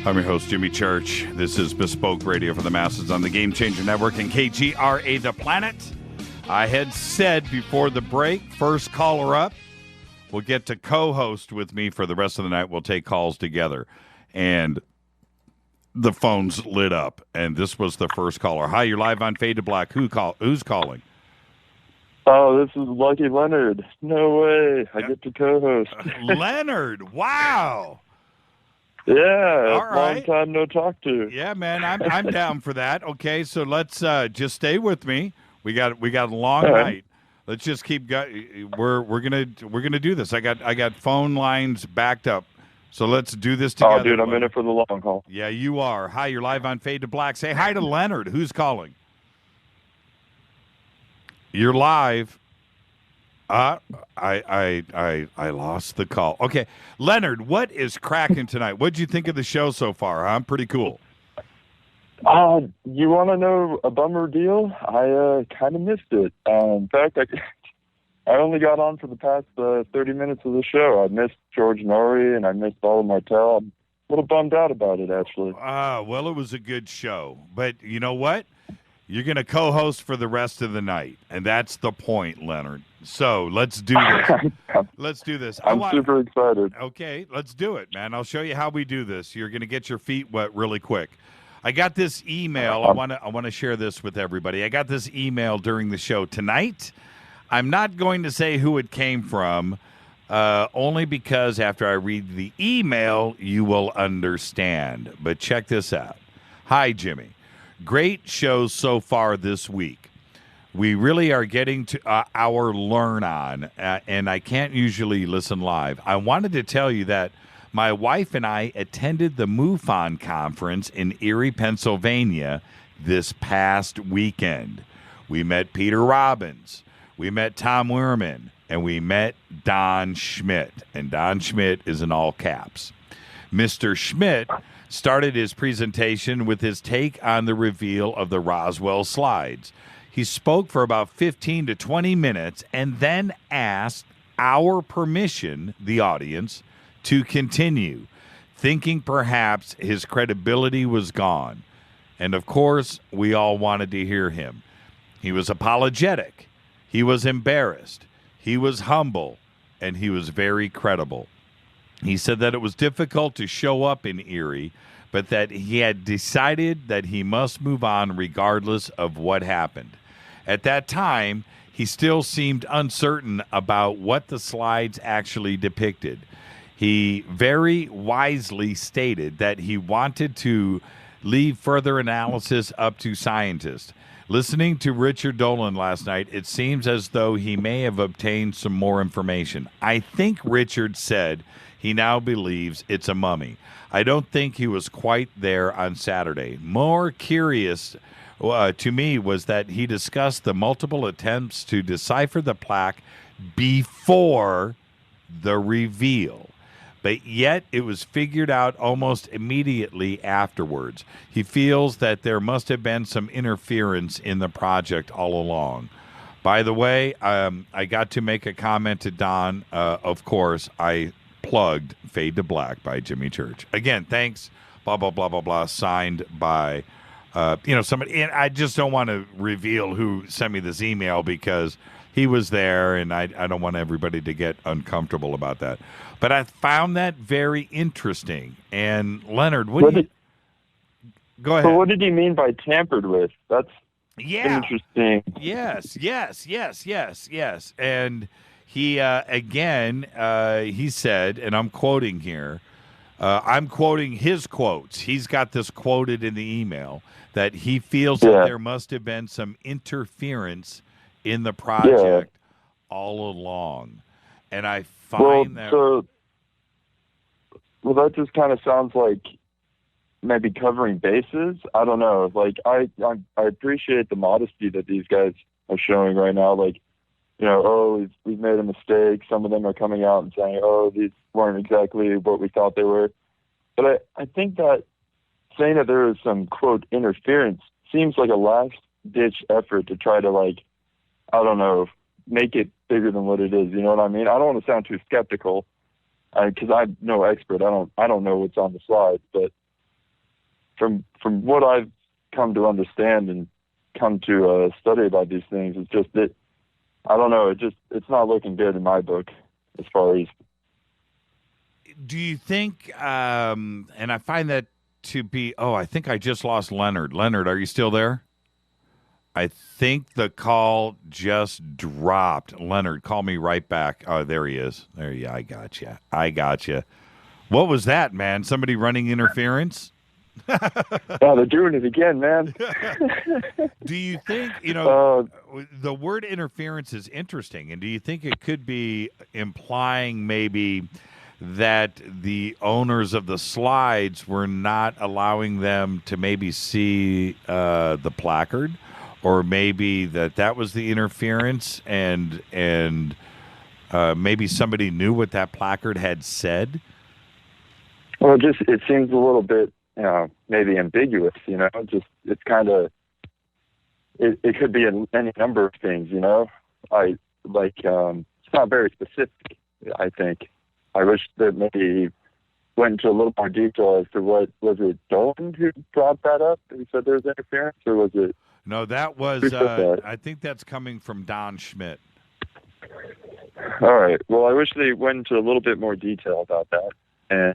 I'm your host, Jimmy Church. This is Bespoke Radio for the Masses on the Game Changer Network and KGRA The Planet. I had said before the break, first caller up will get to co-host with me for the rest of the night. We'll take calls together. And the phones lit up, and this was the first caller. Hi, you're live on Fade to Black. Who's calling? Oh, this is Lucky Leonard. No way. I get to co-host. Leonard, wow. Yeah, All right. long time no talk to. Yeah, man, I'm down for that. Okay, so let's just stay with me. We got a long night. Let's just keep we're gonna do this. I got phone lines backed up. So let's do this together. Oh, dude, I'm in it for the long haul. Yeah, you are. Hi, you're live on Fade to Black. Say hi to Leonard. Who's calling? You're live. I lost the call. Okay, Leonard, what is cracking tonight? What'd you think of the show so far? Huh? Pretty cool. You want to know a bummer deal? I kind of missed it. In fact, I only got on for the past 30 minutes of the show. I missed George Noory and I missed all of Martell. I'm a little bummed out about it, actually. Well, it was a good show. But you know what? You're going to co-host for the rest of the night, and that's the point, Leonard. So let's do this. Let's do this. I'm super excited. Okay, let's do it, man. I'll show you how we do this. You're going to get your feet wet really quick. I got this email. I want to share this with everybody. I got this email during the show tonight. I'm not going to say who it came from, only because after I read the email, you will understand. But check this out. Hi, Jimmy. Great shows so far this week. We really are getting to our learn on, and I can't usually listen live. I wanted to tell you that my wife and I attended the MUFON conference in Erie, Pennsylvania this past weekend. We met Peter Robbins. We met Tom Werman, and we met Don Schmidt, and Don Schmidt is in all caps. Mr. Schmidt started his presentation with his take on the reveal of the Roswell Slides. He spoke for about 15 to 20 minutes and then asked our permission, the audience, to continue, thinking perhaps his credibility was gone. And of course, we all wanted to hear him. He was apologetic. He was embarrassed, he was humble, and he was very credible. He said that it was difficult to show up in Erie, but that he had decided that he must move on regardless of what happened. At that time, he still seemed uncertain about what the slides actually depicted. He very wisely stated that he wanted to leave further analysis up to scientists. Listening to Richard Dolan last night, it seems as though he may have obtained some more information. I think Richard said he now believes it's a mummy. I don't think he was quite there on Saturday. More curious to me was that he discussed the multiple attempts to decipher the plaque before the reveal. But yet it was figured out almost immediately afterwards. He feels that there must have been some interference in the project all along. By the way, I got to make a comment to Don. Of course, I plugged Fade to Black by Jimmy Church. Again, thanks, blah, blah, blah, blah, blah, signed by, somebody. And I just don't want to reveal who sent me this email because he was there, and I don't want everybody to get uncomfortable about that. But I found that very interesting. And Leonard, go ahead. So what did he mean by tampered with? That's interesting. Yes. And he, he said, and I'm quoting here, I'm quoting his quotes. He's got this quoted in the email, that he feels that there must have been some interference in the project all along. And I find that just kind of sounds like maybe covering bases. I don't know. Like I appreciate the modesty that these guys are showing right now. Like, we've made a mistake. Some of them are coming out and saying, these weren't exactly what we thought they were. But I think that saying that there was some quote interference seems like a last ditch effort to try to make it bigger than what it is. You know what I mean? I don't want to sound too skeptical because I'm no expert. I don't know what's on the slides, but from what I've come to understand and come to study about these things, it's just that I don't know. It's not looking good in my book as far as. Do you think? And I find that to be. Oh, I think I just lost Leonard. Leonard, are you still there? I think the call just dropped. Leonard, call me right back. Oh, there he is. There you. I got you. What was that, man? Somebody running interference? Oh, they're doing it again, man. Do you think, the word interference is interesting, and do you think it could be implying maybe that the owners of the slides were not allowing them to maybe see the placard, or maybe that was the interference, and maybe somebody knew what that placard had said? Well, it seems a little bit, maybe ambiguous, it's kind of, it could be any number of things, it's not very specific, I think. I wish that maybe went into a little more detail as to was it Dolan who brought that up and said there was interference, or was it? No, that was, I think that's coming from Don Schmidt. All right. Well, I wish they went into a little bit more detail about that. And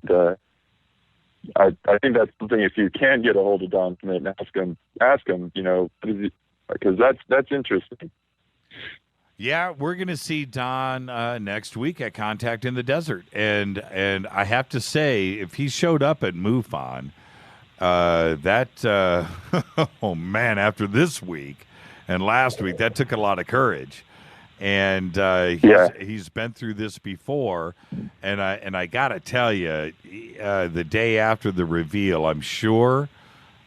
I think that's something, if you can get a hold of Don Schmidt and ask him, because that's interesting. Yeah, we're going to see Don next week at Contact in the Desert. And I have to say, if he showed up at MUFON, oh man, after this week and last week, that took a lot of courage. And he's been through this before, and I gotta tell you, the day after the reveal, I'm sure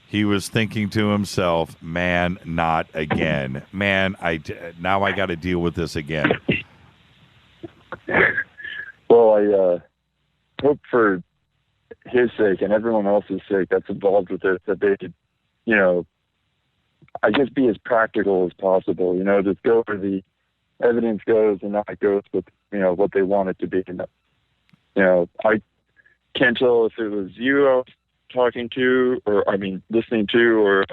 he was thinking to himself, "Man, not again! Man, now I got to deal with this again." Well, I hope for his sake and everyone else's sake that's involved with it that they could, I guess, be as practical as possible. Just go where the evidence goes and not goes with what they want it to be. I can't tell if it was you I was talking to, or listening to, or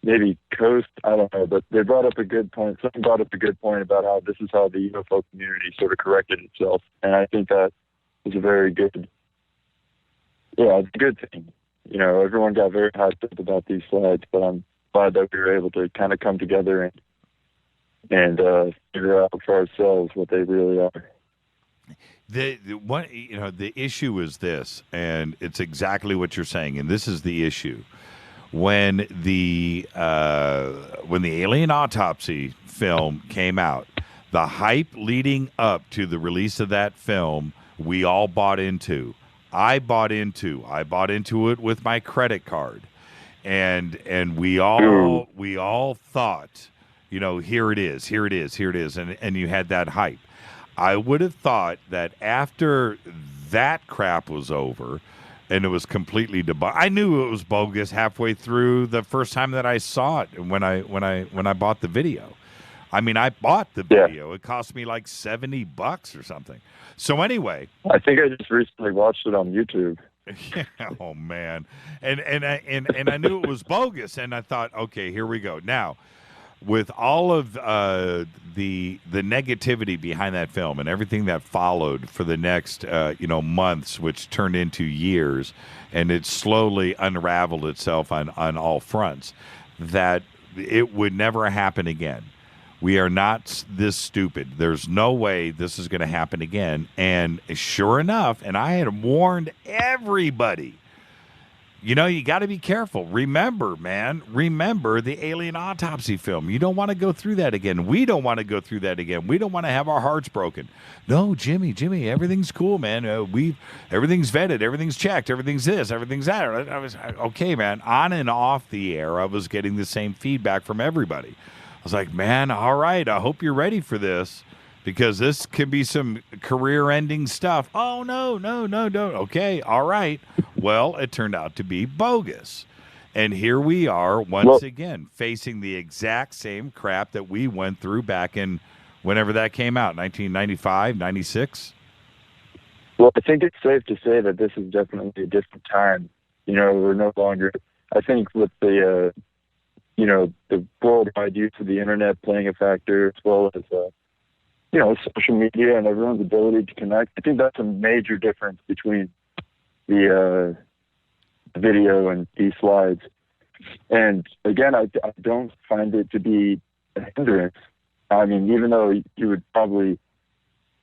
maybe Coast. I don't know, but they brought up a good point. Someone brought up a good point about how this is how the UFO community sort of corrected itself, and I think that is a very good. Yeah, it's a good thing. Everyone got very hyped up about these slides, but I'm glad that we were able to kind of come together and figure out for ourselves what they really are. The issue is this, and it's exactly what you're saying, and this is the issue. When the alien autopsy film came out, the hype leading up to the release of that film, we all bought into. I bought into it with my credit card, and we all thought, here it is, and you had that hype. I would have thought that after that crap was over, and it was completely debunked. I knew it was bogus halfway through the first time that I saw it. When I bought the video, I bought the video. Yeah. It cost me like $70 or something. So anyway, I think I just recently watched it on YouTube. Yeah, oh man, and I knew it was bogus, and I thought, okay, here we go. Now, with all of the negativity behind that film and everything that followed for the next months, which turned into years, and it slowly unraveled itself on all fronts, that it would never happen again. We are not this stupid. There's no way this is going to happen again. And sure enough, and I had warned everybody, you got to be careful. Remember, the alien autopsy film. You don't want to go through that again. We don't want to go through that again. We don't want to have our hearts broken. No, Jimmy, everything's cool, man. Everything's vetted. Everything's checked. Everything's this. Everything's that. I was okay, man. On and off the air, I was getting the same feedback from everybody. I was like, man, all right, I hope you're ready for this, because this could be some career-ending stuff. Oh, no. Okay, all right. Well, it turned out to be bogus. And here we are once again facing the exact same crap that we went through back in whenever that came out, 1995, 96. Well, I think it's safe to say that this is definitely a different time. We're no longer, I think, with the worldwide use of the internet playing a factor, as well as, social media and everyone's ability to connect. I think that's a major difference between the video and these slides. And again, I don't find it to be a hindrance. Even though you would probably,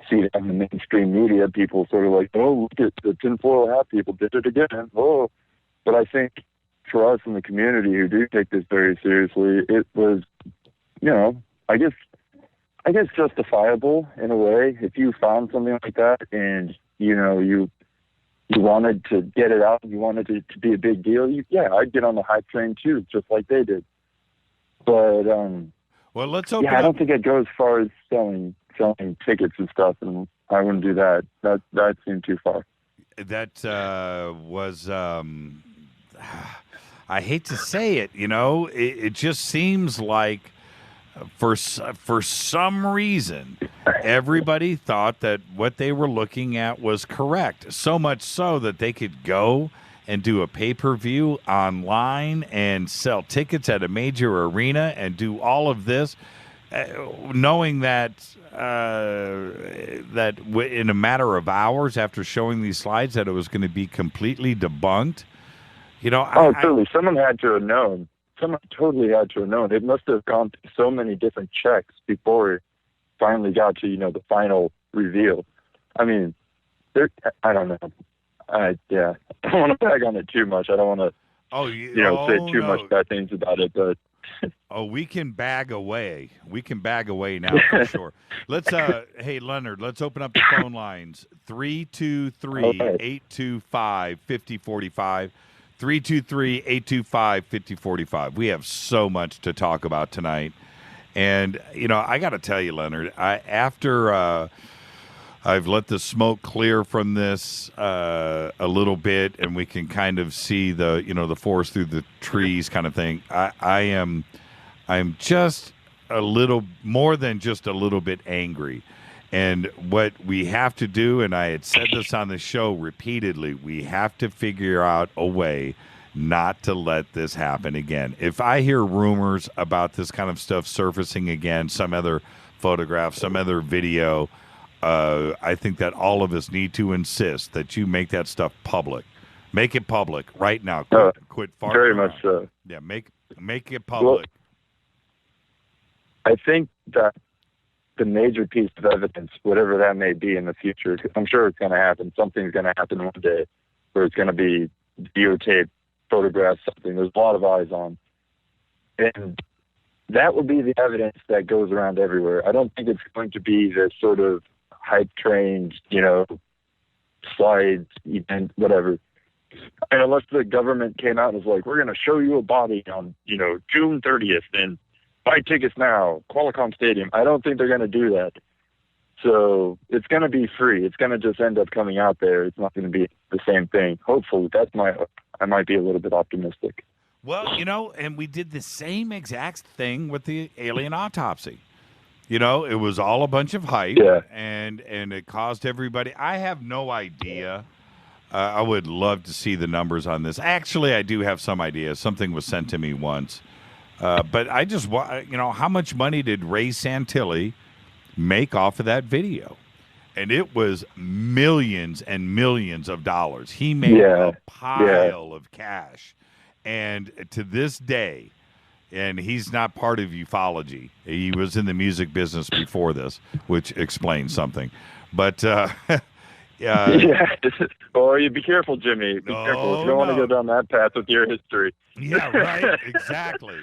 see it on the mainstream media. People sort of like, oh, look at the tinfoil hat people did it again. Oh, but I think for us in the community who do take this very seriously, it was, I guess justifiable in a way. If you found something like that and, you wanted to get it out and you wanted it to be a big deal, I'd get on the hype train too, just like they did. But, well, let's open I don't think I'd go as far as selling tickets and stuff, and I wouldn't do that. That seemed too far. That was, I hate to say it, it just seems like for some reason, everybody thought that what they were looking at was correct. So much so that they could go and do a pay-per-view online and sell tickets at a major arena and do all of this, knowing that in a matter of hours after showing these slides that it was going to be completely debunked. Totally. Someone had to have known. Someone totally had to have known. It must have gone through so many different checks before it finally got to, the final reveal. I mean, I don't know. I don't want to bag on it too much. I don't want to, say too much bad things about it, but. We can bag away. We can bag away now for sure. Let's, hey, Leonard, let's open up the phone lines. 323-825-5045. 323-825-5045. We have so much to talk about tonight. And, I got to tell you, Leonard, after I've let the smoke clear from this a little bit and we can kind of see the, the forest through the trees kind of thing, I'm just a little more than just a little bit angry. And what we have to do, and I had said this on the show repeatedly, we have to figure out a way not to let this happen again. If I hear rumors about this kind of stuff surfacing again, some other photograph, some other video, I think that all of us need to insist that you make that stuff public. Make it public right now. Quit farting very around. much so. Yeah, make it public. Well, I think that the major piece of evidence, whatever that may be in the future, I'm sure it's going to happen. Something's going to happen one day where it's going to be videotape, photograph, something. There's a lot of eyes on. And that will be the evidence that goes around everywhere. I don't think it's going to be this sort of hype train, slides, event, whatever. And unless the government came out and was like, we're going to show you a body on, June 30th and buy tickets now, Qualcomm Stadium. I don't think they're going to do that. So it's going to be free. It's going to just end up coming out there. It's not going to be the same thing. Hopefully, I might be a little bit optimistic. Well, and we did the same exact thing with the alien autopsy. It was all a bunch of hype, and it caused everybody. I have no idea. I would love to see the numbers on this. Actually, I do have some idea. Something was sent to me once. But I just, how much money did Ray Santilli make off of that video? And it was millions and millions of dollars. He made a pile of cash. And to this day, and he's not part of ufology. He was in the music business before this, which explains something. But well, you be careful, Jimmy. Be careful. You don't want to go down that path with your history. Yeah, right. Exactly.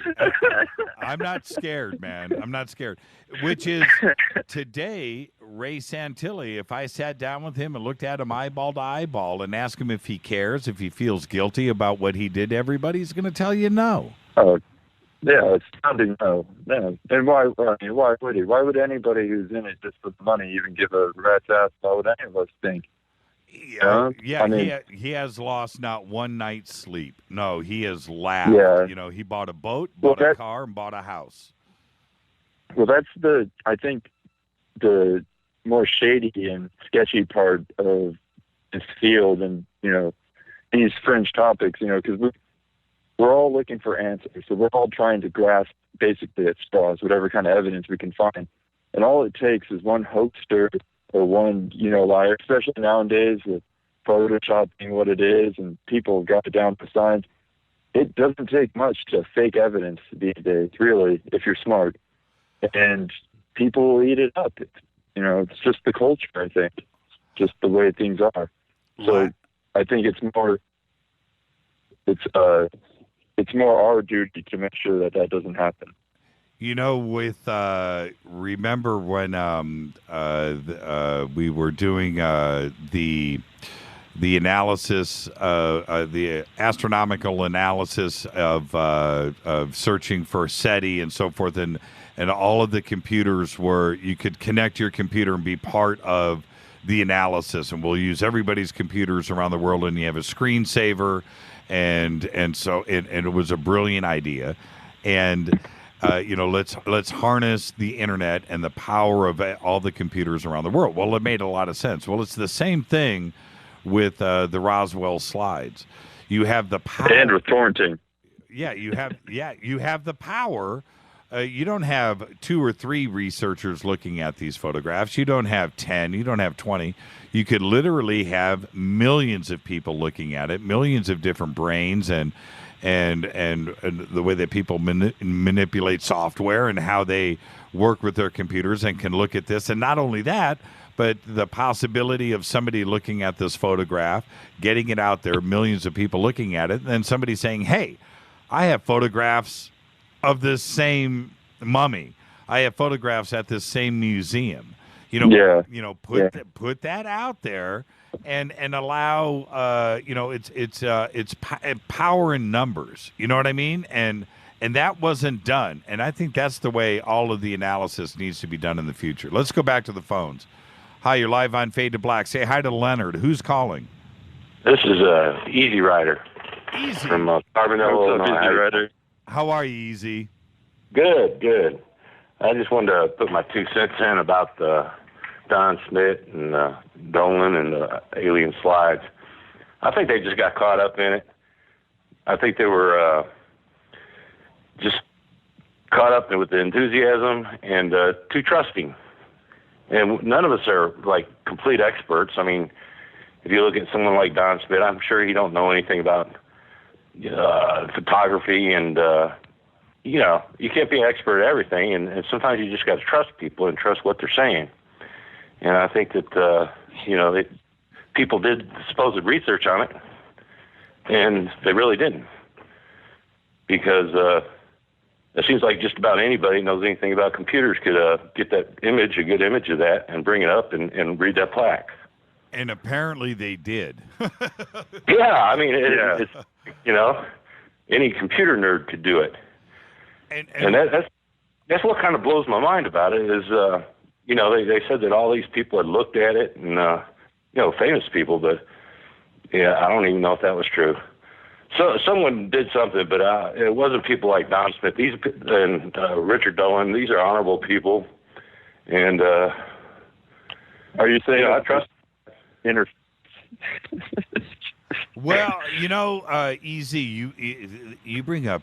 I'm not scared, man. I'm not scared. Which is today, Ray Santilli, if I sat down with him and looked at him eyeball to eyeball and asked him if he cares, if he feels guilty about what he did to everybody, he's going to tell you no. Oh, yeah, it's sounding no. Yeah. And why would he? Why would anybody who's in it just for the money even give a rat's ass about what any of us think? He has lost not one night's sleep. No, he has laughed. Yeah. He bought a boat, bought a car, and bought a house. Well, that's I think the more shady and sketchy part of this field and, these fringe topics, because we're all looking for answers. So we're all trying to grasp basically at straws, whatever kind of evidence we can find. And all it takes is one hoaxer or one, liar, especially nowadays with Photoshop being what it is and people got it down to science. It doesn't take much to fake evidence these days, really, if you're smart. And people will eat it up. it's just the culture, I think, just the way things are. So I think it's more our duty to make sure that doesn't happen. Remember when we were doing the analysis, the astronomical analysis of searching for SETI and so forth, and all of the computers were, you could connect your computer and be part of the analysis, and we'll use everybody's computers around the world, and you have a screensaver, and so it was a brilliant idea, and let's harness the internet and the power of all the computers around the world. Well, it made a lot of sense. Well, it's the same thing with the Roswell Slides. You have the power, and with torrenting. Yeah, you have the power. You don't have 2 or 3 researchers looking at these photographs. You don't have 10. You don't have 20. You could literally have millions of people looking at it, millions of different brains, and the way that people manipulate software and how they work with their computers and can look at this. And not only that, but the possibility of somebody looking at this photograph, getting it out there, millions of people looking at it, and then somebody saying, hey, I have photographs of this same mummy. I have photographs at this same museum. Put that out there and allow it's power in numbers. You know what I mean? And that wasn't done. And I think that's the way all of the analysis needs to be done in the future. Let's go back to the phones. Hi, you're live on Fade to Black. Say hi to Leonard. Who's calling? This is Easy Rider. Easy from Carbondale, Illinois. Easy Rider. How are you, Easy? Good. I just wanted to put my 2 cents in about Don Smith and Dolan and the alien slides. I think they just got caught up in it. I think they were just caught up with the enthusiasm and too trusting. And none of us are like complete experts. I mean, if you look at someone like Don Smith, I'm sure he don't know anything about photography, and you can't be an expert at everything. And sometimes you just got to trust people and trust what they're saying. And I think that people did supposed research on it, and they really didn't, because it seems like just about anybody who knows anything about computers could get that image, a good image of that, and bring it up and read that plaque. And apparently they did. Yeah, I mean, it's any computer nerd could do it. And that's what kind of blows my mind about it is, they said that all these people had looked at it, and famous people, but I don't even know if that was true. So someone did something, but it wasn't people like Don Smith. And Richard Dolan. These are honorable people. And are you saying I trust Well, Easy, you bring up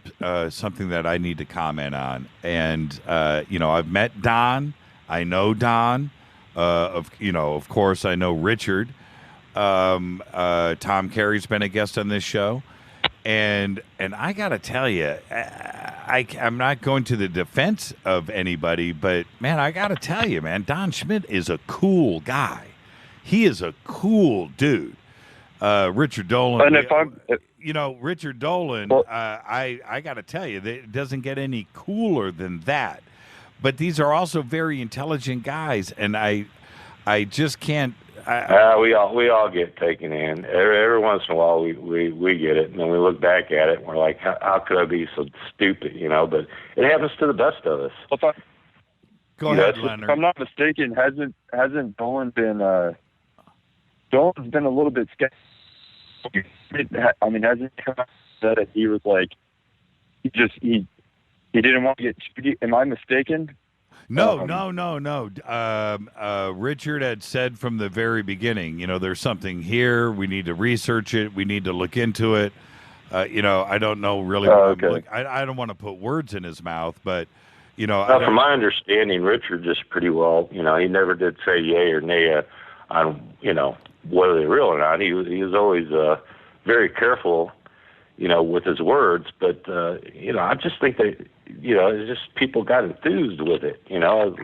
something that I need to comment on, and I've met Don. I know Don. Of course, I know Richard. Tom Carey's been a guest on this show. And I got to tell you, I'm not going to the defense of anybody, but, man, I got to tell you, man, Don Schmidt is a cool guy. He is a cool dude. Richard Dolan. And Richard Dolan, I got to tell you, it doesn't get any cooler than that. But these are also very intelligent guys, and I just can't. We all get taken in. Every once in a while, we get it, and then we look back at it, and we're like, how could I be so stupid, But it happens to the best of us. Go ahead, Leonard. If I'm not mistaken, hasn't Dolan been Dolan's been a little bit skeptical. I mean, hasn't he come out and said that he was like, he didn't want to get too deep? Am I mistaken? No. Richard had said from the very beginning, there's something here. We need to research it. We need to look into it. I don't know really. I don't want to put words in his mouth, but, from my understanding, Richard just pretty well, he never did say yay or nay on, whether they're real or not. He was always very careful with his words. But, I just think that, it's just people got enthused with it,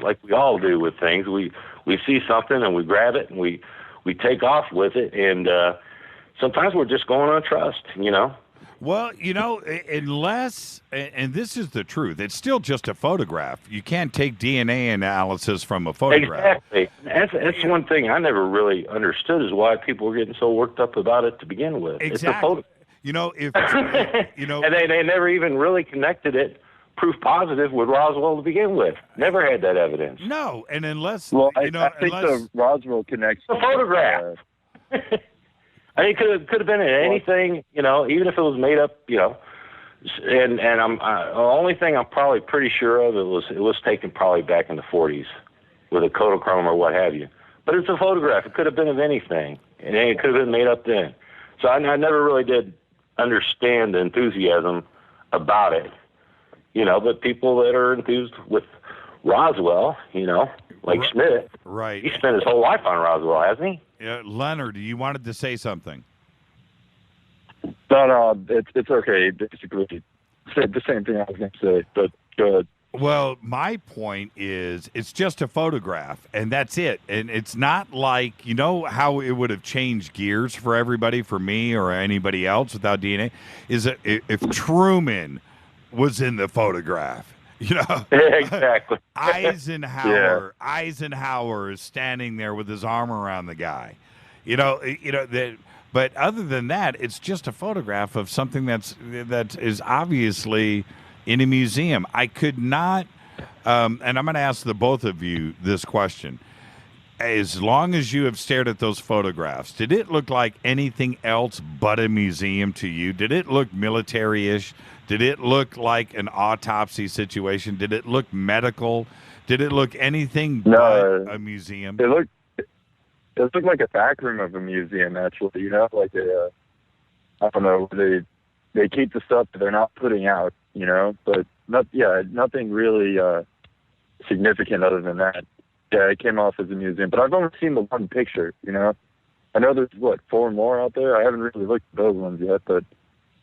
like we all do with things. We see something and we grab it and we take off with it. And sometimes we're just going on trust, Well, unless, and this is the truth, it's still just a photograph. You can't take DNA analysis from a photograph. Exactly. That's one thing I never really understood is why people were getting so worked up about it to begin with. Exactly. It's a photo. And they never even really connected it, proof positive, with Roswell to begin with. Never had that evidence. No, and unless, I think the Roswell connection. The photograph. I mean, it could have been anything, even if it was made up, And the only thing I'm probably pretty sure of, it was taken probably back in the 40s with a Kodachrome or what have you. But it's a photograph. It could have been of anything, and it could have been made up then. So I never really did understand the enthusiasm about it, But people that are enthused with Roswell, like Schmidt, right? He spent his whole life on Roswell, hasn't he? Leonard, you wanted to say something. No, it's okay. Basically, the same thing I was going to say, but go ahead. Well, my point is it's just a photograph, and that's it. And it's not like, how it would have changed gears for everybody, for me or anybody else without DNA, is that if Truman was in the photograph, Exactly. Eisenhower is standing there with his arm around the guy. But other than that, it's just a photograph of something that is obviously in a museum. I could not, and I'm going to ask the both of you this question. As long as you have stared at those photographs, did it look like anything else but a museum to you? Did it look military-ish? Did it look like an autopsy situation? Did it look medical? Did it look anything but a museum? It looked like a back room of a museum, actually. Like I don't know, they keep the stuff that they're not putting out, but nothing really significant other than that. Yeah, it came off as a museum, but I've only seen the one picture, I know there's, 4 more out there? I haven't really looked at those ones yet, but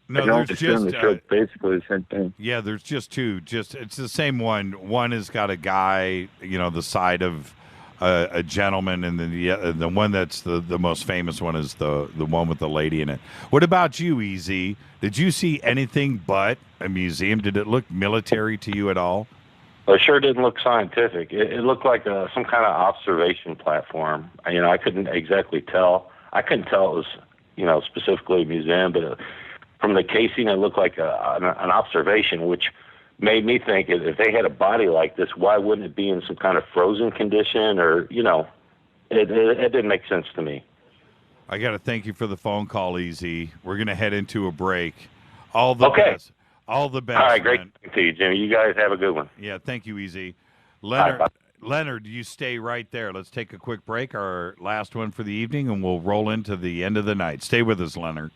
no, there's just basically the same thing. Yeah, there's just 2. It's the same one. One has got a guy, the side of a gentleman, and then the one that's the most famous one is the one with the lady in it. What about you, EZ? Did you see anything but a museum? Did it look military to you at all? Well, it sure didn't look scientific. It looked like some kind of observation platform. I couldn't exactly tell. I couldn't tell it was, specifically a museum, but from the casing, it looked like an observation, which made me think if they had a body like this, why wouldn't it be in some kind of frozen condition? Or, it didn't make sense to me. I got to thank you for the phone call, EZ. We're going to head into a break. All the best. All the best. All right, great talking to you, Jimmy. You guys have a good one. Yeah, thank you, EZ. Leonard, you stay right there. Let's take a quick break, our last one for the evening, and we'll roll into the end of the night. Stay with us, Leonard.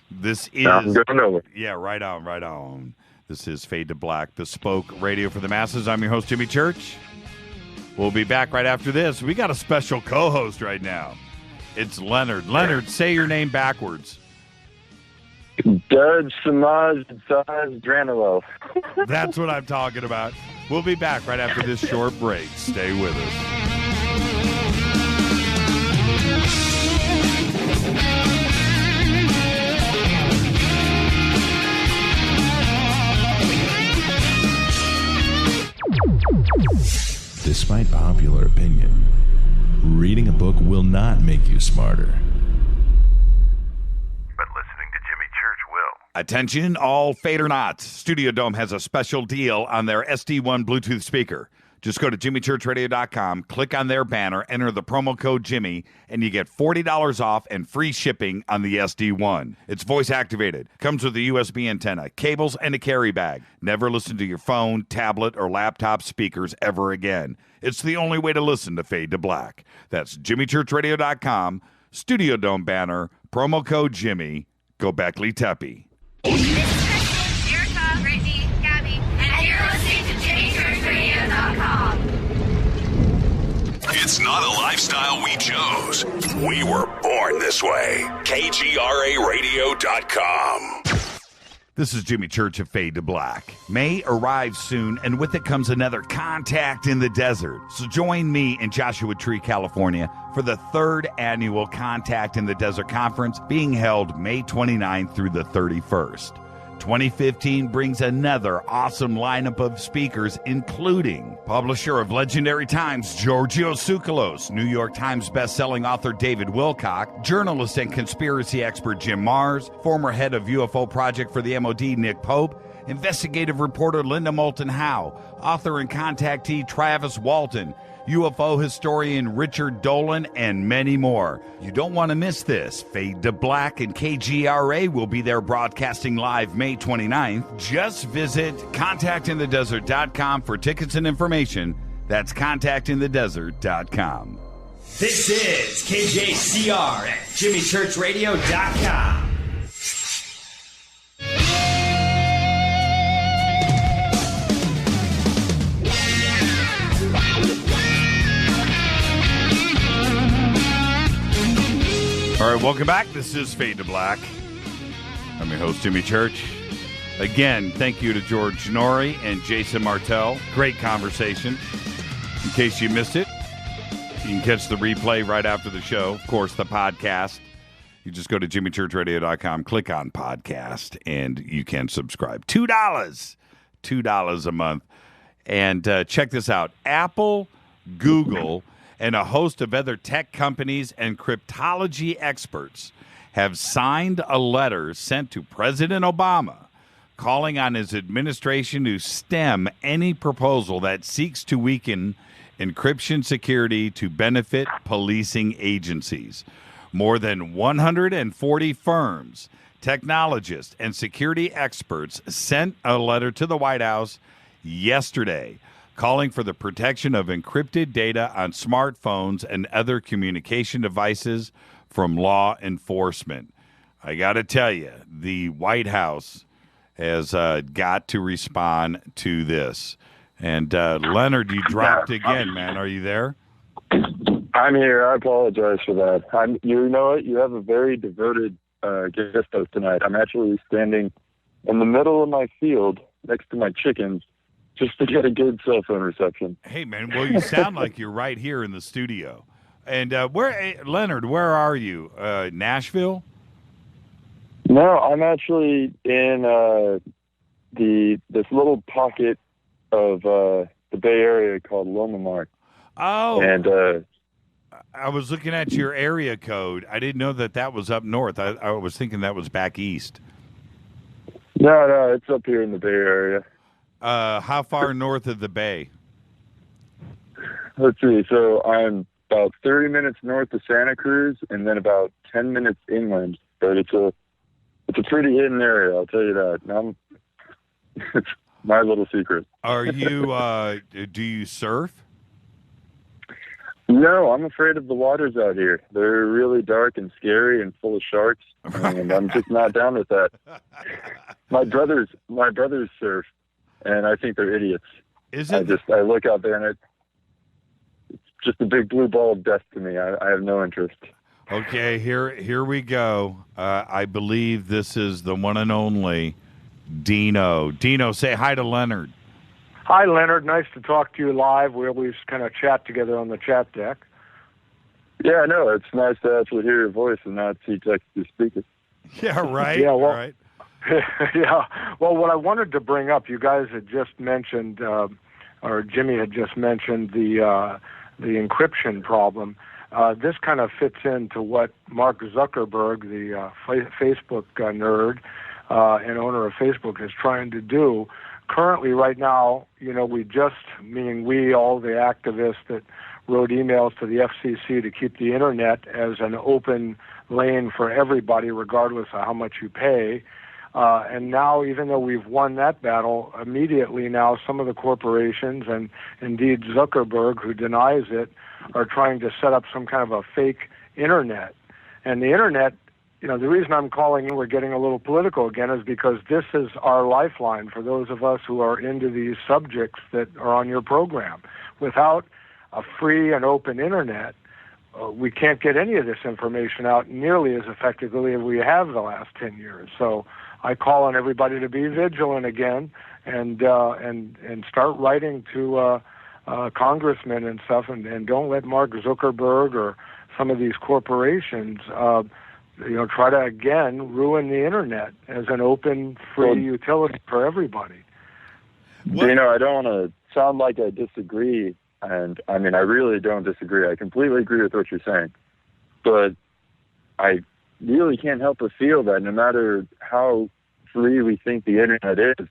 This is... Yeah, right on. This is Fade to Black, bespoke radio for the masses. I'm your host, Jimmy Church. We'll be back right after this. We got a special co-host right now. It's Leonard. Leonard, say your name backwards. Judge Samaj Saz Dranilo. That's what I'm talking about. We'll be back right after this short break. Stay with us. Despite popular opinion, reading a book will not make you smarter. But listening to Jimmy Church will. Attention, all Fadernauts. Studio Dome has a special deal on their SD1 Bluetooth speaker. Just go to jimmychurchradio.com, click on their banner, enter the promo code Jimmy, and you get $40 off and free shipping on the SD1. It's voice activated, comes with a USB antenna, cables, and a carry bag. Never listen to your phone, tablet, or laptop speakers ever again. It's the only way to listen to Fade to Black. That's jimmychurchradio.com, Studio Dome banner, promo code Jimmy. Go Beckley Teppy. Erica, Brittany, Gabby, and you're listening to JimmyChurchRadio.com. It's not a lifestyle we chose. We were born this way. KGRARadio.com. This is Jimmy Church of Fade to Black. May arrives soon, and with it comes another Contact in the Desert. So join me in Joshua Tree, California, for the 3rd annual Contact in the Desert Conference being held May 29th through the 31st. 2015 brings another awesome lineup of speakers, including publisher of Legendary Times, Giorgio Tsoukalos, New York Times bestselling author David Wilcock, journalist and conspiracy expert Jim Mars, former head of UFO Project for the MOD Nick Pope, investigative reporter Linda Moulton Howe, author and contactee Travis Walton, UFO historian Richard Dolan, and many more. You don't want to miss this. Fade to Black and KGRA will be there broadcasting live May 29th. Just visit contactinthedesert.com for tickets and information. That's contactinthedesert.com. This is KJCR at jimmychurchradio.com. All right, welcome back. This is Fade to Black. I'm your host, Jimmy Church. Again, thank you to George Noory and Jason Martell. Great conversation. In case you missed it, you can catch the replay right after the show. Of course, the podcast. You just go to jimmychurchradio.com, click on podcast, and you can subscribe. $2 a month. And check this out. Apple, Google, and a host of other tech companies and cryptology experts have signed a letter sent to President Obama calling on his administration to stem any proposal that seeks to weaken encryption security to benefit policing agencies. More than 140 firms, technologists, and security experts sent a letter to the White House yesterday calling for the protection of encrypted data on smartphones and other communication devices from law enforcement. I got to tell you, the White House has got to respond to this. And Leonard, you dropped again, man. Are you there? I'm here. I apologize for that. You know what? You have a very devoted guest host tonight. I'm actually standing in the middle of my field next to my chickens, just to get a good cell phone reception. Hey, man, well, you sound like you're right here in the studio. And Leonard, where are you? Nashville? No, I'm actually in this little pocket of the Bay Area called Loma Mar. Oh. And I was looking at your area code. I didn't know that was up north. I was thinking that was back east. No, it's up here in the Bay Area. How far north of the Bay? Let's see. So I'm about 30 minutes north of Santa Cruz, and then about 10 minutes inland. But it's a pretty hidden area, I'll tell you that. It's my little secret. Are you? Do you surf? No, I'm afraid of the waters out here. They're really dark and scary and full of sharks, and I'm just not down with that. My brothers surf. And I think they're idiots. I look out there and it's just a big blue ball of death to me. I have no interest. Okay, here we go. I believe this is the one and only Dino. Dino, say hi to Leonard. Hi, Leonard. Nice to talk to you live. We always kind of chat together on the chat deck. Yeah, I know. It's nice to actually hear your voice and not see text to speaker. Yeah, right. Yeah, well, right. Yeah. Well, what I wanted to bring up, you guys had just mentioned, or Jimmy had just mentioned the encryption problem. This kind of fits into what Mark Zuckerberg, the Facebook nerd and owner of Facebook, is trying to do. Currently, right now, meaning we, all the activists that wrote emails to the FCC to keep the internet as an open lane for everybody, regardless of how much you pay. And now, even though we've won that battle, immediately now some of the corporations, and indeed Zuckerberg, who denies it, are trying to set up some kind of a fake internet. And the internet, the reason I'm calling in, we're getting a little political again, is because this is our lifeline for those of us who are into these subjects that are on your program. Without a free and open internet, we can't get any of this information out nearly as effectively as we have the last 10 years. So I call on everybody to be vigilant again and start writing to congressmen and stuff, and don't let Mark Zuckerberg or some of these corporations try to again ruin the internet as an open, free utility for everybody. You know, I don't want to sound like I disagree, and I mean, I really don't disagree. I completely agree with what you're saying, but I really can't help but feel that no matter how free we think the internet is,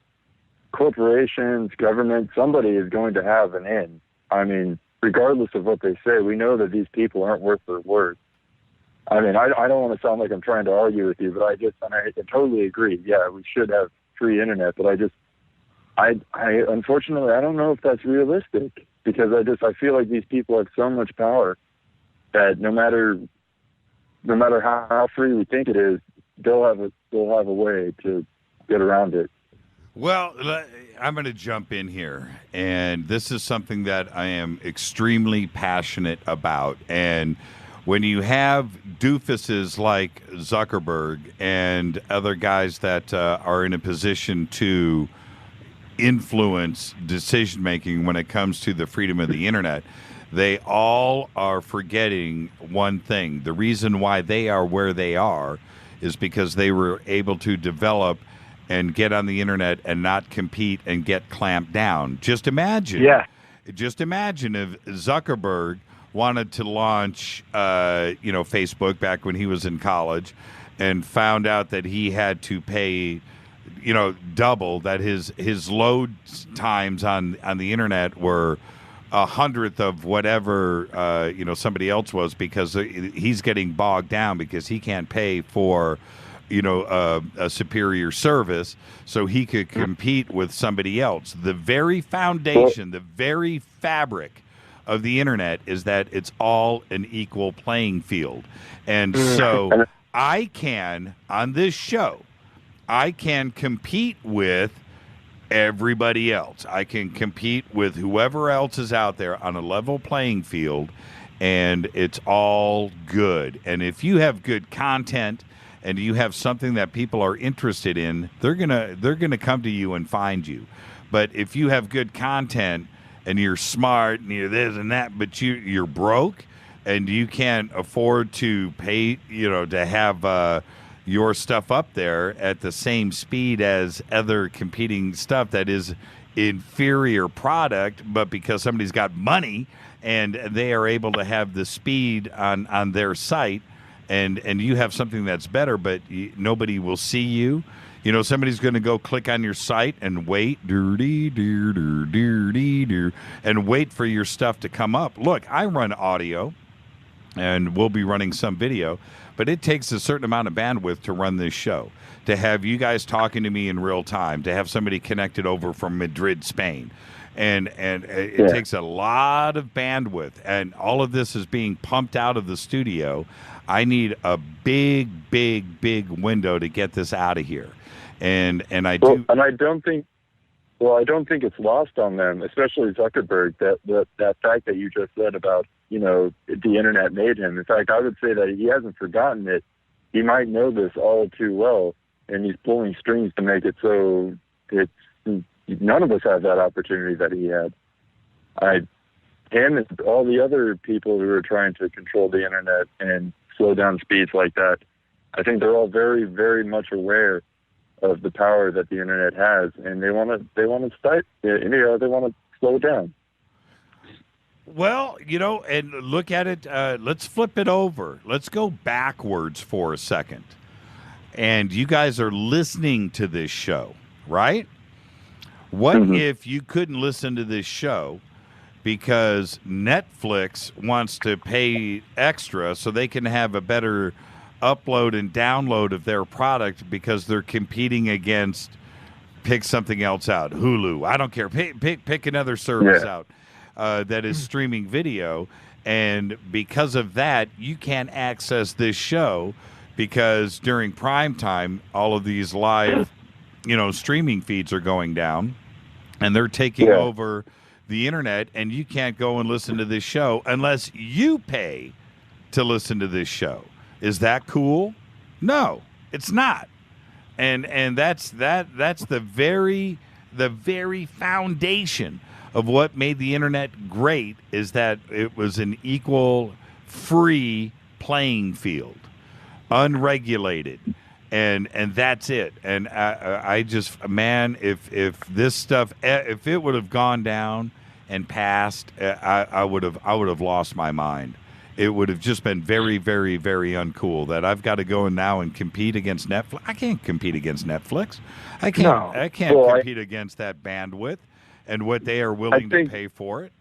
corporations, government, somebody is going to have an end. I mean, regardless of what they say, we know that these people aren't worth their words. I mean, I don't want to sound like I'm trying to argue with you, but I totally agree. Yeah, we should have free internet, but I unfortunately, I don't know if that's realistic, because I feel like these people have so much power that no matter how free we think it is, they'll have a way to get around it. Well, I'm going to jump in here, and this is something that I am extremely passionate about. And when you have doofuses like Zuckerberg and other guys that are in a position to influence decision-making when it comes to the freedom of the internet, they all are forgetting one thing. The reason why they are where they are is because they were able to develop and get on the internet and not compete and get clamped down. Just imagine. Yeah. Just imagine if Zuckerberg wanted to launch, Facebook back when he was in college, and found out that he had to pay, double, that his load times on the internet were 100th of whatever somebody else was, because he's getting bogged down because he can't pay for a superior service, so he could compete with somebody else. The very foundation, the very fabric of the internet is that it's all an equal playing field. And so I can, on this show, I can compete with everybody else. I can compete with whoever else is out there on a level playing field, and it's all good. And if you have good content and you have something that people are interested in, they're gonna come to you and find you. But if you have good content and you're smart and you're this and that, but you're broke and you can't afford to pay, to have your stuff up there at the same speed as other competing stuff that is inferior product, but because somebody's got money and they are able to have the speed on their site, and you have something that's better, but nobody will see you. Somebody's going to go click on your site and wait, and wait for your stuff to come up. Look, I run audio, and we'll be running some video, but it takes a certain amount of bandwidth to run this show, to have you guys talking to me in real time, to have somebody connected over from Madrid, Spain. And it takes a lot of bandwidth, and all of this is being pumped out of the studio. I need a big window to get this out of here. And I do. And I don't think it's lost on them, especially Zuckerberg, that fact that you just said about, the internet made him. In fact, I would say that he hasn't forgotten it. He might know this all too well, and he's pulling strings to make it so none of us have that opportunity that he had. Him and all the other people who are trying to control the internet and slow down speeds like that, I think they're all very, very much aware of the power that the internet has, and they want to slow it down. Well, and look at it. Let's flip it over. Let's go backwards for a second. And you guys are listening to this show, right? What if you couldn't listen to this show because Netflix wants to pay extra so they can have a better upload and download of their product because they're competing against, pick something else out, Hulu, I don't care, pick another service out that is streaming video, and because of that you can't access this show because during prime time all of these live streaming feeds are going down and they're taking over the internet, and you can't go and listen to this show unless you pay to listen to this show. Is that cool? No, it's not. And that's the very foundation of what made the internet great, is that it was an equal, free playing field, unregulated, and that's it. And I just, man, if this stuff, if it would have gone down and passed, I would have lost my mind. It would have just been very, very, very uncool that I've got to go in now and compete against Netflix. I can't compete against Netflix. I can't compete against that bandwidth and what they are willing to pay for it.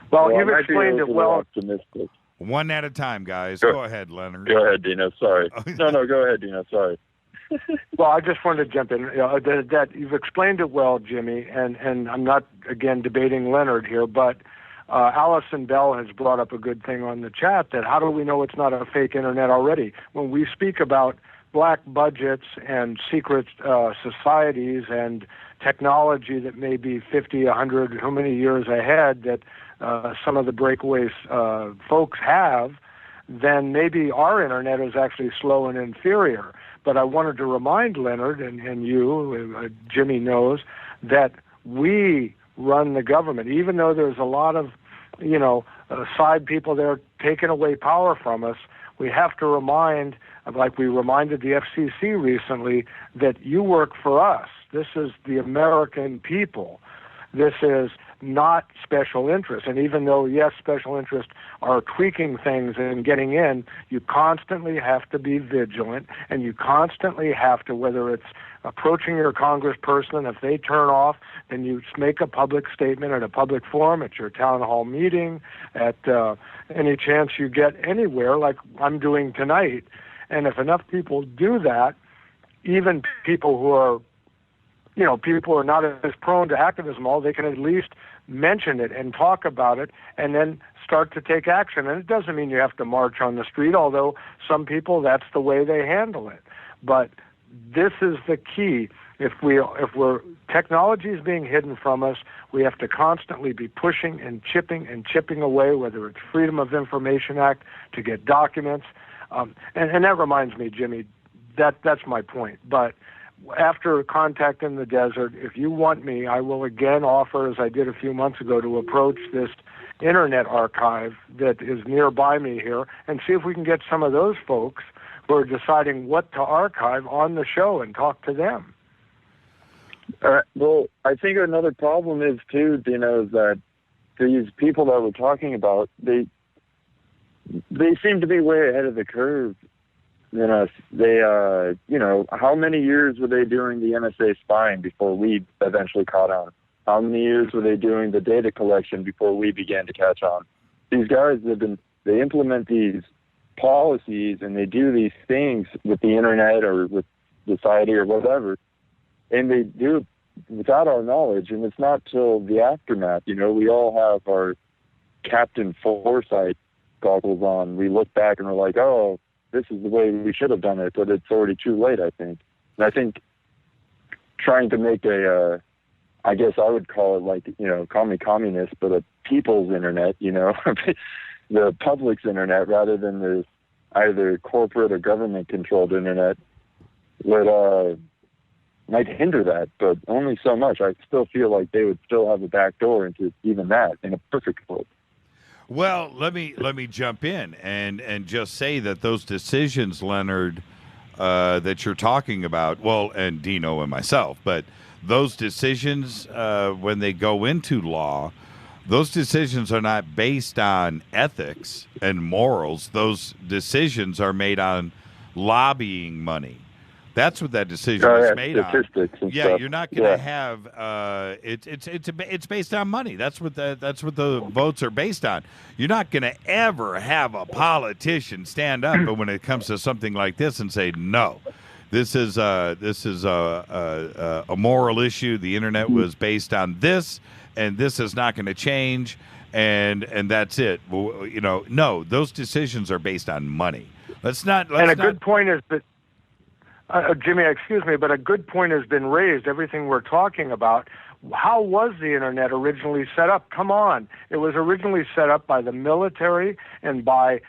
Well, you've explained it well. Optimistic. One at a time, guys. Go ahead, Leonard. Go ahead, Dino. Sorry. No, go ahead, Dino. Sorry. Well, I just wanted to jump in. That you've explained it well, Jimmy, and I'm not, again, debating Leonard here, but Allison Bell has brought up a good thing on the chat, that how do we know it's not a fake internet already? When we speak about black budgets and secret societies and technology that may be 50, 100, how many years ahead that some of the breakaway folks have, then maybe our internet is actually slow and inferior. But I wanted to remind Leonard and you, Jimmy knows, that we run the government. Even though there's a lot of, side people there taking away power from us, we have to remind, like we reminded the FCC recently, that you work for us. This is the American people. This is not special interests. And even though, yes, special interests are tweaking things and getting in, you constantly have to be vigilant, and you constantly have to, whether it's approaching your congressperson, and if they turn off, then you make a public statement at a public forum, at your town hall meeting, at any chance you get anywhere, like I'm doing tonight. And if enough people do that, even people who are people who are not as prone to activism, they can at least mention it and talk about it and then start to take action. And it doesn't mean you have to march on the street, although some people, that's the way they handle it. But this is the key. If technology is being hidden from us, we have to constantly be pushing and chipping away, whether it's Freedom of Information Act to get documents. And that reminds me, Jimmy, that's my point. But after Contact in the Desert, if you want me, I will again offer, as I did a few months ago, to approach this internet archive that is nearby me here and see if we can get some of those folks who are deciding what to archive on the show and talk to them. Well, I think another problem is, too, Dino, is that these people that we're talking about, they seem to be way ahead of the curve than us. They, how many years were they doing the NSA spying before we eventually caught on? How many years were they doing the data collection before we began to catch on? These guys they implement these policies and they do these things with the internet or with society or whatever, and they do it without our knowledge, and it's not till the aftermath. We all have our Captain Foresight goggles on. We look back and we're like, oh, this is the way we should have done it, but it's already too late, I think. And I think trying to make I guess I would call it call me communist, but a people's internet, the public's internet rather than the either corporate or government-controlled internet might hinder that, but only so much. I still feel like they would still have a back door into even that in a perfect world. Well, let me jump in and just say that those decisions, Leonard, that you're talking about, well, and Dino and myself, but those decisions, when they go into law, those decisions are not based on ethics and morals. Those decisions are made on lobbying money. That's what that decision is made on. Yeah, stuff. You're not going to have it's based on money. That's what the votes are based on. You're not going to ever have a politician stand up, but when it comes to something like this, and say no, this is a moral issue. The internet was based on this, and this is not going to change, and that's it. No, those decisions are based on money. Good point is that. Jimmy, excuse me, but a good point has been raised. Everything we're talking about, how was the internet originally set up? Come on. It was originally set up by the military and by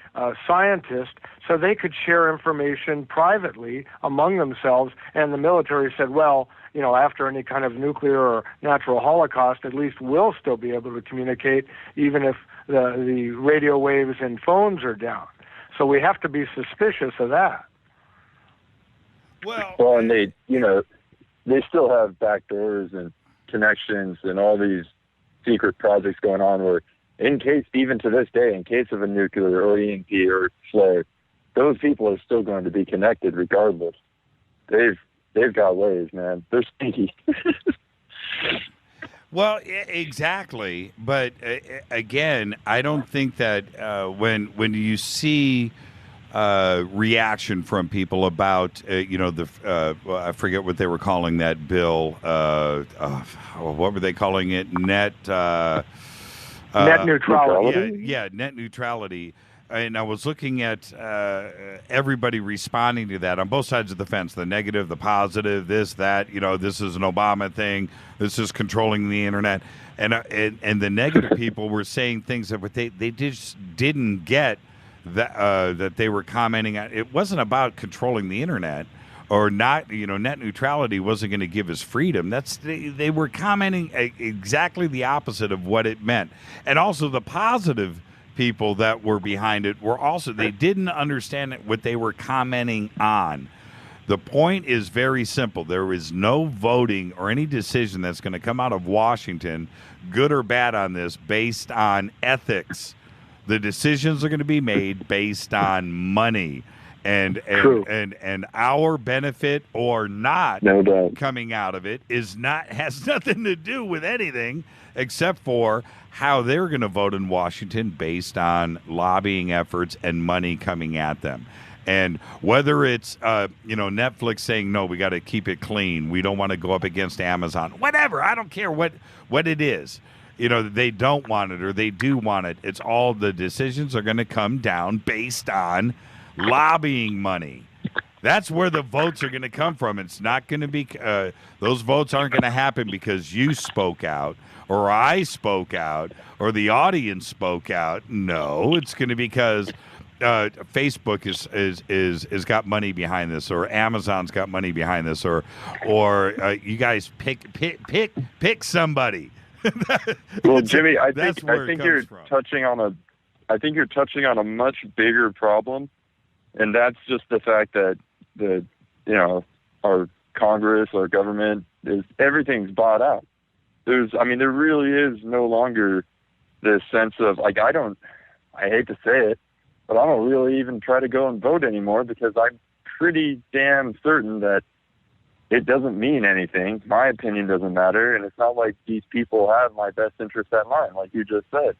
scientists so they could share information privately among themselves. And the military said, well, you know, after any kind of nuclear or natural holocaust, at least we'll still be able to communicate even if the radio waves and phones are down. So we have to be suspicious of that. Well, and they, you know, they still have back doors and connections and all these secret projects going on where, in case, even to this day, in case of a nuclear or EMP or flare, those people are still going to be connected regardless. They've got ways, man. They're sneaky. Well, exactly. But again, I don't think that when you see reaction from people about I forget what they were calling that bill. What were they calling it? Net neutrality. Yeah, net neutrality. And I was looking at everybody responding to that on both sides of the fence, the negative, the positive, this, that, this is an Obama thing, this is controlling the internet. And the negative people were saying things that they just didn't get that they were commenting on. It wasn't about controlling the internet or not, net neutrality wasn't going to give us freedom. They were commenting exactly the opposite of what it meant. And also the positive people that were behind it were also, they didn't understand what they were commenting on. The point is very simple. There is no voting or any decision that's going to come out of Washington, good or bad on this, based on ethics. The decisions are going to be made based on money and our benefit or not, no doubt, coming out of it has nothing to do with anything except for how they're going to vote in Washington based on lobbying efforts and money coming at them. And whether it's, Netflix saying, no, we got to keep it clean. We don't want to go up against Amazon. Whatever. I don't care what it is. They don't want it or they do want it. It's all the decisions are going to come down based on lobbying money. That's where the votes are going to come from. It's not going to be those votes aren't going to happen because you spoke out or I spoke out or the audience spoke out. No, it's going to be because Facebook is got money behind this, or Amazon's got money behind this, or you guys pick somebody. Well, Jimmy, I think you're touching on a much bigger problem, and that's just the fact that our Congress, our government everything's bought out. There really is no longer this sense of I hate to say it, but I don't really even try to go and vote anymore because I'm pretty damn certain that it doesn't mean anything. My opinion doesn't matter, and it's not like these people have my best interest at mind, like you just said.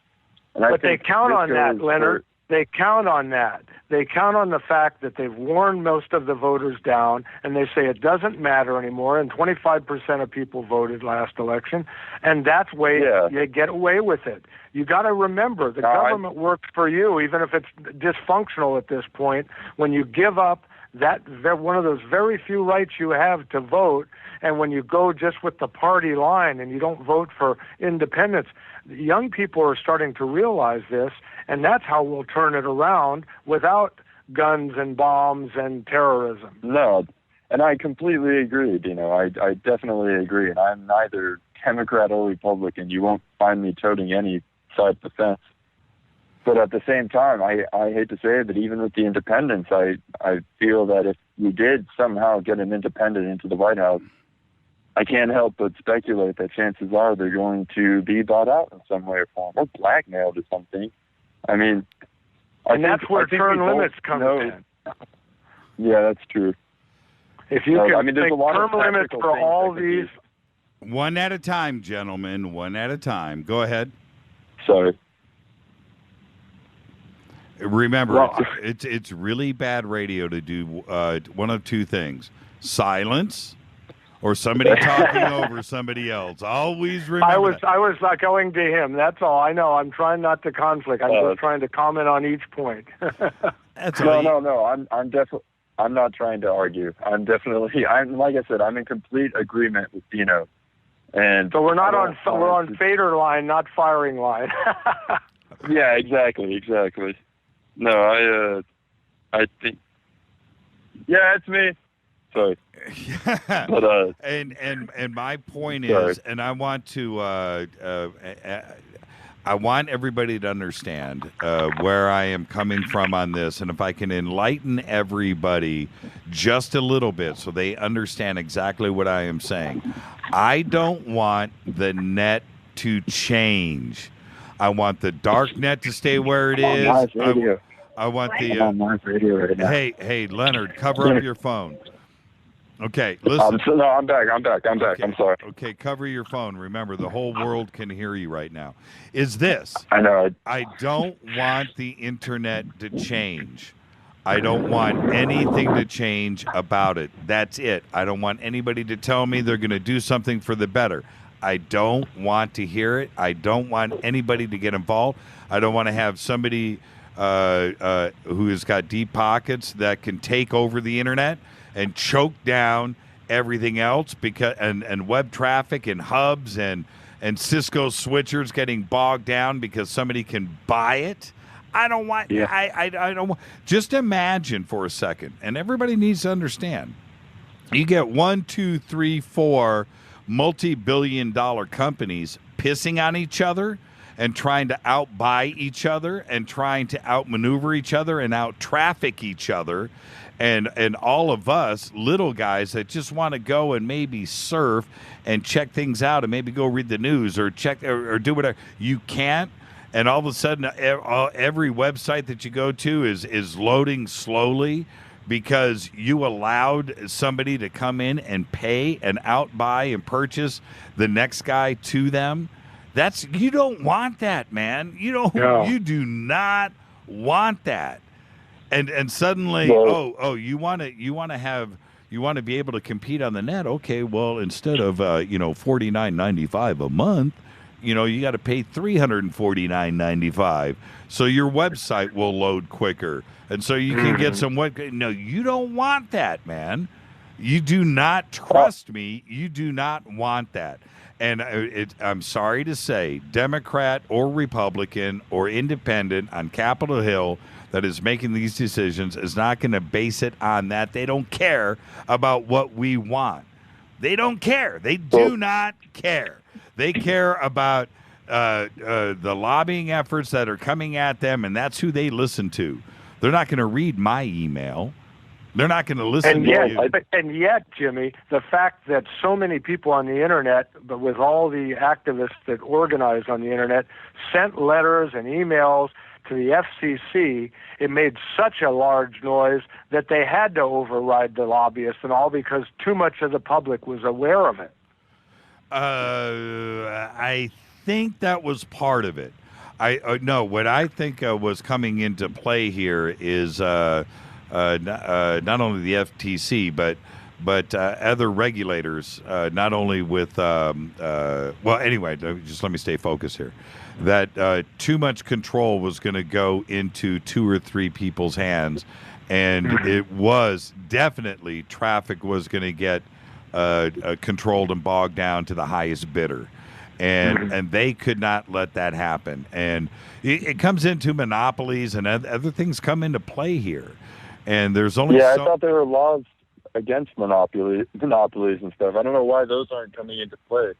But they count on that, Leonard. They count on that. They count on the fact that they've worn most of the voters down, and they say it doesn't matter anymore, and 25% of people voted last election, and that's way you get away with it. You got to remember, the government works for you, even if it's dysfunctional at this point. When you give up one of those very few rights you have to vote, and when you go just with the party line and you don't vote for independents, young people are starting to realize this, and that's how we'll turn it around without guns and bombs and terrorism. No, and I completely agree, Dino. I definitely agree, and I'm neither Democrat or Republican. You won't find me toting any side of the fence. But at the same time, I hate to say it, but even with the independents, I feel that if we did somehow get an independent into the White House, I can't help but speculate that chances are they're going to be bought out in some way or form, or blackmailed or something. And that's where term limits come in. Yeah, that's true. If you can take term limits for all these... One at a time, gentlemen, one at a time. Go ahead. Sorry. Remember, it's really bad radio to do one of two things: silence, or somebody talking over somebody else. Always remember. I was not going to him. That's all. I know. I'm trying not to conflict. I'm just trying to comment on each point. No. I'm not trying to argue. I'm like I said, I'm in complete agreement with Dino. And so we're on fader line, not firing line. Yeah, exactly. No, I think. Yeah, it's me. Sorry. But, and my point sorry. is, and I want to, I want everybody to understand where I am coming from on this, and if I can enlighten everybody just a little bit so they understand exactly what I am saying. I don't want the net to change. I want the dark net to stay where it is. I want the. I'm on live radio right now. Hey, Leonard, cover up your phone. Okay, listen. I'm back. Okay. I'm sorry. Okay, cover your phone. Remember, the whole world can hear you right now. Is this? I know. I don't want the internet to change. I don't want anything to change about it. That's it. I don't want anybody to tell me they're going to do something for the better. I don't want to hear it. I don't want anybody to get involved. I don't want to have somebody who has got deep pockets that can take over the internet and choke down everything else because and web traffic and hubs and Cisco switchers getting bogged down because somebody can buy it. I don't want. Yeah. I don't want. Just imagine for a second, and everybody needs to understand. You get 1, 2, 3, 4 multi-billion-dollar companies pissing on each other and trying to outbuy each other and trying to outmaneuver each other and out-traffic each other. And all of us little guys that just want to go and maybe surf and check things out and maybe go read the news or check or do whatever. You can't. And all of a sudden, every website that you go to is loading slowly because you allowed somebody to come in and pay and outbuy and purchase the next guy to them. You don't want that, man. You do not want that. And suddenly, you want to be able to compete on the net. Okay, well, instead of $49.95 a month, you got to pay $349.95. So your website will load quicker, and so you can get some. No, you don't want that, man. You do not trust me. You do not want that. And I'm sorry to say, Democrat or Republican or independent on Capitol Hill that is making these decisions is not going to base it on that. They don't care about what we want. They don't care. They do not care. They care about the lobbying efforts that are coming at them, and that's who they listen to. They're not going to read my email. They're not going to listen to you. And yet, Jimmy, the fact that so many people on the internet, but with all the activists that organize on the internet, sent letters and emails to the FCC, it made such a large noise that they had to override the lobbyists and all because too much of the public was aware of it. I think that was part of it. No, what I think was coming into play here is not only the FTC, but other regulators, not only with, anyway, just let me stay focused here, that too much control was going to go into 2 or 3 people's hands, and it was definitely traffic was going to get controlled and bogged down to the highest bidder. And they could not let that happen. And it comes into monopolies and other things come into play here. And there's only I thought there were laws against monopolies and stuff. I don't know why those aren't coming into play.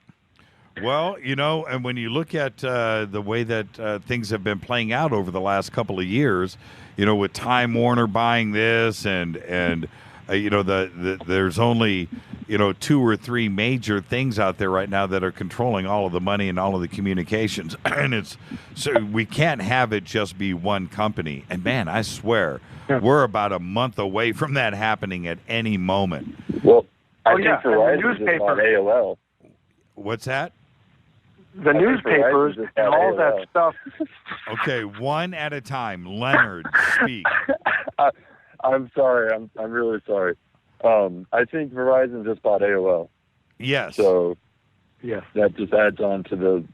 Well, and when you look at the way that things have been playing out over the last couple of years, with Time Warner buying this and there's only 2 or 3 major things out there right now that are controlling all of the money and all of the communications, and so we can't have it just be one company. And man, I swear, we're about a month away from that happening at any moment. Well, I think Verizon is on AOL. What's that? The newspapers and all that stuff. Okay, one at a time. Leonard, speak. I'm sorry. I'm really sorry. I think Verizon just bought AOL. Yes. So, that just adds on to the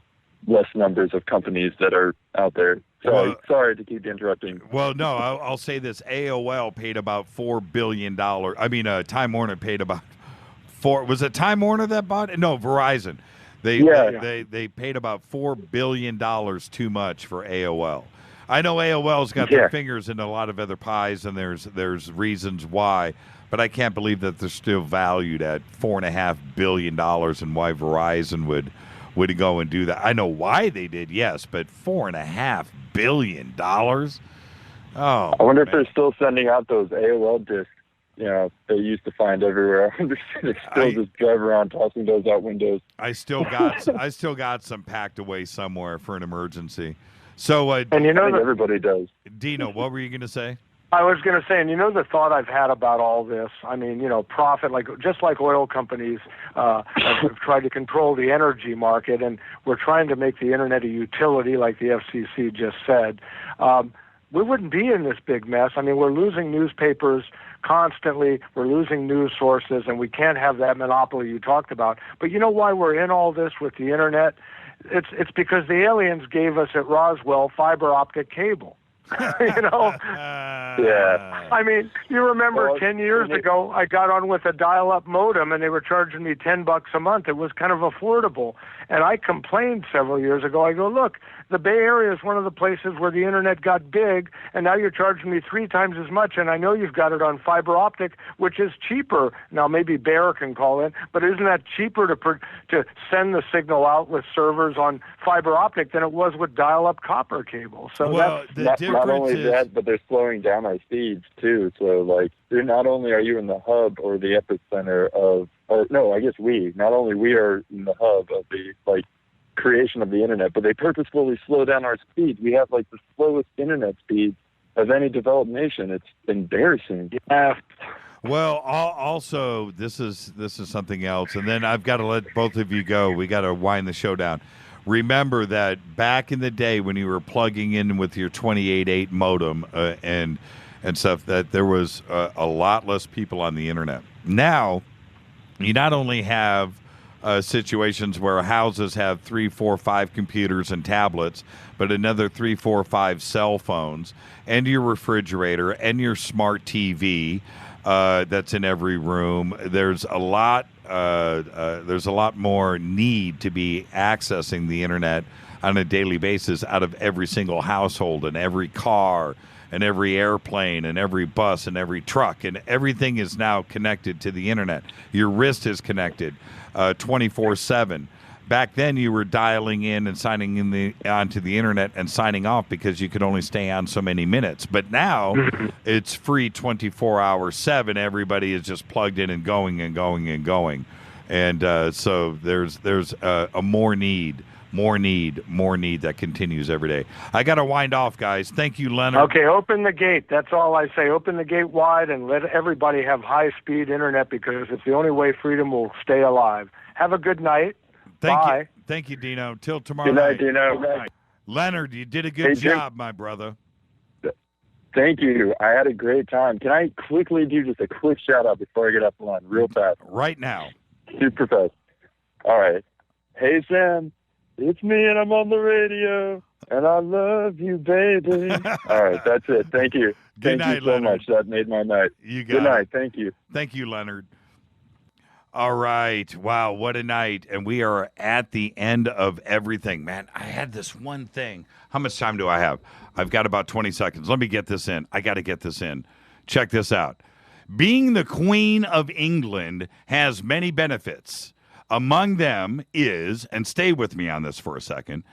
less numbers of companies that are out there. So, sorry to keep interrupting. Well, no, I'll say this. AOL paid about $4 billion. I mean, Time Warner paid about $4. Was it Time Warner that bought it? No, Verizon. They paid about $4 billion too much for AOL. I know AOL's got their fingers in a lot of other pies, and there's reasons why, but I can't believe that they're still valued at $4.5 billion and why Verizon would go and do that. I know why they did, yes, but $4.5 billion? Oh, I wonder if they're still sending out those AOL discs, they used to find everywhere. They still just drive around tossing those out windows. I still got some packed away somewhere for an emergency. So, and I think everybody does. Dino, what were you going to say? I was going to say, and the thought I've had about all this, I mean, profit, just like oil companies have tried to control the energy market, and we're trying to make the internet a utility, like the FCC just said, we wouldn't be in this big mess. I mean, we're losing newspapers constantly, we're losing news sources, and we can't have that monopoly you talked about. But you know why we're in all this with the internet? It's because the aliens gave us at Roswell fiber optic cable. Yeah. I mean, you remember 10 years ago, I got on with a dial-up modem, and they were charging me $10 a month. It was kind of affordable. And I complained several years ago. I go, look, the Bay Area is one of the places where the internet got big, and now you're charging me 3 times as much, and I know you've got it on fiber optic, which is cheaper. Now, maybe Bear can call in, but isn't that cheaper to send the signal out with servers on fiber optic than it was with dial-up copper cable? So not only that, but they're slowing down our speeds, too. So, not only are you in the hub or the epicenter not only we are in the hub of the, creation of the internet, but they purposefully slow down our speeds. We have, the slowest internet speeds of any developed nation. It's embarrassing. Yeah. Well, also, this is something else, and then I've got to let both of you go. We got to wind the show down. Remember that back in the day when you were plugging in with your 28.8 modem and stuff, that there was a lot less people on the internet. Now, you not only have situations where houses have 3, 4, 5 computers and tablets, but another 3, 4, 5 cell phones, and your refrigerator, and your smart TV that's in every room. There's a lot more need to be accessing the internet on a daily basis out of every single household and every car and every airplane and every bus and every truck, and everything is now connected to the internet. Your wrist is connected 24/7. Back then, you were dialing in and signing in onto the internet and signing off because you could only stay on so many minutes. But now it's free 24/7. Everybody is just plugged in and going and going and going. And so there's a more need that continues every day. I got to wind off, guys. Thank you, Leonard. Okay, open the gate. That's all I say. Open the gate wide and let everybody have high-speed internet, because it's the only way freedom will stay alive. Have a good night. Bye. Thank you, Dino. Till tomorrow Good night, night. Dino. Good night. Leonard, you did a good job, my brother. Thank you. I had a great time. Can I quickly do just a quick shout-out before I get off the line, real fast? Right now. Super fast. All right. Hey, Sam. It's me, and I'm on the radio, and I love you, baby. All right, that's it. Thank you. Good night, Thank you so Leonard. much. That made my night. You got Good night. it. Thank you. Thank you, Leonard. All right. Wow, what a night. And we are at the end of everything. Man, I had this one thing. How much time do I have? I've got about 20 seconds. Let me get this in. I got to get this in. Check this out. Being the Queen of England has many benefits. Among them is, and stay with me on this for a second,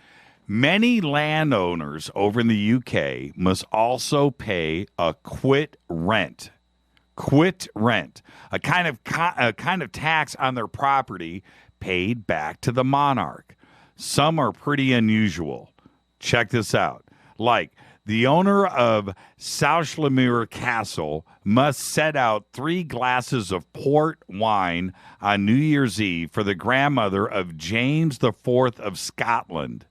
many landowners over in the UK must also pay a quit rent. Quit rent, a kind of tax on their property paid back to the monarch. Some are pretty unusual. Check this out. Like, the owner of Southlamere Castle must set out 3 glasses of port wine on New Year's Eve for the grandmother of James IV of Scotland.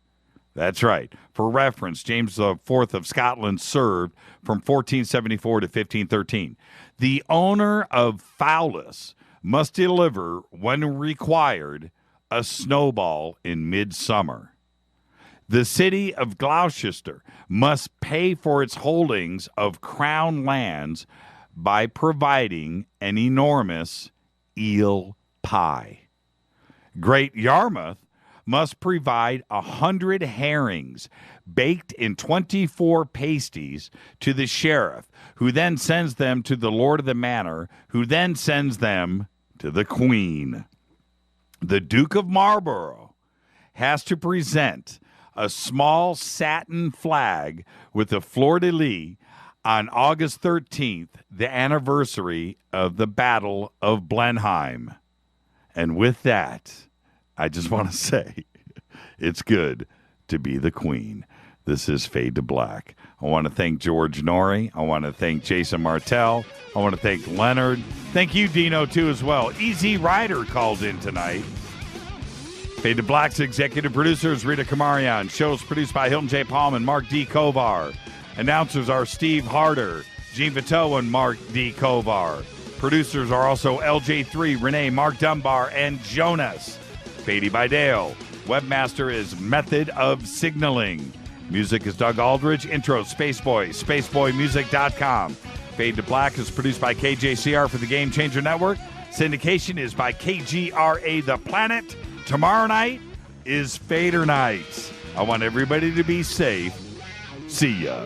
That's right. For reference, James IV of Scotland served from 1474 to 1513. The owner of Fowlis must deliver, when required, a snowball in midsummer. The city of Gloucester must pay for its holdings of crown lands by providing an enormous eel pie. Great Yarmouth must provide 100 herrings baked in 24 pasties to the sheriff, who then sends them to the lord of the manor, who then sends them to the queen. The Duke of Marlborough has to present a small satin flag with a fleur-de-lis on August 13th, the anniversary of the Battle of Blenheim. And with that, I just want to say it's good to be the queen. This is Fade to Black. I want to thank George Noory. I want to thank Jason Martell. I want to thank Leonard. Thank you, Dino, too, as well. Easy Rider called in tonight. Fade to Black's executive producers, Rita Kamarian. Shows produced by Hilton J. Palm and Mark D. Kovar. Announcers are Steve Harder, Gene Vito, and Mark D. Kovar. Producers are also LJ3, Renee, Mark Dunbar, and Jonas. Beatty by Dale. Webmaster is Method of Signaling. Music is Doug Aldridge. Intro, Spaceboy, spaceboymusic.com. Fade to Black is produced by KJCR for the Game Changer Network. Syndication is by KGRA The Planet. Tomorrow night is Fader Night. I want everybody to be safe. See ya.